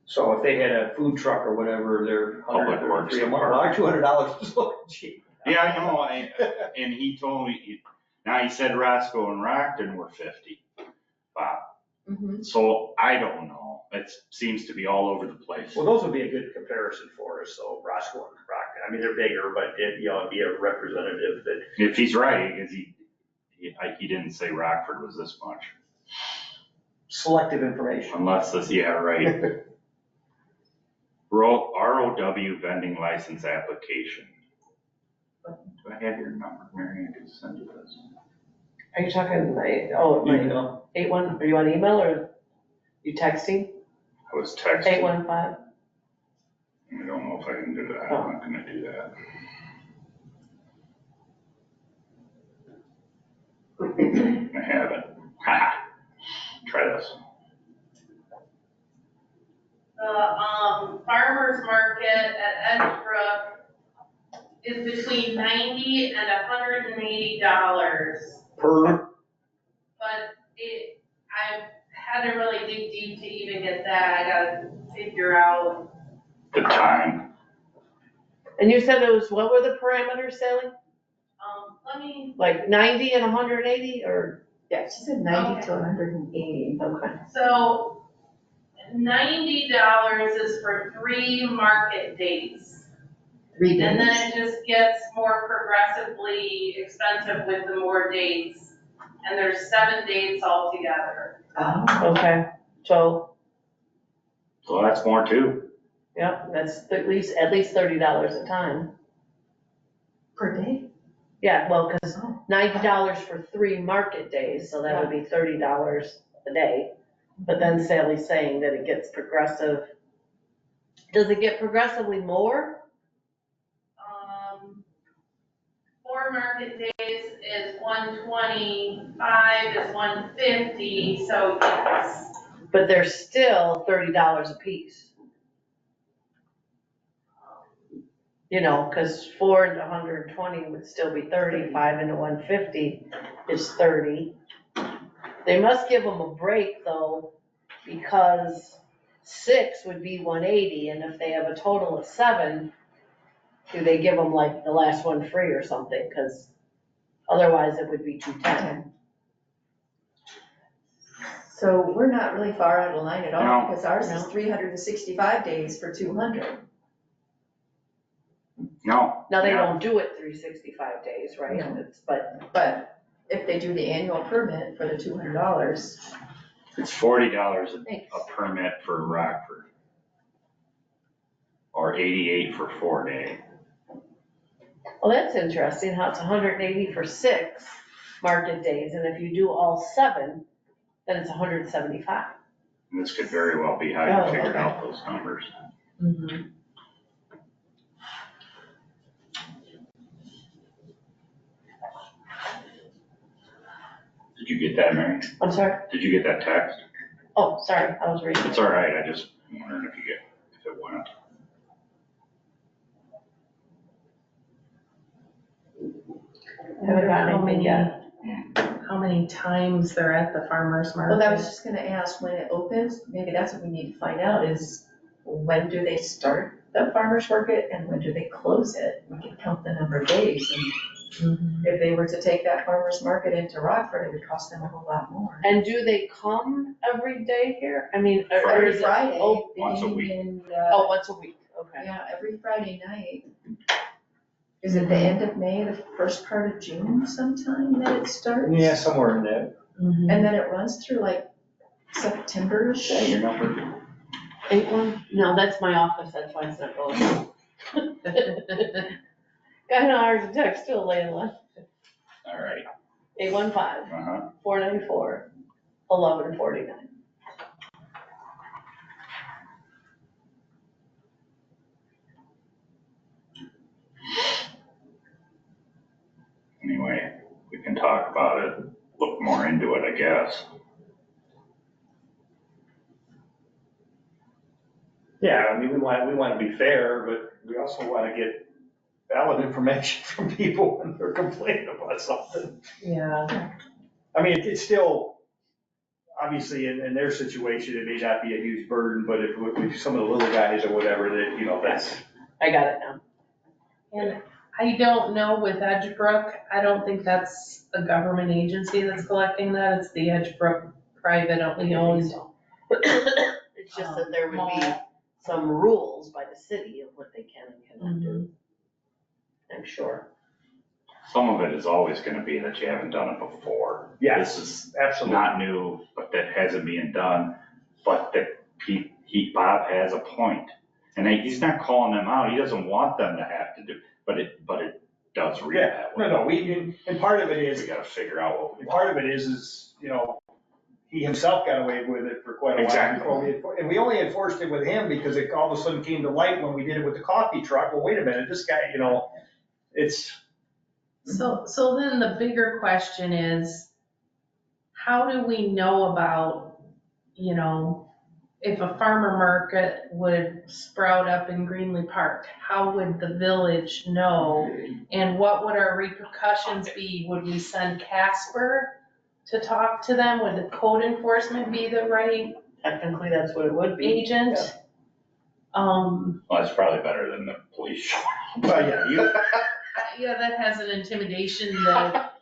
so if they had a food truck or whatever, they're Public Works $133 a month, well, $200 is looking cheap. Yeah, I know, and he told me, now he said Roscoe and Rockton were 50. Wow, Mm-hmm. so I don't know, it seems to be all over the place. Well, those would be a good comparison for us, so Roscoe and Rockton, I mean, they're bigger, but it, you know, it'd be a representative that, If he's right, because he didn't say Rockford was this much, selective information. unless this, yeah, right. ROW vending license application. Do I have your number, Mary? I can send you this. Are you talking my Email. 81, are you on email or you texting? I was texting. 815? I don't know if I can do that. I'm not gonna do that. I have it. Ha. Try this. The, farmer's market at Edgebrook is between $90 and $180. Per, But I had to really dig deep to even get that. I gotta figure out. The time. And you said it was, what were the parameters, Sally? Let me, Like 90 and 180 or? Yeah, she said 90 to 180. Okay. so $90 is for 3 market days. 3 days. And then it just gets more progressively expensive with the more days. And there's 7 days altogether. Oh, Okay, so, So that's more too. yeah, that's at least $30 a time. per day? Yeah, well, because Oh. $90 for 3 market days, so that would be $30 a day. But then Sally's saying that it gets progressive. Does it get progressively more? 4 market days is 125, is 150, so yes. But they're still $30 a piece. You know, because 4 into 120 would still be 30, 5 into 150 is 30. They must give them a break though, because 6 would be 180, and if they have a total of 7, do they give them like the last one free or something? Because otherwise it would be 210. So we're not really far out of line at all, No. because ours is No. 365 days for 200. No. Now, they Yeah. don't do it 365 days, right? No. But But if they do the annual permit for the $200, It's $40 thanks. a permit for Rockford. Or 88 for 4 day. well, that's interesting, how it's 180 for 6 market days, and if you do all 7, then it's 175. And this could very well be how Oh, you figured okay. out those numbers. Did you get that, Mary? I'm sorry? Did you get that text? Oh, sorry, I was reading. It's all right, I just wondering if it went. Haven't gotten anything yet. How many times they're at the farmer's market? Well, I was just gonna ask, when it opens, maybe that's what we need to find out is, when do they start the farmer's market and when do they close it? We can count the number of days, and Mhm. if they were to take that farmer's market into Rockford, it would cost them a whole lot more. And do they come every day here? I mean, or Every is it Friday. open? Once a week. beginning in, Oh, once a week, okay. Yeah, every Friday night. Is it the end of May, the first part of June sometime that it starts? Yeah, somewhere in there. Mhm. And then it runs through like September-ish? Is that your number? 81? No, that's my office, that's why it's not going. Kinda hard to text to a landline. All right. 815 Uh-huh. 494 1149. Anyway, we can talk about it, look more into it, I guess. Yeah, I mean, we want to be fair, but we also want to get valid information from people when they're complaining about something. Yeah, I mean, it's still, obviously, in their situation, it may not be a huge burden, but if some of the little guys or whatever, that, you know, that's, I got it now. and I don't know with Edgebrook, I don't think that's a government agency that's collecting that, it's the Edgebrook privately owned. It's just that there would be some rules by the city of what they can and cannot do. I'm sure. Some of it is always gonna be that you haven't done it before. yeah, This is absolutely. not new, but that hasn't been done, but that Bob has a point. And he's not calling them out, he doesn't want them to have to do, but it does read Yeah, that way. no, and part of it is, We gotta figure out what we part of it is, you know, he himself got away with it for quite a while. Exactly. Before and we only enforced it with him because it all of a sudden came to light when we did it with the coffee truck. Well, wait a minute, this guy, you know, it's, So then the bigger question is, how do we know about, you know, if a farmer market would sprout up in Greenlee Park, how would the village know? And what would our repercussions be? Would we send Casper to talk to them? Would the code enforcement be the right Technically, that's what it would be. agent? Well, that's probably better than the police. well, yeah, you, Yeah, that has an intimidation that,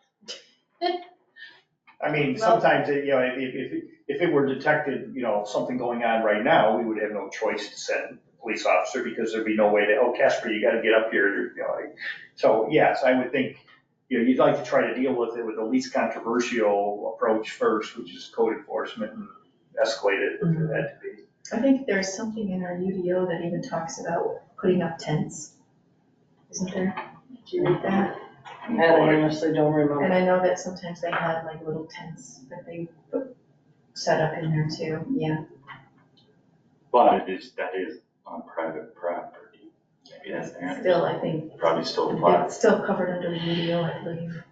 I mean, sometimes, you know, if it were detected, you know, something going on right now, we would have no choice to send a police officer because there'd be no way that, oh, Casper, you gotta get up here, you know, like, so, yes, I would think, you know, you'd like to try to deal with it with the least controversial approach first, which is code enforcement, and escalate it for that to be. I think there's something in our UDO that even talks about putting up tents. Isn't there? Did you read that? And I honestly don't remember. And I know that sometimes they have like little tents that they put, set up in there too, yeah. But that is on private property. Maybe that's the answer. Still, I think Probably still applies. it's still covered under the UDO, I believe.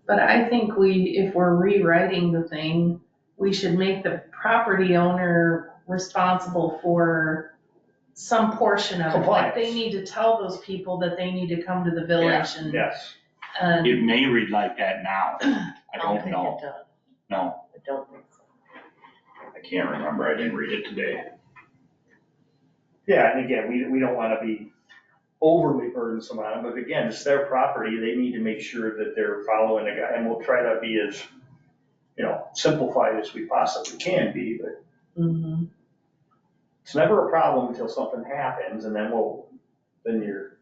but I think if we're rewriting the thing, we should make the property owner responsible for some portion of it. Like, they Compliance. need to tell those people that they need to come to the village and, Yes. It may read like that now. I don't think know. it does. No, I don't think so. I can't remember. I didn't read it today. Yeah, and again, we don't wanna be overly burdensome on them, but again, it's their property, they need to make sure that they're following the guy, and we'll try to be as, you know, simplified as we possibly can be, but Mhm. it's never a problem until something happens, and then then you're,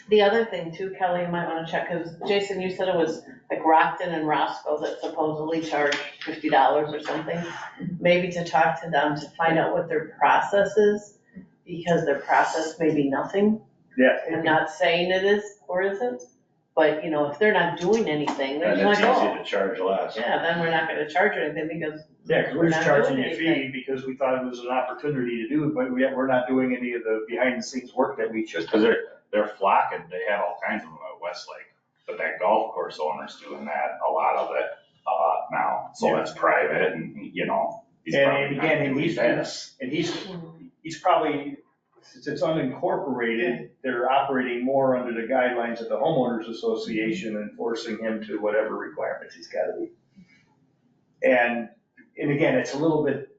The other thing too, Kelly, you might wanna check, cause Jason, you said it was like Rockton and Roscoe that supposedly charge $50 or something. Maybe to talk to them to find out what their process is, because their process may be nothing. yeah. I'm not saying it is or isn't, but you know, if they're not doing anything, they're And just it's like, easy oh, to charge less. yeah, then we're not gonna charge you anything because Yeah, because we're just We're not charging doing you a fee anything. because we thought it was an opportunity to do it, but we're not doing any of the behind the scenes work that we should. Because they're flocking. They have all kinds of them at Westlake. But that golf course owner's doing that, a lot of it, now. So Yeah. it's private and, you know. he's probably And not again, doing that. he's probably since it's unincorporated, they're operating more under the guidelines of the homeowners association and forcing him to whatever requirements he's gotta be. And again, it's a little bit,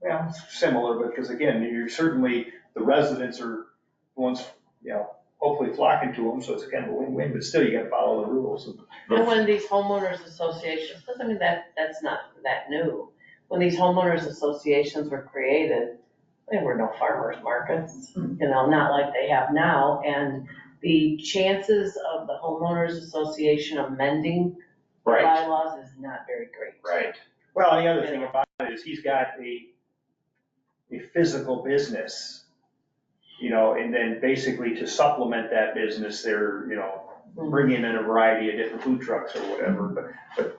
well, similar, because again, you're certainly, the residents are the ones, hopefully flocking to them, so it's kind of a win-win, but still, you gotta follow the rules. And when these homeowners associations, because I mean, that's not that new. When these homeowners associations were created, there were no farmers markets, not like they have now. And the chances of the homeowners association amending the Right, bylaws is not very great. right. Well, the other thing about it is he's got a physical business, and then basically to supplement that business, they're, bringing in a variety of different food trucks or whatever, but,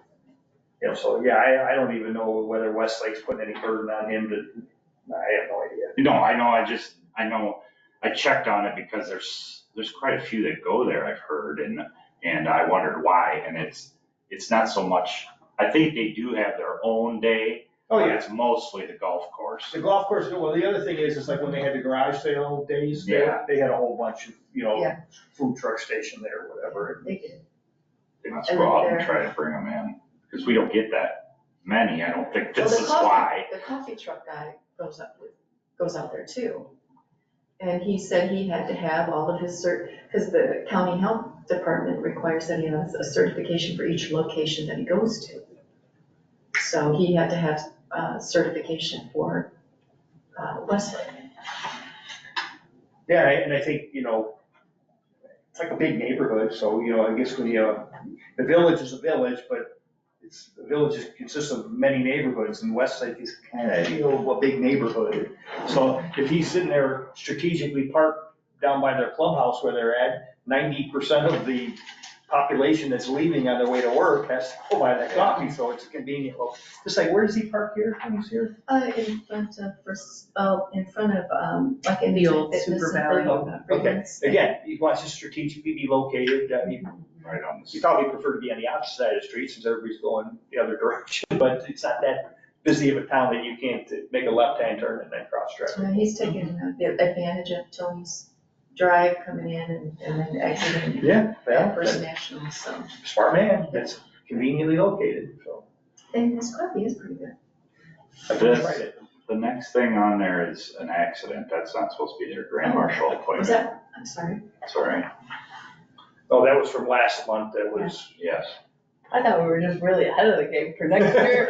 so, yeah, I don't even know whether Westlake's putting any burden on him I have no idea. I know, I checked on it because there's quite a few that go there, I've heard, and I wondered why, and it's not so much, I think they do have their own day. Oh, but yeah. It's mostly the golf course. The golf course, well, the other thing is like when they had the garage sale days, they had a whole bunch of, Yeah. food truck station there or whatever. They did. They must And go then out and there- try to bring them in, because we don't get that many, I don't think Well, this the is coffee- why. The coffee truck guy goes out there too. And he said he had to have all of his because the county health department requires that he has a certification for each location that he goes to. So he had to have certification for Westlake. Yeah, and I think, it's like a big neighborhood, so, I guess when the village is a village, but the village consists of many neighborhoods, and Westlake is kind of, a big neighborhood. So if he's sitting there strategically parked down by their clubhouse where they're at, 90% of the population that's leaving on their way to work has to go buy that coffee, so it's convenient. Well, just like, where does he park here when he's here? In front of, like in The old fitness Super and Valley. Okay, again, he wants to strategically be located, Right on you the, probably prefer to be on the opposite side of the street since everybody's going the other direction, but it's not that busy of a town that you can't make a left-hand turn and then cross traffic. He's taking advantage of Tony's drive coming in and then exiting Yeah, at First National, so. smart man, that's conveniently located, so. And his coffee is pretty good. I can write it. the next thing on there is an accident, that's not supposed to be their grand marshal appointment. Was that, I'm sorry. Sorry, Oh, that was from last month, that was. yes. I thought we were just really ahead of the game for next year.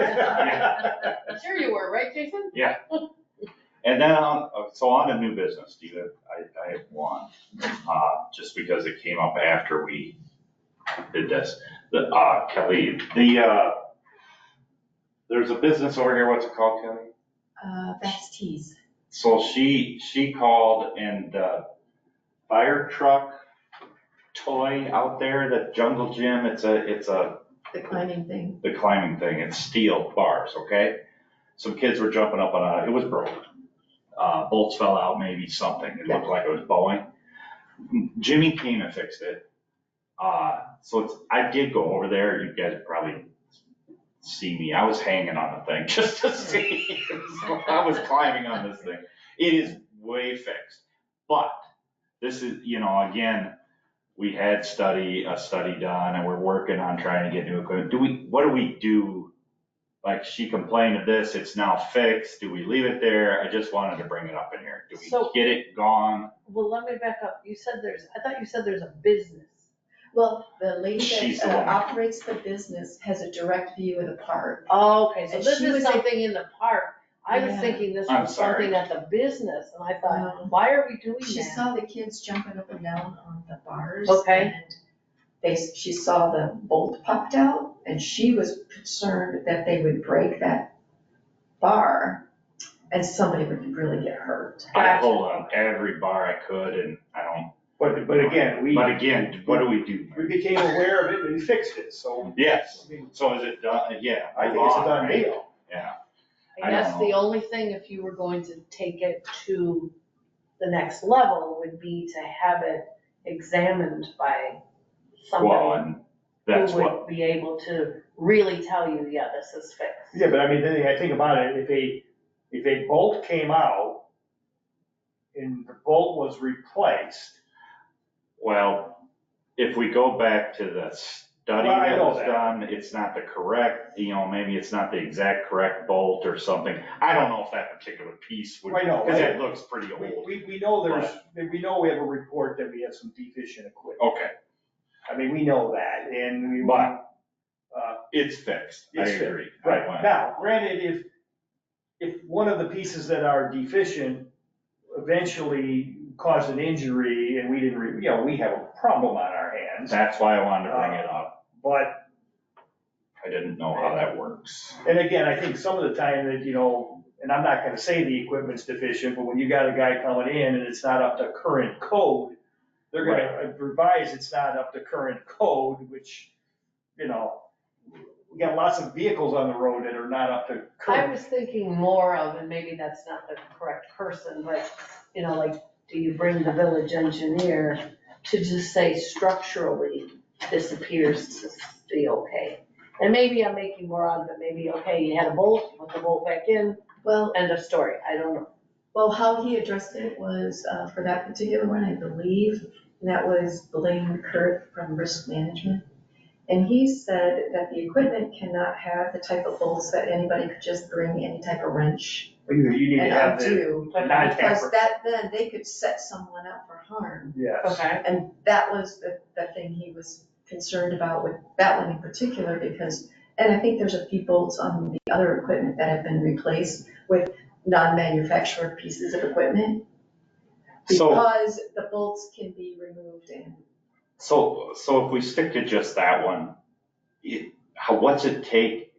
Sure you were, right, Jason? And then, so on to new business, Steve, I have one, just because it came up after we did this. Kelly, there's a business over here, what's it called, Kelly? That's teas. So she called and fire truck toy out there, the jungle gym, it's a The climbing thing. the climbing thing, it's steel bars, okay? Some kids were jumping up on it was broke. Bolts fell out, maybe something, it looked like it was bowing. Jimmy came and fixed it. So I did go over there, you guys probably see me, I was hanging on the thing just to see. I was climbing on this thing. It is way fixed, but this is, again, we had a study done and we're working on trying to get new equipment. What do we do? Like she complained of this, it's now fixed. Do we leave it there? I just wanted to bring it up in here. Do we So- get it gone? Well, let me back up. I thought you said there's a business. Well, the lady She's the that one. operates the business has a direct view of the park. Oh, okay, so And this she is was something in the park. I was Yeah. thinking this I'm was sorry. something at the business, and I No. thought, why are we doing She that? saw the kids jumping up and down on the bars. Okay. And she saw the bolt popped out, and she was concerned that they would break that bar, and somebody would really get hurt. I Gotcha. pulled on every bar I could and I don't, But again, but again, what do we do? we became aware of it and we fixed it, so. Yes, I mean, so is it done? Yeah. I think it's a done right? deal. Yeah. I I don't guess the know. only thing, if you were going to take it to the next level, would be to have it examined by Well, somebody and that's who what, would be able to really tell you, yeah, this is fixed. Yeah, but I mean, then I think about it, if a bolt came out and the bolt was replaced. Well, if we go back to the study Well, I that know was that. done, it's not the correct, maybe it's not the exact correct bolt or something. I don't know if that particular piece would, I know, because right? it looks pretty old. We know we know we have a report that we have some deficient equipment. Okay, I mean, we know that, and we. But- uh, it's fixed, I It's fixed. agree. Right, now, granted, if one of the pieces that are deficient eventually cause an injury and we didn't, we have a problem on our hands, That's why I wanted to bring it up. but, I didn't know how that works. and again, I think some of the time that, and I'm not gonna say the equipment's deficient, but when you got a guy coming in and it's not up to current code, they're gonna revise it's not up to current code, which, we got lots of vehicles on the road that are not up to I current. was thinking more of, and maybe that's not the correct person, but, like, do you bring the village engineer to just say structurally, this appears to be okay? And maybe I'm making more out of it, maybe, okay, you had a bolt, put the bolt back in, Well, end of story, I don't know. well, how he addressed it was, for that particular one, I believe, that was Blaine Kurt from Risk Management. And he said that the equipment cannot have the type of bolts that anybody could just bring any type of wrench You need to and have the undo. Because non-tamper. then they could set someone up for harm. Yes. Okay. And that was the thing he was concerned about with that one in particular, because, and I think there's a few bolts on the other equipment that have been replaced with non-manufactured pieces of equipment. So, Because the bolts can be removed and so if we stick to just that one, what's it take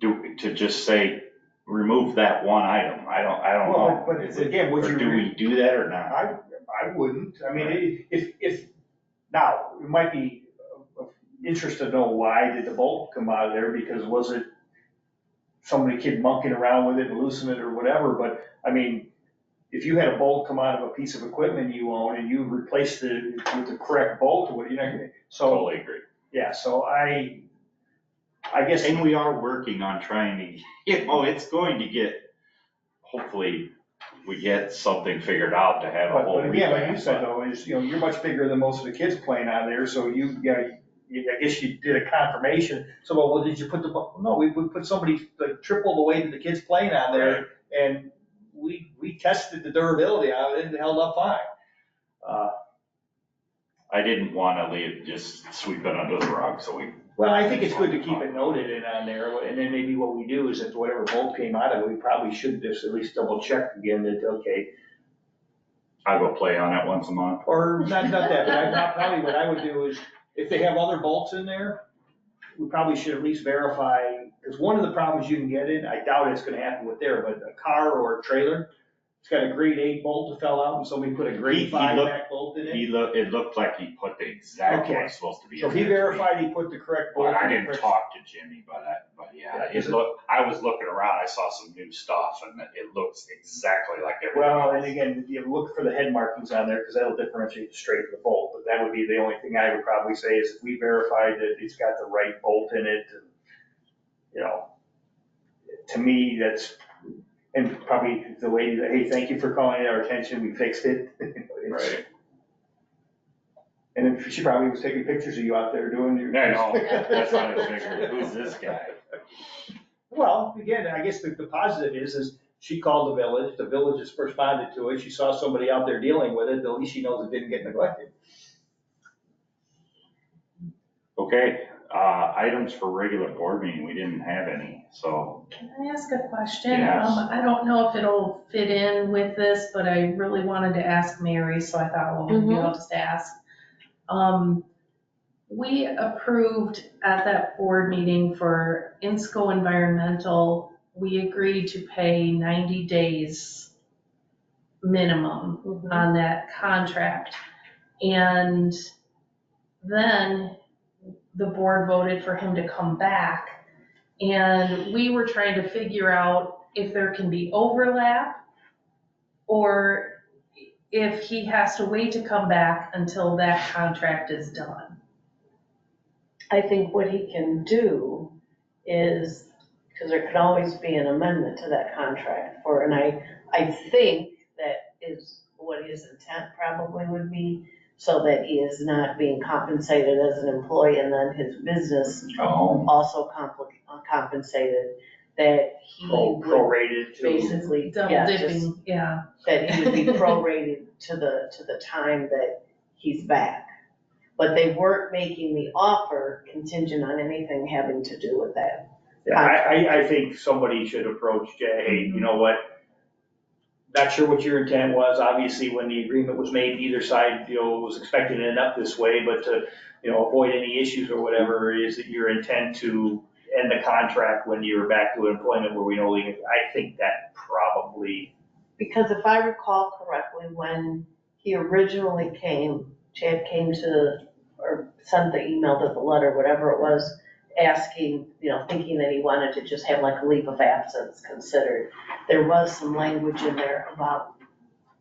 to just say, remove that one item? I don't Well, know. but Is it- again, would or you do we do that or not? I wouldn't, I mean, if, now, it might be of interest to know why did the bolt come out of there, because was it somebody kid monkeying around with it and loosen it or whatever, but, I mean, if you had a bolt come out of a piece of equipment you own and you replaced it with the correct bolt, so, Totally agree. yeah, so I guess. And we are working on trying to, it's going to get, hopefully, we get something figured out to have a whole. But again, like you revamp, said but- though, is, you're much bigger than most of the kids playing on there, so I guess you did a confirmation. So, well, did you put no, we put somebody like triple the weight of the kids playing on there, and we tested the durability of it and it held up fine. I didn't want to just sweep it under the rug, so we. Well, I think it's good to keep it noted in on there, and then maybe what we do is if whatever bolt came out of it, we probably should just at least double check again that, okay, I'll go play on it once a month. or not that, but probably what I would do is, if they have other bolts in there, we probably should at least verify, because one of the problems you can get in, I doubt it's gonna happen with there, but a car or a trailer, it's got a grade 8 bolt that fell out, and somebody put a He grade 5 looked- back bolt in it. It looked like he put the exact Okay. one it's supposed to be. So in he there. verified he put the correct bolt. Well, I in the didn't correct- talk to Jimmy, but yeah, I was looking around, I saw some new stuff and it looks exactly like everything Well, else. and again, you look for the head markings on there, because that'll differentiate the straight of the bolt, but that would be the only thing I would probably say is if we verified that it's got the right bolt in it, and, to me, that's, and probably the lady that, hey, thank you for calling it our attention, we fixed it. It's- Right. And then she probably was taking pictures of you out there doing your. I know, that's what I figured, who's this guy? Well, again, I guess the positive is she called the village has responded to it, she saw somebody out there dealing with it, at least she knows it didn't get neglected. Okay, items for regular board meeting, we didn't have any, so. Can I ask a question? Yes. I don't know if it'll fit in with this, but I really wanted to ask Mary, so I thought, well, maybe I'll just ask. We approved at that board meeting for INSCO Environmental, we agreed to pay 90 days minimum on that contract. And then the board voted for him to come back. And we were trying to figure out if there can be overlap or if he has to wait to come back until that contract is done. I think what he can do is, because there can always be an amendment to that contract and I think that what his intent probably would be, so that he is not being compensated as an employee and then his business Oh, also compensated, that he would Prorated to. basically, Double yeah, just, dipping, yeah. that he would be prorated to the time that he's back. But they weren't making the offer contingent on anything having to do with that. Yeah, I think somebody should approach Jay, hey, you know what? Not sure what your intent was, obviously, when the agreement was made, either side, was expecting to end up this way, but to, avoid any issues or whatever, is it your intent to end the contract when you're back to employment where we know legal? I think that probably, Because if I recall correctly, when he originally came, Chad came to, or sent the email to the letter, whatever it was, asking, thinking that he wanted to just have like a leave of absence considered. There was some language in there about,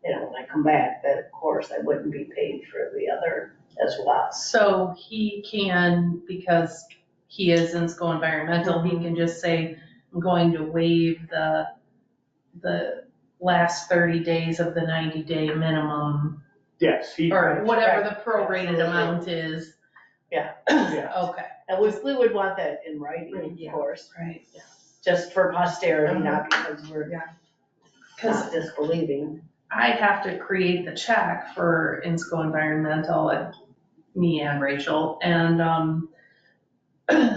when I come back, that of course I wouldn't be paid for the other as well. So he can, because he is in school environmental, he can just say, I'm going to waive the last 30 days of the 90-day minimum, yes, he. or whatever the Right. prorated Absolutely. amount is. Yeah. Okay, And we would want that in writing, of course, right. just for posterity, not because we're Because not disbelieving. I have to create the check for INSCO Environmental, and me and Rachel, and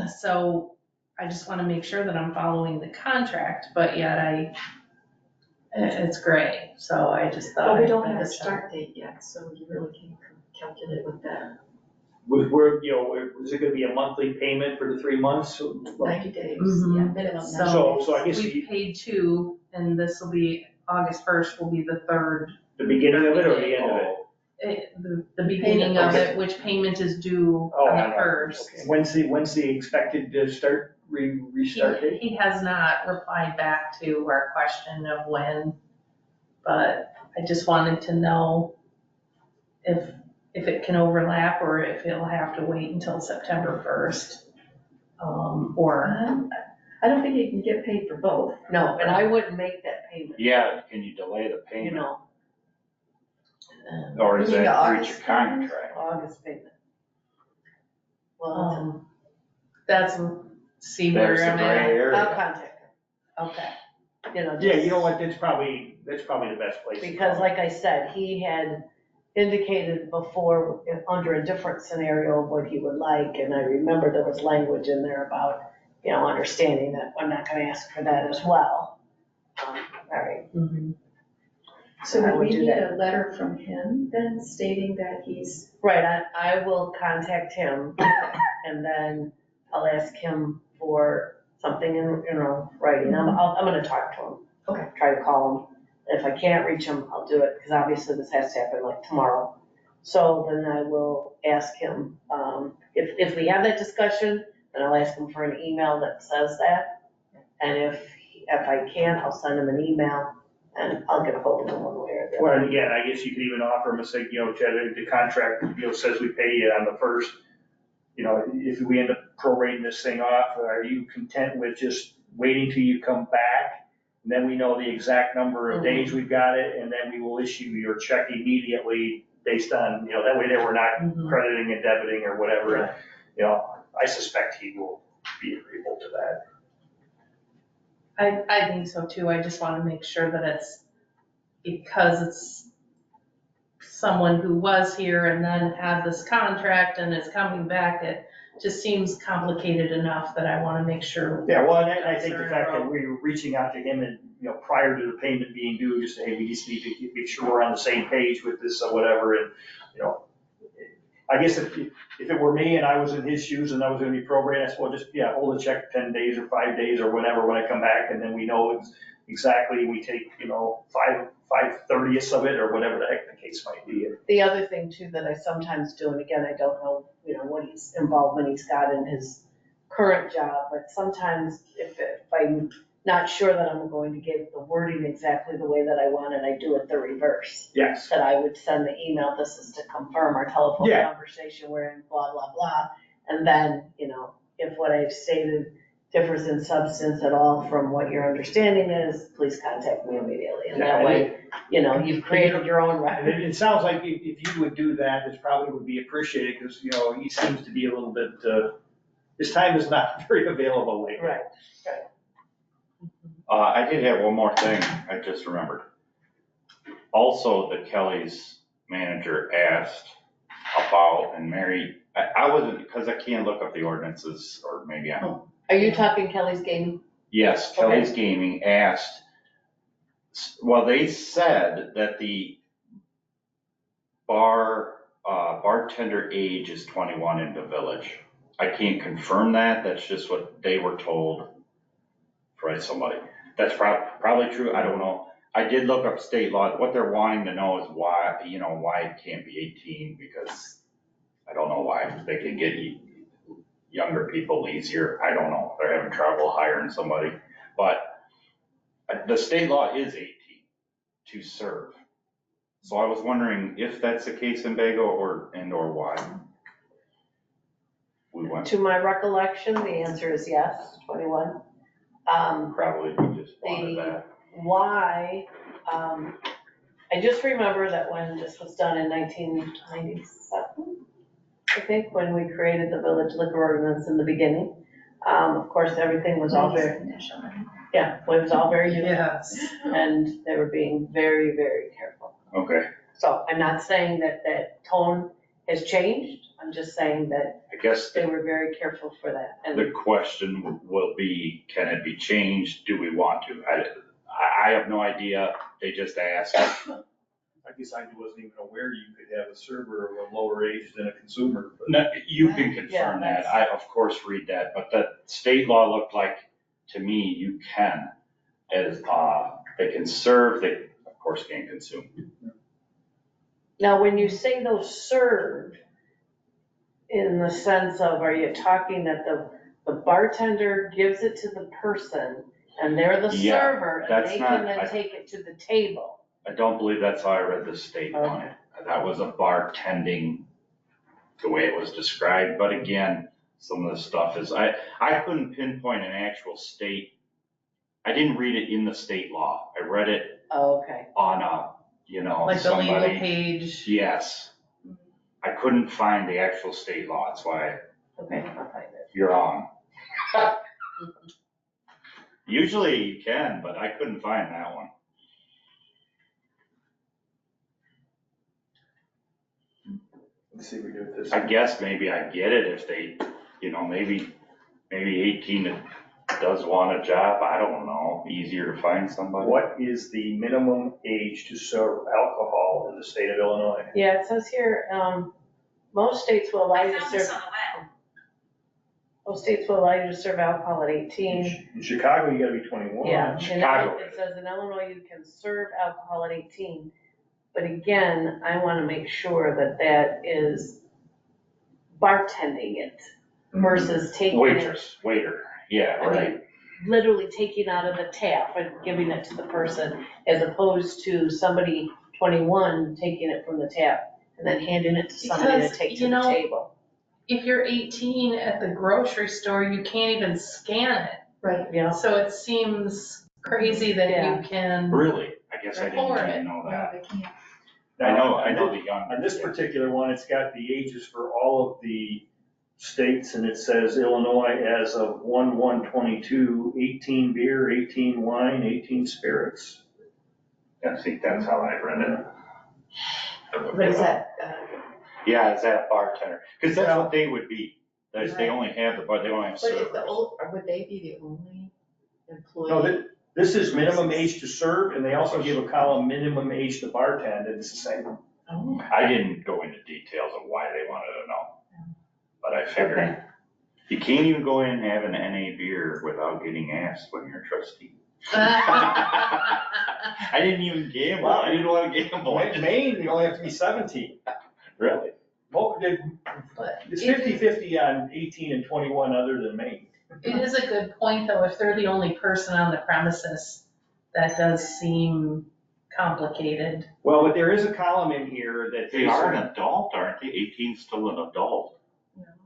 so I just want to make sure that I'm following the contract, but yet it's gray, so I just thought. But we don't I'd have a just- start date yet, so you really can't calculate with that. Is it gonna be a monthly payment for the 3 months? 90 days, Mhm. yeah, minimum 90 So- days. So I guess We paid 2, and this will be, August 1st will be the third, the beginning of it or the end of it? the beginning of it, which payment is due Oh, on I the know. first. Okay. When's the expected restart date? He has not replied back to our question of when, but I just wanted to know if it can overlap or if it'll have to wait until September 1st. Or, I don't think you can get paid for both. No, and I wouldn't make that payment, yeah, can you delay the payment? Or is You mean the that breach August of contract? August payment. Well, that's, see where There's the I'm gray at. area. I'll contact him, Okay. Yeah, you know what, that's probably the best place. to because go. like I said, he had indicated before, under a different scenario, what he would like, and I remember there was language in there about, understanding that I'm not gonna ask for that as well. All right, Mhm. So I would would we do need that. a letter from him then stating that he's, right, I will contact him, and then I'll ask him for something in, writing, I'm gonna talk to him. Okay. Try to call him, if I can't reach him, I'll do it, because obviously this has to happen like tomorrow. So then I will ask him, if we have that discussion, then I'll ask him for an email that says that. And if I can, I'll send him an email, and I'll get a hold of him one way or the other. Well, again, I guess you could even offer him and say, Chad, the contract, says we pay you on the first. If we end up prorating this thing off, are you content with just waiting till you come back? And then we know the exact number of days we've got it, and then we will issue your check immediately based on, that way that we're not Mhm. crediting and debiting or whatever. I suspect he will be agreeable to that. I think so too, I just wanna make sure that it's, because it's someone who was here and then had this contract and is coming back, it just seems complicated enough that I wanna make sure. Yeah, well, and I think the fact that we were reaching out to him and, prior to the payment being due, just say, hey, we just need to make sure we're on the same page with this or whatever, and, I guess if it were me and I was in his shoes and I was gonna be prorated, I said, well, just, hold the check 10 days or 5 days or whatever when I come back, and then we know exactly, we take, 5/30ths of it or whatever the heck the case might be. The other thing too that I sometimes do, and again, I don't know, what he's involvement he's got in his current job, but sometimes if I'm not sure that I'm going to get the wording exactly the way that I want it, I do it the reverse. Yes. That I would send the email, this is to confirm our telephone Yeah. conversation, wherein blah, blah, blah. And then, if what I've stated differs in substance at all from what your understanding is, please contact me immediately. And that way, you know, you've created your own And record. it sounds like if you would do that, it probably would be appreciated, because, you know, he seems to be a little bit, his time is not very available lately. Right. I did have one more thing I just remembered. Also, the Kelly's manager asked about, and Mary, I wasn't, because I can't look up the ordinances, or maybe I'm. Are you talking Kelly's Gaming? Yes, Kelly's Gaming asked, well, they said that the bartender age is 21 in the village. I can't confirm that, that's just what they were told by somebody. That's probably true, I don't know. I did look up state law, what they're wanting to know is why, you know, why it can't be 18, because I don't know why, they can get younger people easier, I don't know, they're having trouble hiring somebody. But the state law is 18 to serve. So I was wondering if that's the case in Bago or why. We went, To my recollection, the answer is yes, 21. probably we just wanted that. Why, I just remember that when this was done in 1997, I think, when we created the village liquor ordinance in the beginning, of course, everything was all very, yeah, it was all very new. Yes. And they were being very, very careful. Okay, So I'm not saying that that tone has changed, I'm just saying that I guess they were very careful for that. And the question will be, can it be changed? Do we want to? I have no idea. They just asked. I guess I wasn't even aware you could have a server of a lower age than a consumer. But No, you can confirm Yeah, that. that's- I, of course, read that, but the state law looked like, to me, you can. As, they can serve, they, of course, can't consume. now, when you say those served, in the sense of, are you talking that the bartender gives it to the person and they're the Yeah, server and that's they not- can then take it to the table? I don't believe that's how I read the state on it. That was a bartending, the way it was described, but again, some of the stuff is, I couldn't pinpoint an actual state. I didn't read it in the state law. I read it Oh, okay. on a, you know, Like the legal somebody. page. Yes. I couldn't find the actual state law, that's why Okay, I'll find it. you're on. Usually you can, but I couldn't find that one. let's see what we do with this. I guess maybe I get it if they, you know, maybe 18 does want a job, I don't know, easier to find somebody. What is the minimum age to serve alcohol in the state of Illinois? Yeah, it says here, most states will allow you to serve. Most states will allow you to serve alcohol at 18. In Chicago, you gotta be 21. Yeah, in Chicago. it says in Illinois, you can serve alcohol at 18. But again, I want to make sure that that is bartending it versus taking it, Waiter, yeah, right. literally taking out of the tap and giving it to the person, as opposed to somebody 21 taking it from the tap and then handing it to somebody to Because, take to you the know, table. If you're 18 at the grocery store, you can't even scan it. Right. You know, So it seems crazy that Yeah. you can. Really? I guess I didn't Record even it. know No, that. they can't. I know the young. On this particular one, it's got the ages for all of the states, and it says Illinois as of 1/1/22, 18 beer, 18 wine, 18 spirits. I think that's how I read it. But is that, Yeah, is that bartender? Because that's what they would be. They only have the bar, they don't have but if the servers. old, or would they be the only employee? No, this is minimum age to serve, and they also give a column minimum age to bartend, and it's the same. Oh, I didn't go into details of why they wanted to know. But I figured, Okay. you can't even go in and have an NA beer without getting asked when you're a trustee. I didn't even gamble, I didn't want to gamble. In Maine, you only have to be 17. Really? Well, But it's it- 50/50 on 18 and 21 other than Maine. It is a good point, though, if they're the only person on the premises, that does seem complicated. Well, but there is a column in here that. They are an adult, aren't they? 18's still an adult.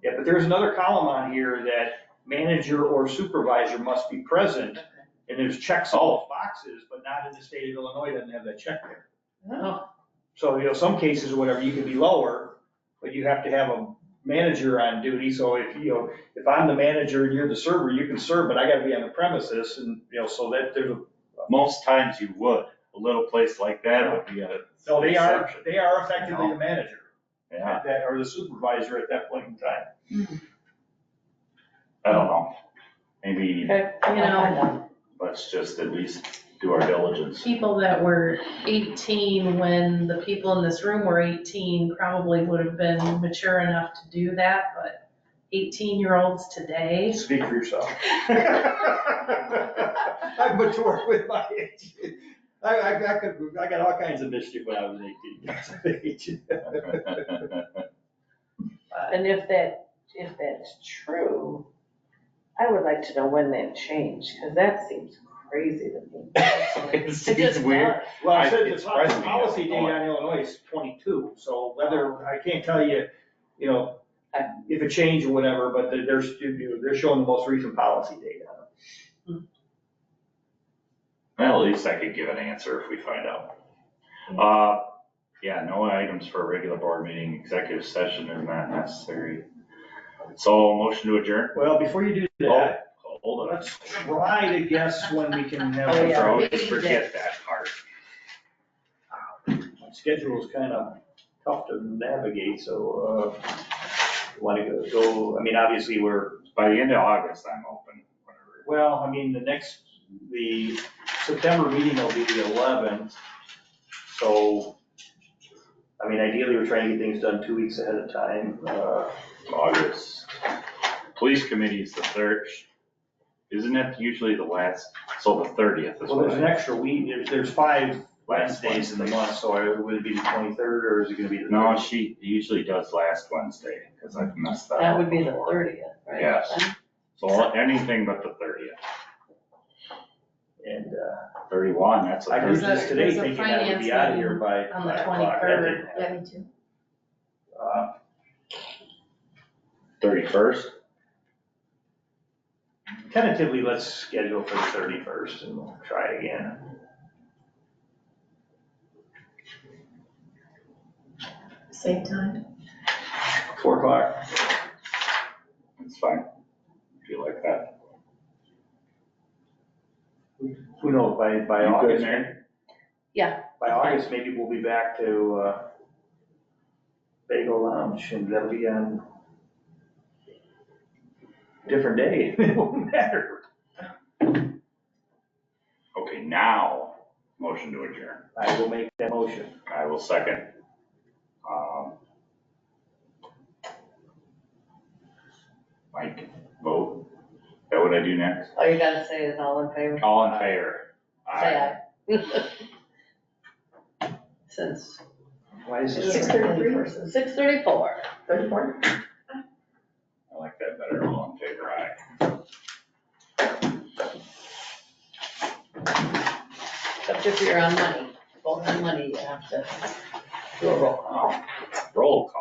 Yeah, but there's another column on here that manager or supervisor must be present, and there's checks all those boxes, but not in the state of Illinois, doesn't have that check there. Oh, So, some cases or whatever, you can be lower, but you have to have a manager on duty, so if I'm the manager and you're the server, you can serve, but I gotta be on the premises, and, so that there's a. Most times you would. A little place like that would be a. No, they are exception. effectively the manager, Yeah, or the supervisor at that point in time. I don't know. Maybe okay, You know, let's just at least do our diligence. people that were 18 when the people in this room were 18 probably would have been mature enough to do that, but 18-year-olds today, Speak for yourself. I'm mature with my age. I got all kinds of mischief when I was 18. and if that's true, I would like to know when that changed, because that seems crazy to me. It It seems just weird. does. Well, I said It the surprised me. policy date on Illinois is 22, so whether, I can't tell you, if it changed or whatever, but they're showing the most recent policy date on it. Well, at least I could give an answer if we find out. Yeah, no items for a regular board meeting, executive session is not necessary. So motion to adjourn? Well, before you do that, Hold on. let's try to guess when we can have. Oh, yeah. I always forget that part. My schedule is kind of tough to navigate, so, want to go, obviously By the end of August, I'm open, whatever. well, the September meeting will be the 11th, so, ideally, we're trying to get things done 2 weeks ahead of time. August. Police committee is the third. Isn't it usually the last, so the 30th is Well, there's an what extra week, there's 5 Wednesdays in the month, so would it be the 23rd, or is it gonna be the? No, she usually does last Wednesday, because I've messed that up. That would be the before. 30th, right? Yes. So anything but the 30th. And, 31, that's a I did Thursday. this today There's a thinking I would finance be out of meeting here by on the 5 o'clock. That 23rd. didn't happen. me too. 31st? Tentatively, let's schedule for the 31st, and we'll try again. Same time. 4 o'clock. It's fine, if you like that. Who knows, by You good, August, Mary? by August, maybe we'll be back to, Bagel Lounge, and that'll be on different day, it won't matter. Okay, now, motion to adjourn. I will make that motion. I will second. Mike, vote. Is that what I do next? All you gotta say is all in favor. All in favor? Say aye. Since Why is it's it? 6:33. 6:34. 34. I like that better, all in favor, aye. Except if you're on money, vote on money, you have to do a roll call. Roll call.